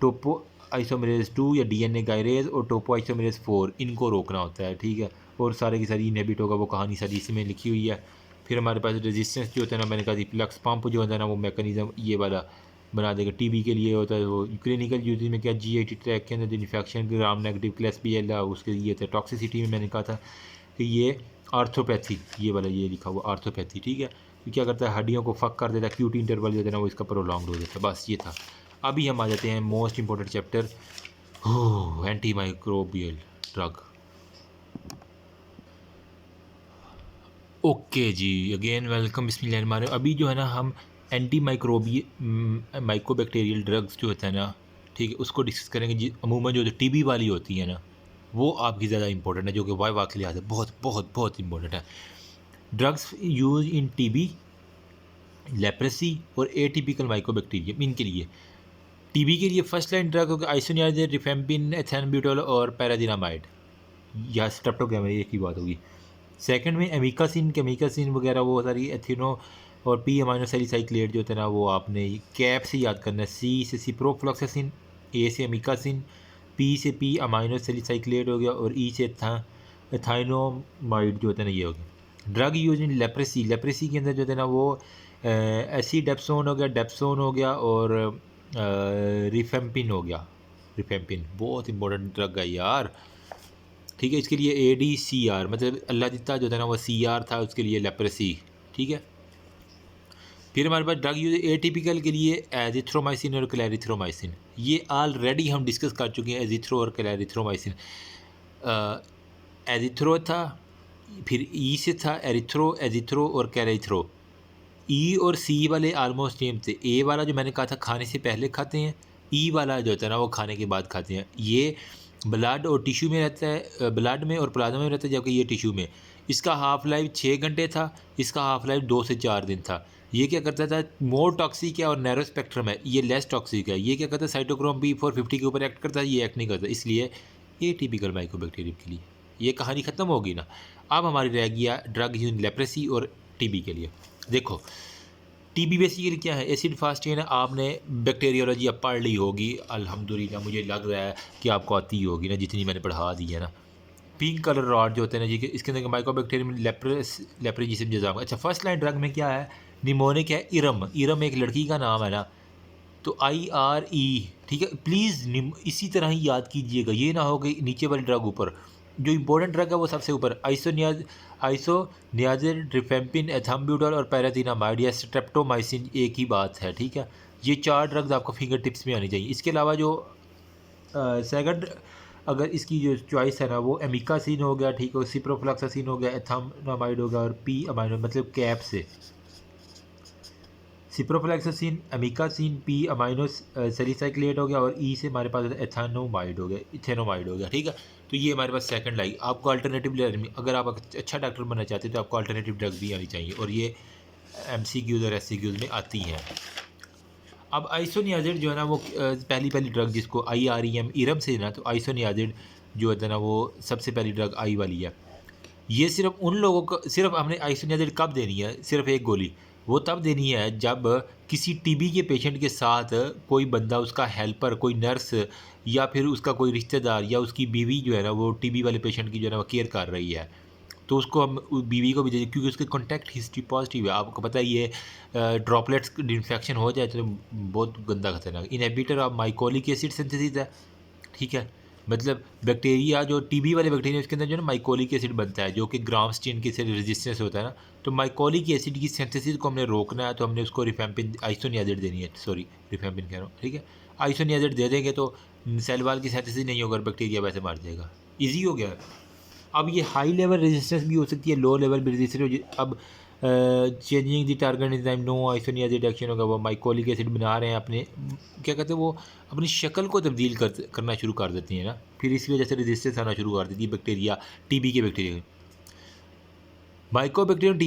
टोपो आइसोमेरेज 2 या DNA गायरेज और टोपो आइसोमेरेज 4 इनको रोकना होता है, ठीक है। और सारे की सारी इनहिबिट होगा, वो कहानी सारी इसमें लिखी हुई है। फिर हमारे पास रेजिस्टेंस जो होता है ना, मैंने कहा थी फ्लक्स पंप जो होता है ना, वो मैकेनिज्म ये वाला बना देगा। TB के लिए होता है वो क्लिनिकल यूज में क्या, GIT ट्रैक के अंदर जो infection gram negative class PL उसके लिए था। टॉक्सिसिटी में मैंने कहा था कि ये आर्थोपैथी, ये वाला ये लिखा हुआ आर्थोपैथी, ठीक है। तो क्या करता है, हड्डियों को फक कर देता है, क्यूटी इंटरवल जो होता है ना वो इसका प्रोलॉन्ग हो जाता है। बस ये था। अभी हम आ जाते हैं most important chapter, anti microbial drug. Okay जी, अगेन वेलकम, बिस्मिल्लाह हमारे। अभी जो है ना हम एंटी माइक्रोबैक्टीरियल ड्रग्स जो होता है ना, ठीक है, उसको डिस्कस करेंगे जी। अमूमन जो TB वाली होती है ना, वो आपकी ज़्यादा इंपॉर्टेंट है, जो कि वाइवा के लिहाज से बहुत बहुत बहुत इंपॉर्टेंट है। Drugs use in TB, leprosy और एटिपिकल माइक्रोबैक्टीरियम, इनके लिए। TB के लिए फर्स्ट लाइन ड्रग होगा आइसोनियाज़िड, रिफेम्पिन, एथेनब्यूटोल और पैरादिनामाइड, या स्ट्रेप्टोग्राम, एक ही बात होगी। सेकंड में एमिकासिन, केमिकासिन वगैरह वो सारी, एथिनो और P अमाइनो सैलिसाइक्लेट जो होता है ना, वो आपने कैप से याद करना है। C से सिप्रोफ्लॉक्सासिन, A से एमिकासिन, P से P अमाइनो सैलिसाइक्लेट हो गया, और E से एथाइनोमाइड जो होता है ना, ये हो गया। Drug use in leprosy, leprosy के अंदर जो होता है ना वो एसीडेप्सोन हो गया, डेप्सोन हो गया, और रिफेम्पिन हो गया। रिफेम्पिन बहुत इंपॉर्टेंट ड्रग है यार, ठीक है। इसके लिए ADCR मतलब अल्लाह दिता जो था ना वो CR था उसके लिए, लेप्रेसी, ठीक है। फिर हमारे पास ड्रग यूज एटिपिकल के लिए एजिथ्रोमाइसिन और क्लैरिथ्रोमाइसिन, ये ऑलरेडी हम डिस्कस कर चुके हैं। एजिथ्रो और क्लैरिथ्रोमाइसिन, एजिथ्रो था, फिर E से था एरिथ्रो, एजिथ्रो और कैरिथ्रो। E और C वाले आलमोस्ट सेम थे। A वाला जो मैंने कहा था खाने से पहले खाते हैं, E वाला जो होता है ना वो खाने के बाद खाते हैं। ये ब्लड और टिश्यू में रहता है, ब्लड में और प्लाज्मा में रहता है, जबकि ये टिश्यू में। इसका हाफ लाइफ 6 घंटे था, इसका हाफ लाइफ 2 से 4 दिन था। ये क्या करता था, मोर टॉक्सिक है और नैरो स्पेक्ट्रम है, ये लेस टॉक्सिक है। ये क्या करता है, साइटोक्रोम P450 के ऊपर एक्ट करता है, ये एक्ट नहीं करता, इसलिए ये टिपिकल माइक्रोबैक्टीरियम के लिए। ये कहानी ख़त्म होगी ना। अब हमारी रह गया ड्रग यूज लेप्रेसी और TB के लिए। देखो TB बेसिकली क्या है, एसिड फास्ट है ना, आपने बैक्टीरियोलॉजी अब पढ़ ली होगी अल्हम्दुलिल्लाह, मुझे लग रहा है कि आपको आती होगी ना, जितनी मैंने पढ़ा दी है ना। पिंक कलर रॉड जो होते हैं ना जी, इसके अंदर माइक्रोबैक्टीरियम लेप्रेजिसिम जजाम। अच्छा, फर्स्ट लाइन ड्रग में क्या है, निमोनिक है, इरम, इरम एक लड़की का नाम है ना, तो IRE, ठीक है। प्लीज़ इसी तरह ही याद कीजिएगा, ये ना हो कि नीचे वाली ड्रग ऊपर, जो इंपॉर्टेंट ड्रग है वो सबसे ऊपर। आइसोनियाज़िड, रिफेम्पिन, एथाम्ब्यूटोल और पैरादिनामाइड या स्ट्रेप्टोमाइसिन एक ही बात है, ठीक है। ये 4 ड्रग्स आपको फिंगर टिप्स में आनी चाहिए। इसके अलावा जो सेकंड अगर इसकी जो चॉइस है ना, वो एमिकासिन हो गया, ठीक है, सिप्रोफ्लॉक्सासिन हो गया, एथाम्नामाइड हो गया, और P अमाइनो मतलब कैप से सिप्रोफ्लॉक्सासिन, एमिकासिन, P अमाइनो सैलिसाइक्लेट हो गया, और E से हमारे पास एथानोमाइड हो गया, इथेनोमाइड हो गया, ठीक है। तो ये हमारे पास सेकंड लाइन। आपको अल्टरनेटिव, अगर आप अच्छा डॉक्टर बनना चाहते हैं तो आपको अल्टरनेटिव ड्रग भी आनी चाहिए, और ये MCQs और SCQs में आती हैं। अब आइसोनियाज़िड जो है ना वो पहली ड्रग जिसको IREM इरम से ना, तो आइसोनियाज़िड जो है ना वो सबसे पहली ड्रग आई वाली है। ये सिर्फ उन लोगों को, सिर्फ हमने आइसोनियाज़िड कब देनी है, सिर्फ एक गोली वो तब देनी है जब किसी टीबी के पेशेंट के साथ कोई बंदा, उसका हेल्पर, कोई नर्स या फिर उसका कोई रिश्तेदार या उसकी बीवी जो है ना वो टीबी वाले पेशेंट की जो है ना वो केयर कर रही है, तो उसको हम बीवी को भी दे, क्योंकि उसके कॉन्टैक्ट हिस्ट्री पॉजिटिव है। आपको पता है ये ड्रॉपलेट्स इन्फेक्शन हो जाए तो बहुत गंदा खतरनाक। Inhibitor of mycolic acid synthesis है, ठीक है। मतलब बैक्टीरिया जो टीबी वाले बैक्टीरिया उसके अंदर जो है ना माइकोलिक एसिड बनता है, जो कि ग्रामस्टीन के से रेजिस्टेंस होता है ना, तो माइकोलिक एसिड की सिंथेसिस को हमने रोकना है, तो हमने उसको रिफेम्पिन आइसोनियाजिड देनी है, सॉरी रिफेम्पिन कह रहा हूँ, ठीक है। आइसोनियाजिड दे देंगे तो सेल वाल की सिंथेसिस नहीं होगा और बैक्टीरिया वैसे मार जाएगा, ईजी हो गया। अब ये हाई लेवल रेजिस्टेंस भी हो सकती है, लो लेवल भी रेजिस्टेंस हो। अब changing the target enzyme no isoniazid action होगा, वो माइकोलिक एसिड बना रहे हैं अपने, क्या कहते हैं, वो अपनी शक्ल को तब्दील करना शुरू कर देती है ना, फिर इस वजह से रेजिस्टेंस आना शुरू कर देती है बैक्टीरिया, टीबी के बैक्टीरिया। माइकोबैक्टीरियम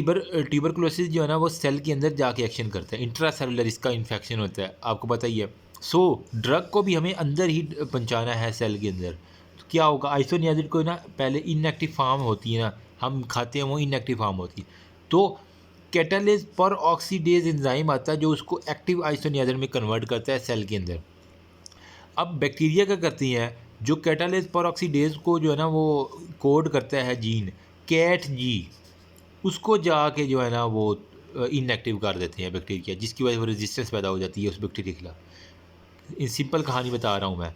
ट्यूबरकुलोसिस जो है ना वो सेल के अंदर जाके एक्शन करता है, इंट्रासेलुलर इसका इन्फेक्शन होता है, आपको पता ही है। सो ड्रग को भी हमें अंदर ही पहुंचाना है सेल के अंदर, तो क्या होगा, आइसोनियाजिड को ना पहले इनएक्टिव फॉर्म होती है ना, हम खाते हैं वो इनएक्टिव फॉर्म होती है, तो कैटालेज पर ऑक्सीडेज एंजाइम आता है जो उसको एक्टिव आइसोनियाजिड में कन्वर्ट करता है सेल के अंदर। अब बैक्टीरिया क्या करती हैं, जो कैटालेज पर ऑक्सीडेज को जो है ना वो कोड करता है जीन कैट जी, उसको जाके जो है ना वो इनएक्टिव कर देते हैं बैक्टीरिया, जिसकी वजह से रेजिस्टेंस पैदा हो जाती है उस बैक्टीरिया के खिलाफ। इन सिंपल कहानी बता रहा हूँ मैं।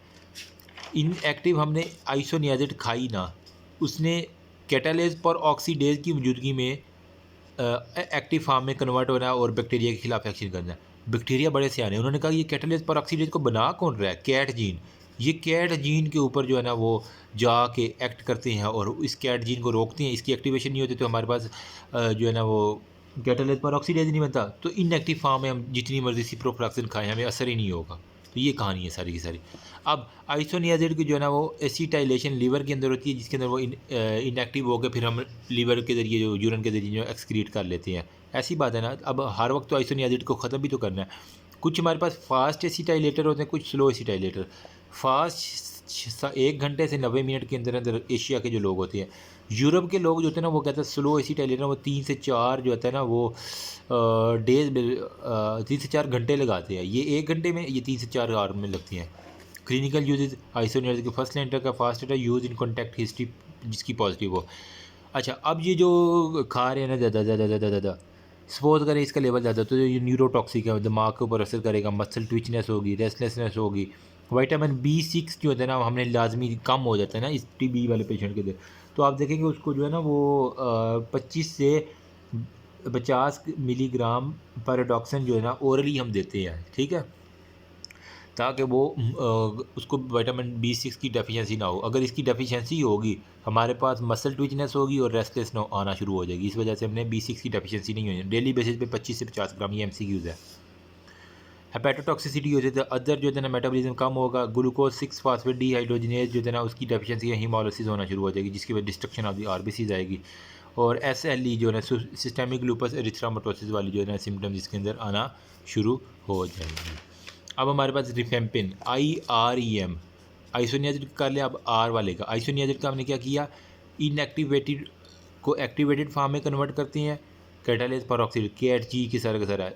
इनएक्टिव हमने आइसोनियाजिड खाई ना, उसने कैटालेज पर ऑक्सीडेज की मौजूदगी में एक्टिव फॉर्म में कन्वर्ट होना और बैक्टीरिया के खिलाफ एक्शन करना है। बैक्टीरिया बड़े सियाने, उन्होंने कहा ये कैटालेज पर ऑक्सीडेज को बना कौन रहा है, कैट जीन। ये कैट जीन के ऊपर जो है ना वो जाके एक्ट करते हैं और इस कैट जीन को रोकते हैं, इसकी एक्टिवेशन नहीं होती तो हमारे पास जो है ना वो कैटालेज पर ऑक्सीडेज नहीं बनता, तो इनएक्टिव फॉर्म में हम जितनी मर्जी सिप्रोफ्लॉक्सिन खाएं हमें असर ही नहीं होगा। तो ये कहानी है सारी की सारी। अब आइसोनियाजिड की जो है ना वो एसिटाइलेशन लीवर के अंदर होती है, जिसके अंदर वो इनएक्टिव हो गए, फिर हम लीवर के ज़रिए जो यूरिन के ज़रिए जो एक्सक्रीट कर लेते हैं, ऐसी बात है ना। अब हर वक्त तो आइसोनियाजिड को ख़त्म भी तो करना है। कुछ हमारे पास फास्ट एसिटाइलेटर होते हैं, कुछ स्लो एसिटाइलेटर। फास्ट 1 घंटे से 90 मिनट के अंदर अंदर एशिया के जो लोग होते हैं, यूरोप के लोग जो होते हैं ना वो कहते हैं स्लो एसिटाइलेटर, वो 3 से 4 जो होता है ना वो डेज में 3 से 4 घंटे लगाते हैं, ये 1 घंटे में, ये 3 से 4 आवर में लगती हैं। क्लिनिकल यूज आइसोनियाजिड के फर्स्ट लाइन का फास्ट है, यूज इन कॉन्टैक्ट हिस्ट्री जिसकी पॉजिटिव हो। अच्छा, अब ये जो खा रहे हैं ना ज़्यादा ज़्यादा ज़्यादा ज़्यादा, सपोज करें इसका लेवल ज़्यादा, तो ये न्यूरोटॉक्सिक है, दिमाग के ऊपर असर करेगा, मसल ट्विचनेस होगी, रेस्टलेसनेस होगी। विटामिन B6 जो होता है ना हमने लाजमी कम हो जाता है ना इस टीबी वाले पेशेंट के लिए, तो आप देखेंगे उसको जो है ना वो 25 से 50 मिलीग्राम पर डॉक्सन जो है ना ओरली हम देते हैं, ठीक है, ताकि वो उसको विटामिन B6 की डेफिशिएंसी ना हो। अगर इसकी डेफिशिएंसी होगी हमारे पास मसल ट्विचनेस होगी और रेस्टलेस आना शुरू हो जाएगी, इस वजह से हमने B6 की डेफिशिएंसी नहीं होगी। डेली बेसिस पे 25 से 50 ग्राम, ये MCQs है। हेपेटोटॉक्सिसिटी होती है, अदर जो है ना मेटाबॉलिज्म कम होगा, ग्लूकोज 6 फास्फेट डीहाइड्रोजिनेज जो है ना उसकी डेफिशिएंसी हीमोलिसिस होना शुरू हो जाएगी, जिसकी वजह डिस्ट्रक्शन ऑफ दी RBCs आएगी। और SLE जो है ना सिस्टेमिक लूपस एरिथ्रोमाटोसिस वाली जो है ना सिम्टम्स इसके अंदर आना शुरू हो जाएगी। अब हमारे पास रिफेम्पिन IREM, आइसोनियाजिड कर लिया। अब R वाले का, आइसोनियाजिड का हमने क्या किया, इनएक्टिवेटेड को एक्टिवेटेड फॉर्म में कन्वर्ट करते हैं, कैटालेज परऑक्साइड KHG की सारा का सारा,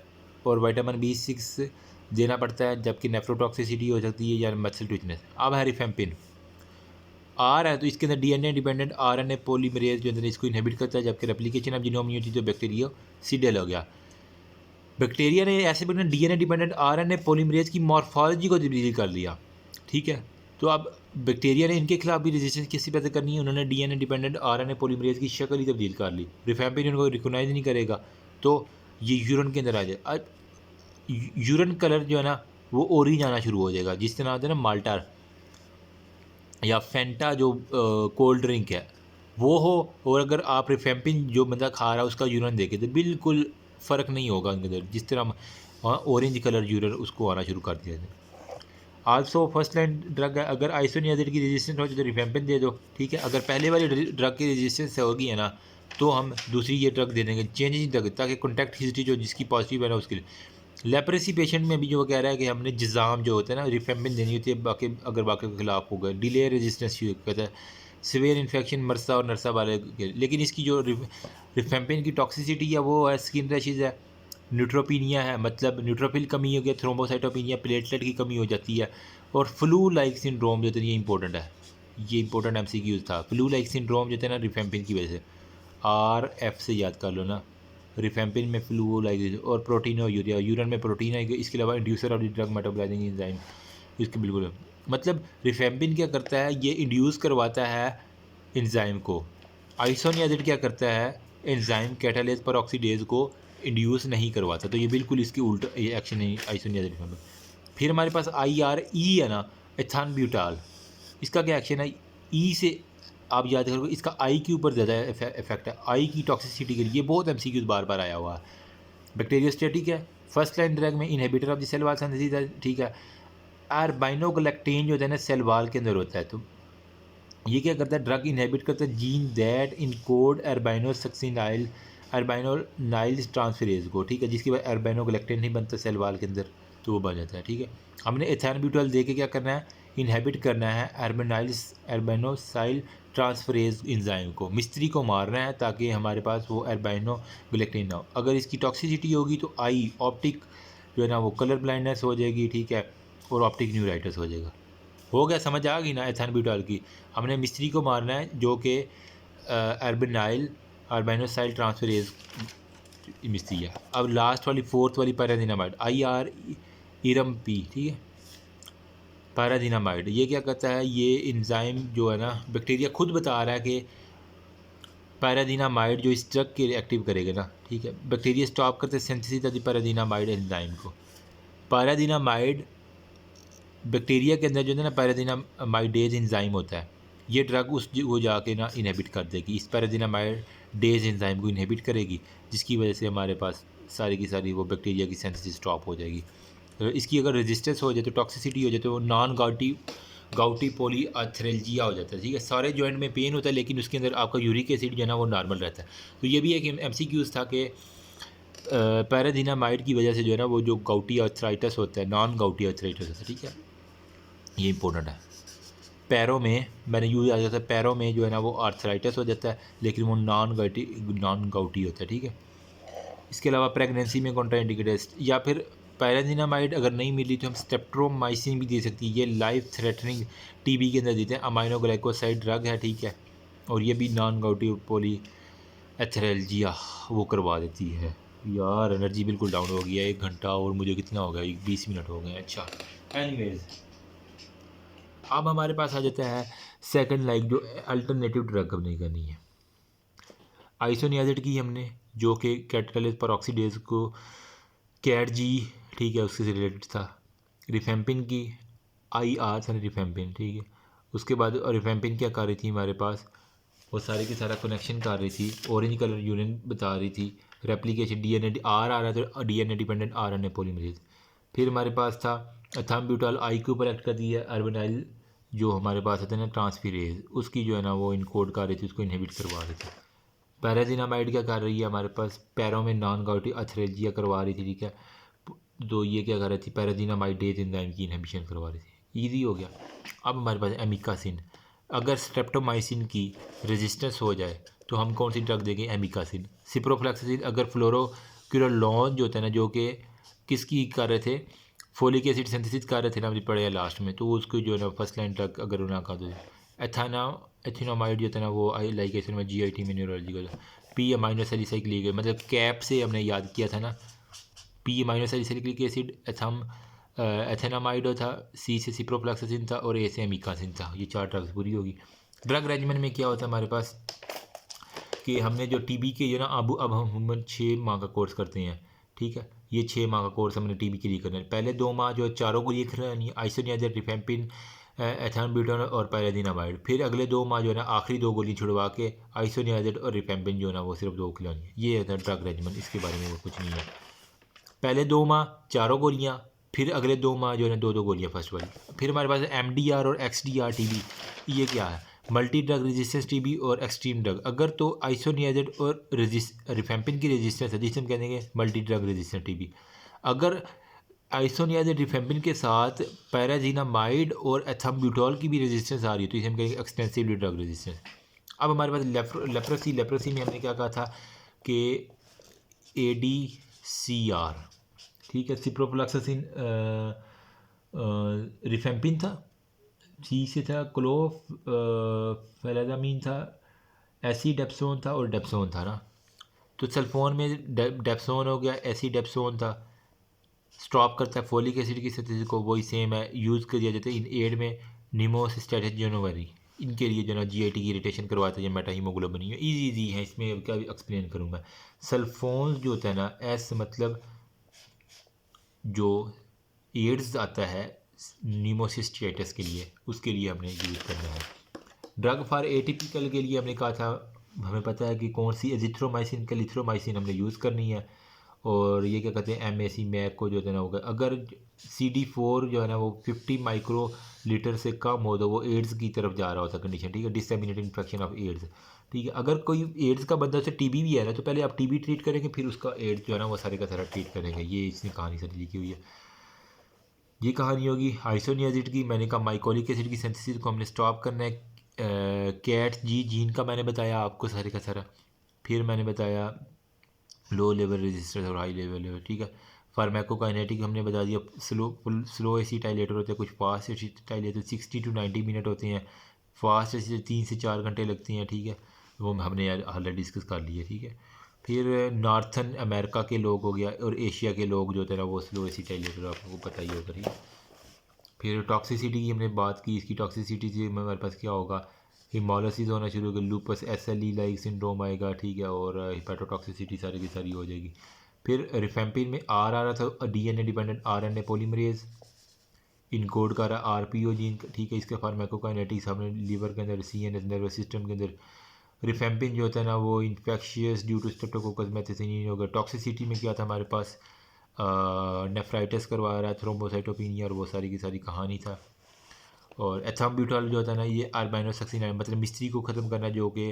और विटामिन B6 देना पड़ता है, जबकि नेफ्रोटॉक्सिसिटी हो सकती है या मसल ट्विचनेस। अब है रिफेम्पिन R है, तो इसके अंदर DNA डिपेंडेंट RNA पॉलीमरेज जो अंदर इसको इनहिबिट करता है, जबकि रेप्लिकेशन ऑफ जीनोम यूनिटी तो बैक्टीरिया सीडेल हो गया। बैक्टीरिया ने ऐसे बना DNA डिपेंडेंट RNA पॉलीमरेज की मॉर्फोलॉजी को तब्दील कर लिया, ठीक है। तो अब बैक्टीरिया ने इनके खिलाफ भी रेजिस्टेंस किसी पैसे करनी है, उन्होंने DNA डिपेंडेंट RNA पॉलीमरेज की शक्ल ही तब्दील कर ली। रिफेम्पिन उनको रिकोगनाइज नहीं करेगा, तो ये यूरिन के अंदर आ जाए। अब यूरिन कलर जो है ना वो ऑरेंज आना शुरू हो जाएगा, जिस तरह होता है ना माल्टा या फेंटा जो कोल्ड ड्रिंक है वो हो, और अगर आप रिफेम्पिन जो बंदा खा रहा है उसका यूरिन देखे तो बिल्कुल फ़र्क नहीं होगा उनके अंदर, जिस तरह ऑरेंज कलर यूरिन उसको आना शुरू कर दिया जाए। आल्सो फर्स्ट लाइन ड्रग है, अगर आइसोनियाजिड की रेजिस्टेंस हो तो रिफेम्पिन दे दो, ठीक है। अगर पहले वाली ड्रग की रेजिस्टेंस होगी है ना तो हम दूसरी ये ड्रग दे देंगे, चेंजिंग ड्रग, ताकि कॉन्टैक्ट हिस्ट्री जो जिसकी पॉजिटिव है ना उसके लिए। लेप्रेसी पेशेंट में भी जो कह रहा है कि हमने जिज़ाम जो होता है ना रिफेम्पिन देनी होती है, बाकी अगर बाकी के खिलाफ होगा। डिले रेजिस्टेंस कहता है सीवियर इन्फेक्शन मरसा और नरसा वाले, लेकिन इसकी जो रिफेम्पिन की टॉक्सिसिटी है वो है स्किन रैशेज है, न्यूट्रोपीनिया है, मतलब न्यूट्रोफिल कमी हो गया, थ्रोम्बोसाइटोपिनिया प्लेटलेट की कमी हो जाती है, और फ्लू लाइक सिंड्रोम जो है ये इंपॉर्टेंट है, ये इंपॉर्टेंट MCQ था। फ्लू लाइक सिंड्रोम जो है ना रिफेम्पिन की वजह से, RF से याद कर लो ना, रिफेम्पिन में फ्लू लाइक, और प्रोटीन और यूरिया, यूरिन में प्रोटीन है, इसके अलावा inducer of the drug metabolising enzyme, इसके बिल्कुल मतलब रिफेम्पिन क्या करता है, ये इंड्यूस करवाता है एंजाइम को। आइसोनियाजिड क्या करता है, एंजाइम कैटालेज पर ऑक्सीडेज को इंड्यूस नहीं करवाता, तो ये बिल्कुल इसकी उल्टा ये एक्शन है आइसोनियाजिड में। फिर हमारे पास IRE है ना, एथान ब्यूटाल, इसका क्या एक्शन है, ई से आप याद करोगे, इसका आई के ऊपर ज़्यादा इफेक्ट है, आई की टॉक्सिसिटी के लिए। ये बहुत MCQ बार बार आया हुआ है। बैक्टीरियोस्टेटिक है, फर्स्ट लाइन ड्रग में inhibitor of the cell wall synthesis है, ठीक है। अर्बाइनोगलैक्टेन जो है ना सेल वाल के अंदर होता है, तो ये क्या करता है, ड्रग इनहिबिट करता है जीन दैट इनकोड अर्बाइनोसक्सिनाइल अर्बाइनोनाइल ट्रांसफरेज को, ठीक है, जिसकी वजह अर्बाइनोगलैक्टेन नहीं बनता सेल वाल के अंदर, तो वो बन जाता है, ठीक है। हमने एथानब्यूटॉल दे के क्या करना है, इनहिबिट करना है अर्बाइनोसाइल ट्रांसफरेज इंजाइम को, मिस्त्री को मारना है ताकि हमारे पास वो अर्बाइनोगलैक्टेन ना हो। अगर इसकी टॉक्सिसिटी होगी तो आई ऑप्टिक जो है ना वो कलर ब्लाइंडनेस हो जाएगी, ठीक है, और ऑप्टिक न्यूराइटिस हो जाएगा। हो गया, समझ आ गई ना एथानब्यूटॉल की। हमने मिस्त्री को मारना है जो कि अर्बाइनोसाइल ट्रांसफरेज मिस्त्री है। अब लास्ट वाली फोर्थ वाली पैरादिनामाइड IR इरम पी, ठीक है, पैरादिनामाइड, ये क्या करता है, ये एंजाइम जो है ना बैक्टीरिया खुद बता रहा है कि पैरादिनामाइड जो इस ड्रग के एक्टिव करेगा ना, ठीक है, बैक्टीरिया स्टॉप करते सिंथेसिस ऑफ द पैरादिनामाइड एंजाइम को। पैरादिनामाइड बैक्टीरिया के अंदर जो है ना पैरादिनामाइडेज एंजाइम होता है, ये ड्रग वो जाके ना इनहिबिट कर देगी, इस पैरादिनामाइडेज एंजाइम को इनहिबिट करेगी, जिसकी वजह से हमारे पास सारी की सारी वो बैक्टीरिया की सिंथेसिस स्टॉप हो जाएगी। तो इसकी अगर रेजिस्टेंस हो जाए तो टॉक्सिसिटी हो जाए तो नॉन गाउटी पॉलीआर्थरेल्जिया हो जाता है, ठीक है। सारे जॉइंट में पेन होता है लेकिन उसके अंदर आपका यूरिक एसिड जो है ना वो नॉर्मल रहता है। तो ये भी एक MCQs था कि पैरादिनामाइड की वजह से जो है ना वो जो गाउटी आर्थराइटिस होता है, नॉन गाउटी आर्थराइटिस होता है, ठीक है, ये इंपॉर्टेंट है। पैरों में मैंने यूज आ जाता है, पैरों में जो है ना वो आर्थराइटिस हो जाता है लेकिन वो नॉन गाउटी होता है, ठीक है। इसके अलावा प्रेगनेंसी में कॉन्ट्राइंडिकेटेड, या फिर पैरादिनामाइड अगर नहीं मिली तो हम स्ट्रेप्टोमाइसिन भी दे सकती है, ये लाइफ थ्रेटनिंग TB के अंदर देते हैं, अमाइनोग्लाइकोसाइड ड्रग है, ठीक है, और ये भी नॉन गाउटी पॉली एथरेल्जिया वो करवा देती है। यार एनर्जी बिल्कुल डाउन हो गया, 1 घंटा और मुझे कितना हो गया, 20 मिनट हो गए। अच्छा, एनीवेज अब हमारे पास आ जाता है सेकंड लाइक जो अल्टरनेटिव ड्रग हमने करनी है। आइसोनियाजिड की हमने, जो कि कैटालेज पर ऑक्सीडेज को कैट-G, ठीक है, उससे रिलेटेड था। रिफेम्पिन की IR था रिफेम्पिन, ठीक है। उसके बाद रिफेम्पिन क्या कर रही थी हमारे पास, वो सारे के सारा कनेक्शन कर रही थी, ऑरेंज कलर यूनिट बता रही थी, रेप्लिकेशन DNA R आ रहा था, DNA डिपेंडेंट RNA पॉलीमरेज। फिर हमारे पास था एथाम्ब्यूटाल आई के ऊपर एक्ट करती है, अर्बेनाइल जो हमारे पास होता है ना ट्रांसफीरेज, उसकी जो है ना वो इनकोड कर रही थी, उसको इनहिबिट करवा रही थी। पैरादिनामाइड क्या कर रही है हमारे पास, पैरों में नॉन गाउटी अथरेजिया करवा रही थी, ठीक है, तो ये क्या कर रही थी, पैरादिनामाइडेज एंजाइम की इनहिबिशन करवा रही थी। ईजी हो गया। अब हमारे पास एमिकासिन, अगर स्ट्रेप्टोमाइसिन की रेजिस्टेंस हो जाए तो हम कौन सी ड्रग देंगे, एमिकासिन। सिप्रोफ्लैक्सिन, अगर फ्लोरोक्विनोलोन जो होता है ना, जो कि किसकी कर रहे थे, फोलिक एसिड सिंथेसिस कर रहे थे ना, पड़े हैं लास्ट में, तो उसको जो है ना फर्स्ट लाइन ड्रग अगर उन्हें कहा तो एथेनामाइड जो था ना वो लाइक एसिड में GIT में न्यूरोलॉजिकल P अमाइनोसैलिसाइक्लिक, मतलब कैप से हमने याद किया था ना, P अमाइनोसैलिसाइक्लिक एसिड एथेनामाइड था, C से सिप्रोफ्लैक्सिन था, और A से एमिकासिन था। ये 4 ड्रग्स पूरी होगी। ड्रग रेजिमेंट में क्या होता है हमारे पास कि हमने जो TB के जो ना अब हम 6 माह का कोर्स करते हैं, ठीक है, ये 6 माह का कोर्स हमने TB के लिए करना है। पहले 2 माह जो चारों को ये खिलानी है, आइसोनियाजिड, रिफेम्पिन, एथाम्ब्यूटाल और पैरादिनामाइड। फिर अगले 2 माह जो है ना आखिरी 2 गोली छुड़वा के आइसोनियाजिड और रिफेम्पिन जो है ना वो सिर्फ 2 खिलानी है। ये है ड्रग रेजिमेंट, इसके बारे में वो कुछ नहीं है। पहले 2 माह 4 गोलियाँ, फिर अगले 2 माह जो है ना 2 गोलियाँ फर्स्ट वाली। फिर हमारे पास MDR और XDR TB, ये क्या है, मल्टी ड्रग रेजिस्टेंस TB और एक्सट्रीम ड्रग। अगर तो आइसोनियाजिड और रिफेम्पिन की रेजिस्टेंस है जिसे हम कहेंगे मल्टी ड्रग रेजिस्टेंस TB। अगर आइसोनियाजिड रिफेम्पिन के साथ पैरादिनामाइड और एथाम्ब्यूटॉल की भी रेजिस्टेंस आ रही है तो इसे हम कहेंगे एक्सटेंसिवली ड्रग रेजिस्टेंस। अब हमारे पास लेप्रोसी में हमने क्या कहा था कि AD CR, ठीक है। सिप्रोफ्लॉक्सासिन रिफेम्पिन था, सी से था क्लोफेनाजामीन था, एसीडेप्सोन था और डेप्सोन था ना। तो सल्फोन में डेप्सोन हो गया, एसीडेप्सोन था, स्टॉप करता है फोलिक एसिड की सिंथेसिस को, वही सेम है, यूज़ कर दिया जाता है इन एड में निमोसिस्टेटिस जनोवरी, इनके लिए जो ना GIT की इरिटेशन करवाता है या मेटा हीमोग्लोबिन है, ईजी है, इसमें क्या एक्सप्लेन करूँगा। सल्फोन जो होता है ना, एस मतलब जो एड्स आता है निमोसिस्टेटिस के लिए, उसके लिए हमने यूज़ करना है। ड्रग फॉर एटिपिकल के लिए हमने कहा था, हमें पता है कि कौन सी एजिथ्रोमाइसिन कैलिथ्रोमाइसिन हमने यूज़ करनी है, और ये क्या कहते हैं MAC मैक को जो है ना होगा, अगर CD4 जो है ना वो 50 माइक्रो लीटर से कम हो तो वो एड्स की तरफ जा रहा होता है कंडीशन, ठीक है, डिसएमिनेटेड इन्फेक्शन ऑफ एड्स, ठीक है। अगर कोई एड्स का बंदा से TB भी है ना, तो पहले आप TB ट्रीट करेंगे, फिर उसका एड्स जो है ना वो सारे का सारा ट्रीट करेंगे। ये इसने कहानी सारी लिखी हुई है। ये कहानी होगी आइसोनियाजिड की। मैंने कहा माइकोलिक एसिड की सिंथेसिस को हमने स्टॉप करना है। कैट जी जीन का मैंने बताया आपको सारे का सारा। फिर मैंने बताया लो लेवल रेजिस्टेंस और हाई लेवल, ठीक है। फार्माकोकाइनेटिक हमने बता दिया, स्लो एसिटाइलेटर होते हैं, कुछ फास्ट एसिटाइलेटर 60 to 90 मिनट होते हैं, फास्ट एसिड 3 से 4 घंटे लगती हैं, ठीक है। वो हमने ऑलरेडी डिस्कस कर लिए, ठीक है। फिर नॉर्थन अमेरिका के लोग हो गया और एशिया के लोग जो होते हैं ना वो स्लो एसिटाइलेटर, आपको पता ही होगा, ठीक है। फिर टॉक्सिसिटी की हमने बात की, इसकी टॉक्सिसिटी से हमारे पास क्या होगा, हिमोलिसिस होना शुरू होगा, लूपस SLE लाइक सिंड्रोम आएगा, ठीक है, और हिपेटोटॉक्सिसिटी सारी की सारी हो जाएगी। फिर रिफेम्पिन में R आ रहा था, DNA dependent RNA polymerase, encode कर रहा है RPO जीन, ठीक है। इसके फार्माकोकाइनेटिक्स हमने लीवर के अंदर, CNS नर्वस सिस्टम के अंदर। रिफेम्पिन जो होता है ना वो इन्फेक्शियस ड्यू टू स्ट्रेप्टोकोकस मेथिसिनिन होगा। टॉक्सिसिटी में क्या था हमारे पास, नेफ्राइटिस करवा रहा है, थ्रोम्बोसाइटोपिनिया, और वो सारी की सारी कहानी था। और एथाम्ब्यूटॉल जो होता है ना, ये अल्बाइनोसक्सिनाइल मतलब मिस्त्री को ख़त्म करना, जो कि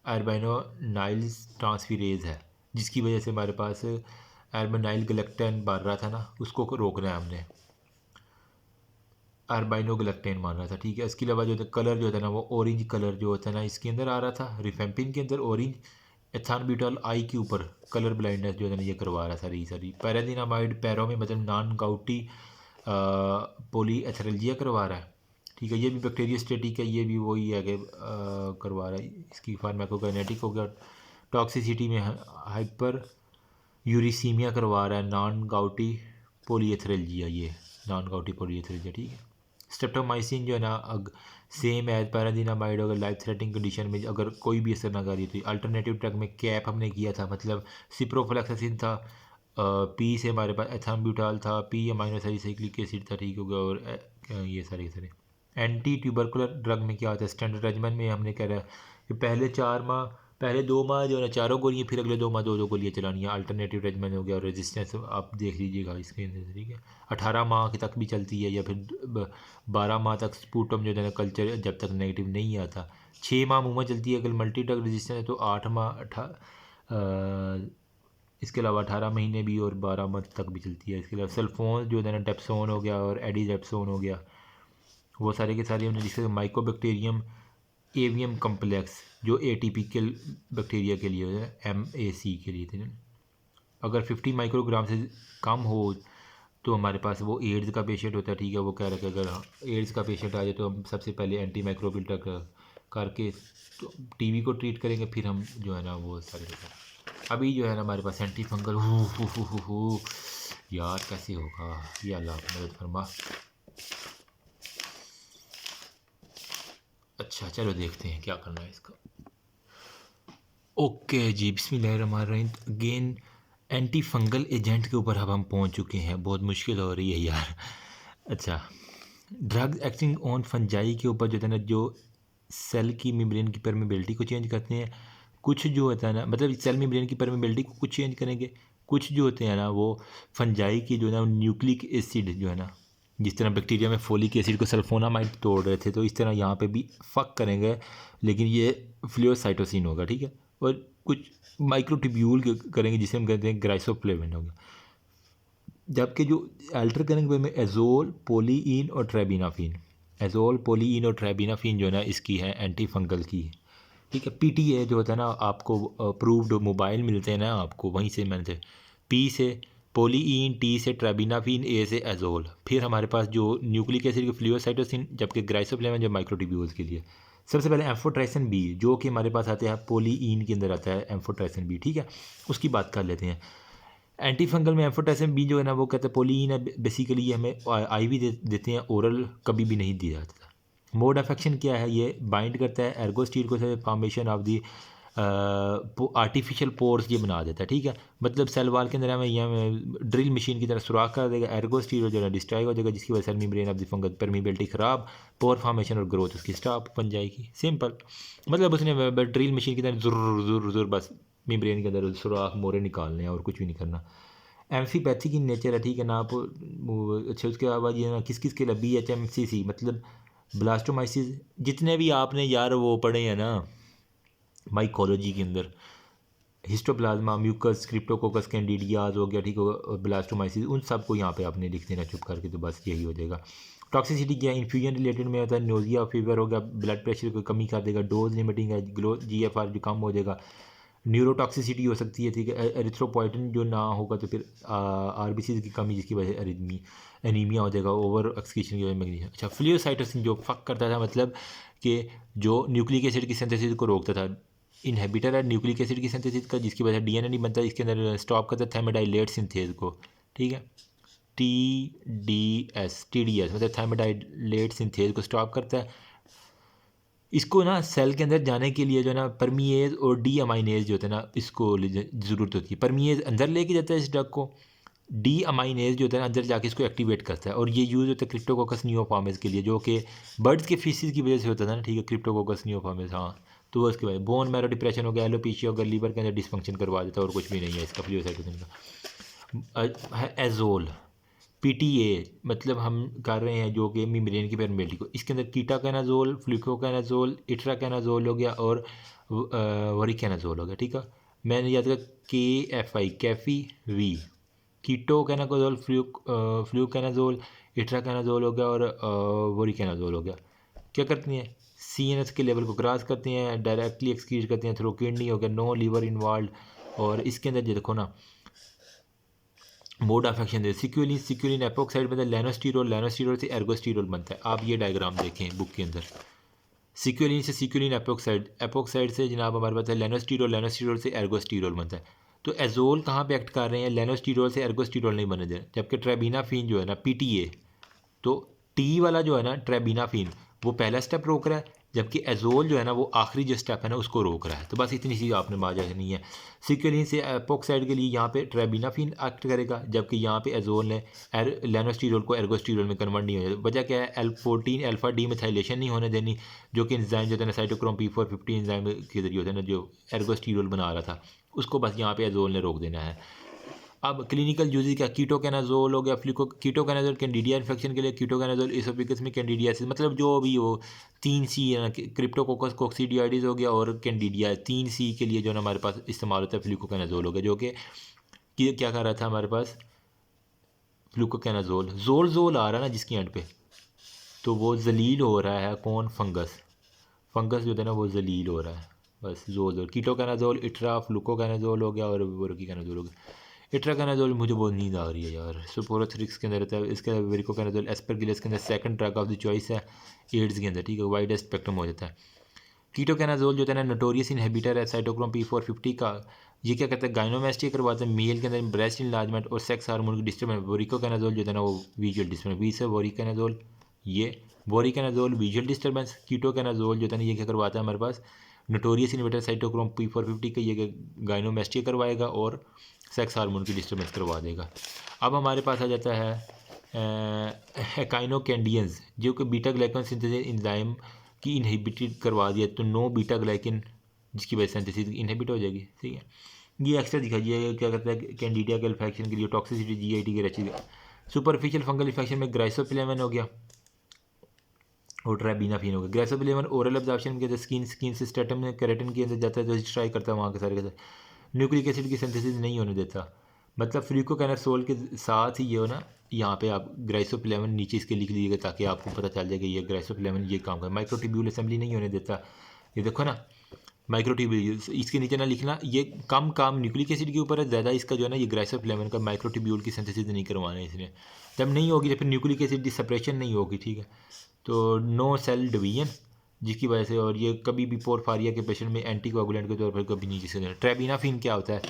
अल्बाइनोनाइल्स ट्रांसफिरेज है, जिसकी वजह से हमारे पास अल्बाइनाइल गलेक्टन बढ़ रहा था ना, उसको रोकना है हमने, अल्बाइनोगलेक्टेन मान रहा था, ठीक है। इसके अलावा जो कलर जो होता है ना वो ऑरेंज कलर जो होता है ना इसके अंदर आ रहा था, रिफेम्पिन के अंदर ऑरेंज। एथानब्यूटॉल आई के ऊपर कलर ब्लाइंडनेस जो है ना ये करवा रहा सारी सारी। पैरादिनामाइड पैरों में मतलब नॉन गाउटी पोली एथरेल्जिया करवा रहा है, ठीक है। ये भी बैक्टीरियोस्टेटिक है, ये भी वही है कि करवा रहा है। इसकी फार्माकोकाइनेटिक हो गया। टॉक्सिसिटी में हाइपर यूरिसीमिया करवा रहा है, नॉन गाउटी पोलीएथरेल्जिया, ये नॉन गाउटी पोलीएथरेल्जिया, ठीक है। स्ट्रेप्टोमाइसिन जो है ना सेम एज पैरादिनामाइड, अगर लाइफ थ्रेटनिंग कंडीशन में अगर कोई भी असर ना कर रही थी। अल्टरनेटिव ड्रग में कैप हमने किया था, मतलब सिप्रोफ्लैक्सासिन था, P से हमारे पास एथाम्ब्यूटाल था, P अमाइनो सैलिसिलिक एसिड था, ठीक हो गया। और ये सारे सारे एंटी ट्यूबरकुलर ड्रग में क्या होता है, स्टैंडर्ड रेजिमेंट में हमने कह रहा है कि पहले 2 माह जो है ना 4 गोलियाँ, फिर अगले 2 माह 2 गोलियाँ चलानी है। अल्टरनेटिव रेजिमेंट हो गया। और रेजिस्टेंस आप देख लीजिएगा इसके अंदर, ठीक है। 18 माह की तक भी चलती है, या फिर 12 माह तक स्पूटम जो है ना कल्चर जब तक नेगेटिव नहीं आता। 6 माह मुँह में चलती है अगर मल्टी ड्रग रेजिस्टेंस है, तो 8 माह इसके अलावा 18 महीने भी और 12 मंथ तक भी चलती है। इसके अलावा सल्फोन जो है ना डेप्सोन हो गया और एडिडेप्सोन हो गया, वो सारे के सारे हमने जिसके माइकोबैक्टीरियम एवियम कम्प्लेक्स जो एटिपिकल बैक्टीरिया के लिए होता है, MAC के लिए थे। अगर 50 माइक्रोग्राम से कम हो तो हमारे पास वो एड्स का पेशेंट होता है, ठीक है। वो कह रहा है कि अगर एड्स का पेशेंट आ जाए तो हम सबसे पहले एंटी माइक्रोबियल ड्रग करके तो TB को ट्रीट करेंगे, फिर हम जो है ना वो सारे। अभी जो है ना हमारे पास एंटी फंगल हो यार कैसे होगा, ये अल्लाह मदद फरमा। अच्छा चलो देखते हैं क्या करना है इसका। ओके जी, बिस्मिल्लाहिर्रहमानिर्रहीम। अगेन एंटी फंगल एजेंट के ऊपर अब हम पहुंच चुके हैं, बहुत मुश्किल हो रही है यार। अच्छा, ड्रग एक्टिंग ऑन फंजाई के ऊपर जो है ना, जो सेल की मेम्ब्रेन की परमेबिलिटी को चेंज करते हैं। कुछ जो होता है ना, मतलब सेल मेम्ब्रेन की परमेबिलिटी को कुछ चेंज करेंगे। कुछ जो होते हैं ना वो फंजाई की जो है ना न्यूक्लिक एसिड जो है ना, जिस तरह बैक्टीरिया में फोलिक एसिड को सल्फोनामाइड तोड़ रहे थे, तो इस तरह यहाँ पे भी फक करेंगे, लेकिन ये फ्लूओसाइटोसिन होगा, ठीक है। और कुछ माइक्रोट्यूब्यूल करेंगे जिसे हम कहते हैं ग्राइसोफ्लेविन होगा। जबकि जो अल्टर करेंगे में एजोल पोलीइन और ट्रेबिनाफिन, एजोल पोलीइन और ट्रेबिनाफिन जो है ना इसकी है एंटी फंगल की, ठीक है। PTA जो होता है ना आपको अप्रूव्ड मोबाइल मिलते हैं ना आपको वहीं से मिलते हैं, पी से पोलीईन, टी से ट्रेबिनाफिन, ए से एजोल। फिर हमारे पास जो न्यूक्लिक एसिड के फ्लूओसाइटोसिन, जबकि ग्राइसोफ्लेविन जो माइक्रोट्यूब्यूल्स के लिए। सबसे पहले एम्फोट्राइसिन बी जो कि हमारे पास आते हैं पोलीईन के अंदर आता है एम्फोट्राइसिन बी, ठीक है, उसकी बात कर लेते हैं। एंटी फंगल में एम्फोट्राइसिन बी जो है ना वो कहते हैं पोलीईन है, बेसिकली ये हमें आईवी देते हैं, ओरल कभी भी नहीं दिया जाता। मोड अफेक्शन क्या है, ये बाइंड करता है एर्गोस्टील को, formation of the artificial pores ये बना देता है, ठीक है। मतलब सेल वाल के अंदर हमें यहाँ ड्रिल मशीन की तरह सुराख कर देगा, एर्गोस्टील जो है डिस्ट्रॉय हो जाएगा, जिसकी वजह से membrane of the fungus permeability ख़राब, पोर फॉर्मेशन और ग्रोथ उसकी स्टॉप बन जाएगी। सिंपल, मतलब उसने ड्रिल मशीन की तरह जुर जुर जुर बस मेम्ब्रेन के अंदर सुराख मोरे निकालने हैं और कुछ भी नहीं करना। एम्फीपैथिक इन नेचर है, ठीक है ना। आप अच्छा उसके बाद ये ना किस किस के लिए BHMCC मतलब ब्लास्टोमाइसिस, जितने भी आपने यार वो पढ़े हैं ना माइकोलॉजी के अंदर, हिस्टोप्लाज्मा, म्यूकस, क्रिप्टोकोकस कैंडिडियाज हो गया, ठीक होगा, ब्लास्टोमाइसिस, उन सबको यहाँ पे आपने लिख देना चुप करके, तो बस यही हो जाएगा। टॉक्सिसिटी क्या है, इन्फ्यूजन रिलेटेड में होता है, नोजिया फीवर हो गया, ब्लड प्रेशर को कमी कर देगा, डोज लिमिटिंग है, GFR जो कम हो जाएगा, न्यूरोटॉक्सिसिटी हो सकती है, ठीक है, एरिथ्रोपोइटिन जो ना होगा तो फिर RBCs की कमी जिसकी वजह से एनीमिया हो जाएगा, ओवर एक्सक्रीशन की वजह में। अच्छा, फ्लूओसाइटोसिन जो फक करता था, मतलब कि जो न्यूक्लिक एसिड की सिंथेसिस को रोकता था, इनहिबिटर है न्यूक्लिक एसिड की सिंथेसिस का, जिसकी वजह से DNA नहीं बनता, इसके अंदर स्टॉप करता है थायमिडाइलेट सिंथेज को, ठीक है, TDS मतलब थायमिडाइलेट सिंथेज को स्टॉप करता है। इसको ना सेल के अंदर जाने के लिए जो है ना परमिएज और डी अमाइनेज जो होता है ना, इसको ज़रूरत होती है। परमिएज अंदर लेके जाता है इस ड्रग को, डी अमाइनेज जो होता है ना अंदर जाके इसको एक्टिवेट करता है, और ये यूज़ होता है क्रिप्टोकोकस नियोफॉर्मिस के लिए, जो कि बर्ड्स के फीसिस की वजह से होता था ना, ठीक है, क्रिप्टोकोकस नियोफॉर्मिस, हाँ। तो वो उसके बाद बोन मैरो डिप्रेशन हो गया, एलोपीशिया हो गया, लीवर के अंदर डिसफंक्शन करवा देता है, और कुछ भी नहीं है इसका फ्लूओसाइटोसिन का। एजोल PTA मतलब हम कर रहे हैं जो कि मेम्ब्रेन की परमेबिलिटी को, इसके अंदर कीटाकानाजोल, फ्लूकोकानाजोल, इट्राकानाजोल हो गया, और वरिकानाजोल हो गया, ठीक है। मैंने याद किया KFI कैफी वी, कीटोकानाजोल, फ्लूकानाजोल, इट्राकानाजोल हो गया, और वरिकानाजोल हो गया। क्या करती हैं, CNS के लेवल को क्रॉस करती हैं, डायरेक्टली एक्सक्रीट करती हैं थ्रू किडनी हो गया, नो लीवर इन्वॉल्व। और इसके अंदर ये देखो ना मोड अफेक्शन दे, सिक्यूलिन एपोक्साइड बनता है, लेनोस्टीरोल से एर्गोस्टीरोल बनता है। आप ये डायग्राम देखें बुक के अंदर, सिक्यूलिन से सिक्यूलिन एपोक्साइड से जनाब हमारे पास है लेनोस्टीरोल से एर्गोस्टीरोल बनता है। तो एजोल कहाँ पे एक्ट कर रहे हैं, लेनोस्टीरोल से एर्गोस्टीरोल नहीं बने दे, जबकि ट्रेबिनाफिन जो है ना PTA, तो टी वाला जो है ना ट्रेबिनाफिन वो पहला स्टेप रोक रहा है, जबकि एजोल जो है ना वो आखिरी जो स्टेप है ना उसको रोक रहा है। तो बस इतनी चीज़ आपने बात नहीं है। सिक्योलिन से एपोक्साइड के लिए यहाँ पे ट्रेबिनाफिन एक्ट करेगा, जबकि यहाँ पे एजोल ने लेनोस्टीरोल को एर्गोस्टीरोल में कन्वर्ट नहीं हो जाता। वजह क्या है, L14 अल्फा डीमेथाइलेशन नहीं होने देनी, जो कि एंजाइम जो है ना साइटोक्रोम P450 एंजाइम के जरिए होता है ना, जो एर्गोस्टीरोल बना रहा था, उसको बस यहाँ पे एजोल ने रोक देना है। अब क्लिनिकल यूजेज क्या, कीटोकानाजोल हो गया, कीटोकानाजोल कैंडिडिया इन्फेक्शन के लिए, कीटोकानाजोल एसोफेगस में कैंडिडियासिस, मतलब जो भी हो 3C है ना, क्रिप्टोकोकस कोक्सीडियोइडिस हो गया और कैंडिडिया, 3C के लिए जो ना हमारे पास इस्तेमाल होता है फ्लूकोकानाजोल हो गया, जो कि क्या कर रहा था हमारे पास फ्लूकोकानाजोल, जोल आ रहा है ना जिसकी एंड पे, तो वो जलील हो रहा है कौन, फंगस जो है ना वो जलील हो रहा है, बस जोल। कीटोकानाजोल, इट्रा फ्लूकोकानाजोल हो गया, और वोरिकानाजोल हो गया। इट्राकानाजोल मुझे बहुत नींद आ रही है यार, सुपोरोथ्रिक्स के अंदर रहता है, इसके अलावा वेरिकोकानाजोल एस्परगिलस के अंदर second drug of the choice है एड्स के अंदर, ठीक है, वाइड स्पेक्ट्रम हो जाता है। कीटोकानाजोल जो है ना नोटोरियस इनहिबिटर है साइटोक्रोम P450 का, ये क्या कहता है, गायनोमेस्टिया करवाता है मेल के अंदर, ब्रेस्ट इनलार्जमेंट और सेक्स हार्मोन की डिस्टर्बेंस। वोरिकोकानाजोल जो है ना वो विजुअल डिस्टर्बेंस, वी से वोरिकानाजोल, ये वोरिकानाजोल विजुअल डिस्टर्बेंस। कीटोकानाजोल जो है ना ये क्या करवाता है हमारे पास, नोटोरियस इनहिबिटर साइटोक्रोम P450 का, ये गायनोमेस्टिया करवाएगा और सेक्स हार्मोन की डिस्टर्बेंस करवा देगा। अब हमारे पास आ जाता है एकाइनोकैंडियंस, जो कि बीटा ग्लाइकन सिंथेसिस एंजाइम की इनहिबिटेड करवा दिया, तो नो बीटा ग्लाइकन जिसकी वजह से सिंथेसिस इनहिबिट हो जाएगी, ठीक है। ये एक्स्ट्रा दिखाइए क्या करता है, कैंडिडिया के इन्फेक्शन के लिए टॉक्सिसिटी GIT के रची। सुपरफिशियल फंगल इन्फेक्शन में ग्राइसोफिलेवन हो गया और ट्रेबिनाफिन हो गया। ग्राइसोफिलेवन ओरल एब्जॉर्प्शन के स्किन से स्टेटम में केराटिन के अंदर जाता है, तो ट्राई करता है वहाँ के सारे न्यूक्लिक एसिड की सिंथेसिस नहीं होने देता, मतलब फ्लूकोकानाजोल के साथ ही ये हो ना, यहाँ पे आप ग्राइसोफिलेवन नीचे इसके लिख लीजिएगा ताकि आपको पता चल जाएगा ये ग्राइसोफिलेवन ये काम कर, माइक्रोट्यूब्यूल असेंबली नहीं होने देता। ये देखो ना माइक्रोट्यूब्यूल इसके नीचे ना लिखना, ये कम काम न्यूक्लिक एसिड के ऊपर है, ज़्यादा इसका जो है ना ये ग्लाइसोफ्लेविन का माइक्रोट्यूब्यूल की सिंथेसिस नहीं करवाना है इसने। जब नहीं होगी तो फिर न्यूक्लिक एसिड की सेपरेशन नहीं होगी, ठीक है। तो नो सेल डिवीजन जिसकी वजह से, और ये कभी भी पोरफारिया के पेशेंट में एंटी कोगुलेंट के तौर पर कभी नहीं जिसे। ट्रेबिनाफिन क्या होता है?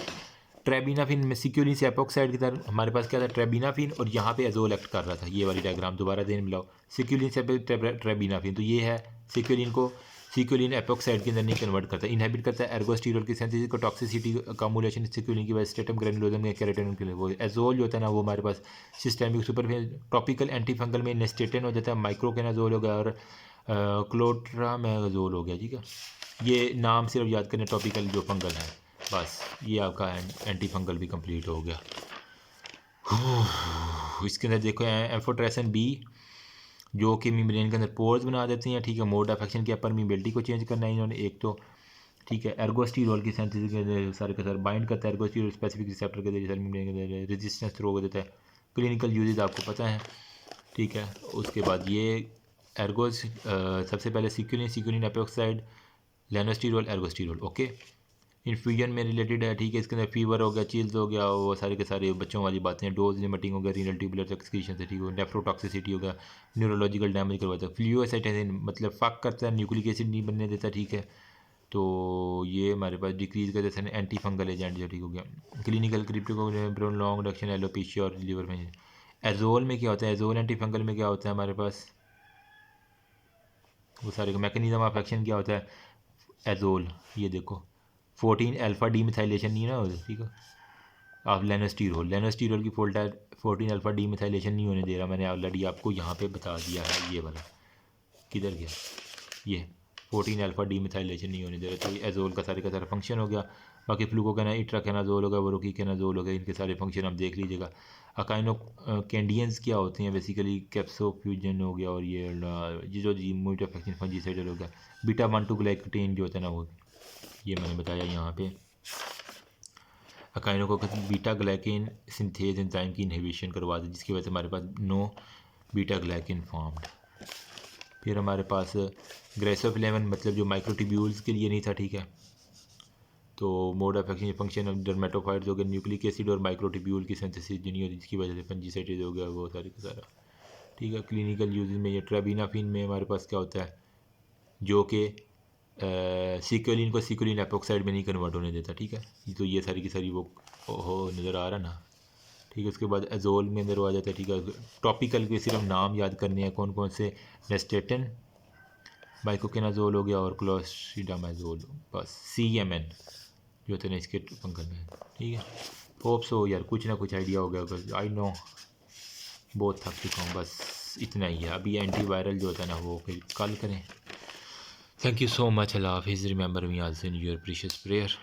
ट्रेबिनाफिन में सिक्योलिन से एपोक्साइड की तरह हमारे पास क्या था, ट्रेबिनाफिन, और यहाँ पे एजोल एक्ट कर रहा था। ये वाली डायग्राम दोबारा देने मिलाओ, सिक्योलिन से ट्रेबिनाफिन, तो ये है सिक्योलिन को सिक्योलिन एपोक्साइड के अंदर नहीं कन्वर्ट करता, इनहिबिट करता है एर्गोस्टीरोल की सिंथेसिस को, टॉक्सिसिटी अकामुलेशन सिक्योलिन की वजह से स्टेटम ग्रेनुलोजम में केराटिन के लिए। वो एजोल जो होता है ना वो हमारे पास systemic super topical anti fungal में नेस्टेटिन हो जाता है, माइक्रोकेनाजोल हो गया, और क्लोट्रामेजोल हो गया, ठीक है। ये नाम सिर्फ याद करने, टॉपिकल जो फंगल है, बस ये आपका एंटी फंगल भी कंप्लीट हो गया। इसके अंदर देखो एम्फोट्रेसिन बी जो कि मेम्ब्रेन के अंदर पोर्स बना देती हैं, ठीक है। मोड ऑफ एक्शन की परमीबिलिटी को चेंज करना है इन्होंने एक तो, ठीक है। एर्गोस्टीरोल की सिंथेसिस के सारे के सारे बाइंड करता है एर्गोस्टीरोल स्पेसिफिक रिसेप्टर के जरिए मेम्ब्रेन के अंदर रेजिस्टेंस थ्रो कर देता है। क्लिनिकल यूजेज आपको पता है, ठीक है। उसके बाद ये एर्गोज सबसे पहले सिक्योलिन एपोक्साइड, लेनोस्टीरोल, एर्गोस्टीरोल, ओके। इन्फ्यूजन में रिलेटेड है, ठीक है। इसके अंदर फीवर हो गया, चिल्स हो गया, वो सारे के सारे बच्चों वाली बातें, डोज लिमिटिंग हो गया, रीनल ट्यूबुलर एक्सक्रीशन से, ठीक हो, नेफ्रोटॉक्सिसिटी हो गया, न्यूरोलॉजिकल डैमेज करवाता है, फ्लूओसाइटोसिन मतलब फक करता है, न्यूक्लिक एसिड नहीं बनने देता, ठीक है। तो ये हमारे पास डिक्रीज कर देता है एंटी फंगल एजेंट जो, ठीक हो गया। Clinical crypto long reduction alopecia और लीवर में। एजोल में क्या होता है, एजोल एंटी फंगल में क्या होता है हमारे पास, वो सारे का मैकेनिज्म ऑफ एक्शन क्या होता है। एजोल ये देखो 14 अल्फा डी मिथाइलेशन नहीं है ना, ठीक है। आप लेनोस्टीरोल की 14 अल्फा डी मिथाइलेशन नहीं होने दे रहा, मैंने ऑलरेडी आपको यहाँ पे बता दिया है। ये वाला किधर गया, ये 14 अल्फा डी मिथाइलेशन नहीं होने दे रहा, तो ये एजोल का सारा फंक्शन हो गया। बाकी फ्लूकोकेना इट्राकेनाजोल होगा, वोरोकिकेनाजोल होगा, इनके सारे फंक्शन आप देख लीजिएगा। अकाइनो कैंडियंस क्या होते हैं बेसिकली, कैप्सोफ्यूजन हो गया, और ये जो मोड ऑफ एक्शन फंजीसाइडल हो गया। बीटा 1,2 ग्लाइकोटीन जो होता है ना वो, ये मैंने बताया यहाँ पे। अकाइनो को बीटा ग्लाइकिन सिंथेज एंजाइम की इनहिबिशन करवा दी, जिसकी वजह से हमारे पास नो बीटा ग्लाइकिन फॉर्म्ड। फिर हमारे पास ग्लाइसोफ्लेविन मतलब जो माइक्रोट्यूब्यूल्स के लिए नहीं था, ठीक है। तो mode of action function of dermatophytes हो गया, न्यूक्लिक एसिड और माइक्रोट्यूब्यूल की सिंथेसिस नहीं होती, जिसकी वजह से फंजीसाइटिस हो गया, वो सारी का सारा, ठीक है। क्लिनिकल यूजेज में ये ट्रेबिनाफिन में हमारे पास क्या होता है, जो कि सिक्योलिन को सिक्योलिन एपोक्साइड में नहीं कन्वर्ट होने देता, ठीक है। तो ये सारी की सारी वो हो नज़र आ रहा ना, ठीक है। उसके बाद एजोल में अंदर आ जाता है, ठीक है। टॉपिकल के सिर्फ नाम याद करने हैं कौन कौन से, नेस्टेटिन, माइकोकेनाजोल हो गया, और क्लोस्ट्रीडामाजोल, बस CMN जो होते हैं इसके फंक्शन में, ठीक है। होप्स हो यार कुछ ना कुछ आइडिया हो गया, आई नो बहुत थक चुका हूँ, बस इतना ही है। अभी एंटीवायरल जो होता है ना वो फिर कल करें। Thank you so much. Allah Hafiz. Remember me also in your precious prayer.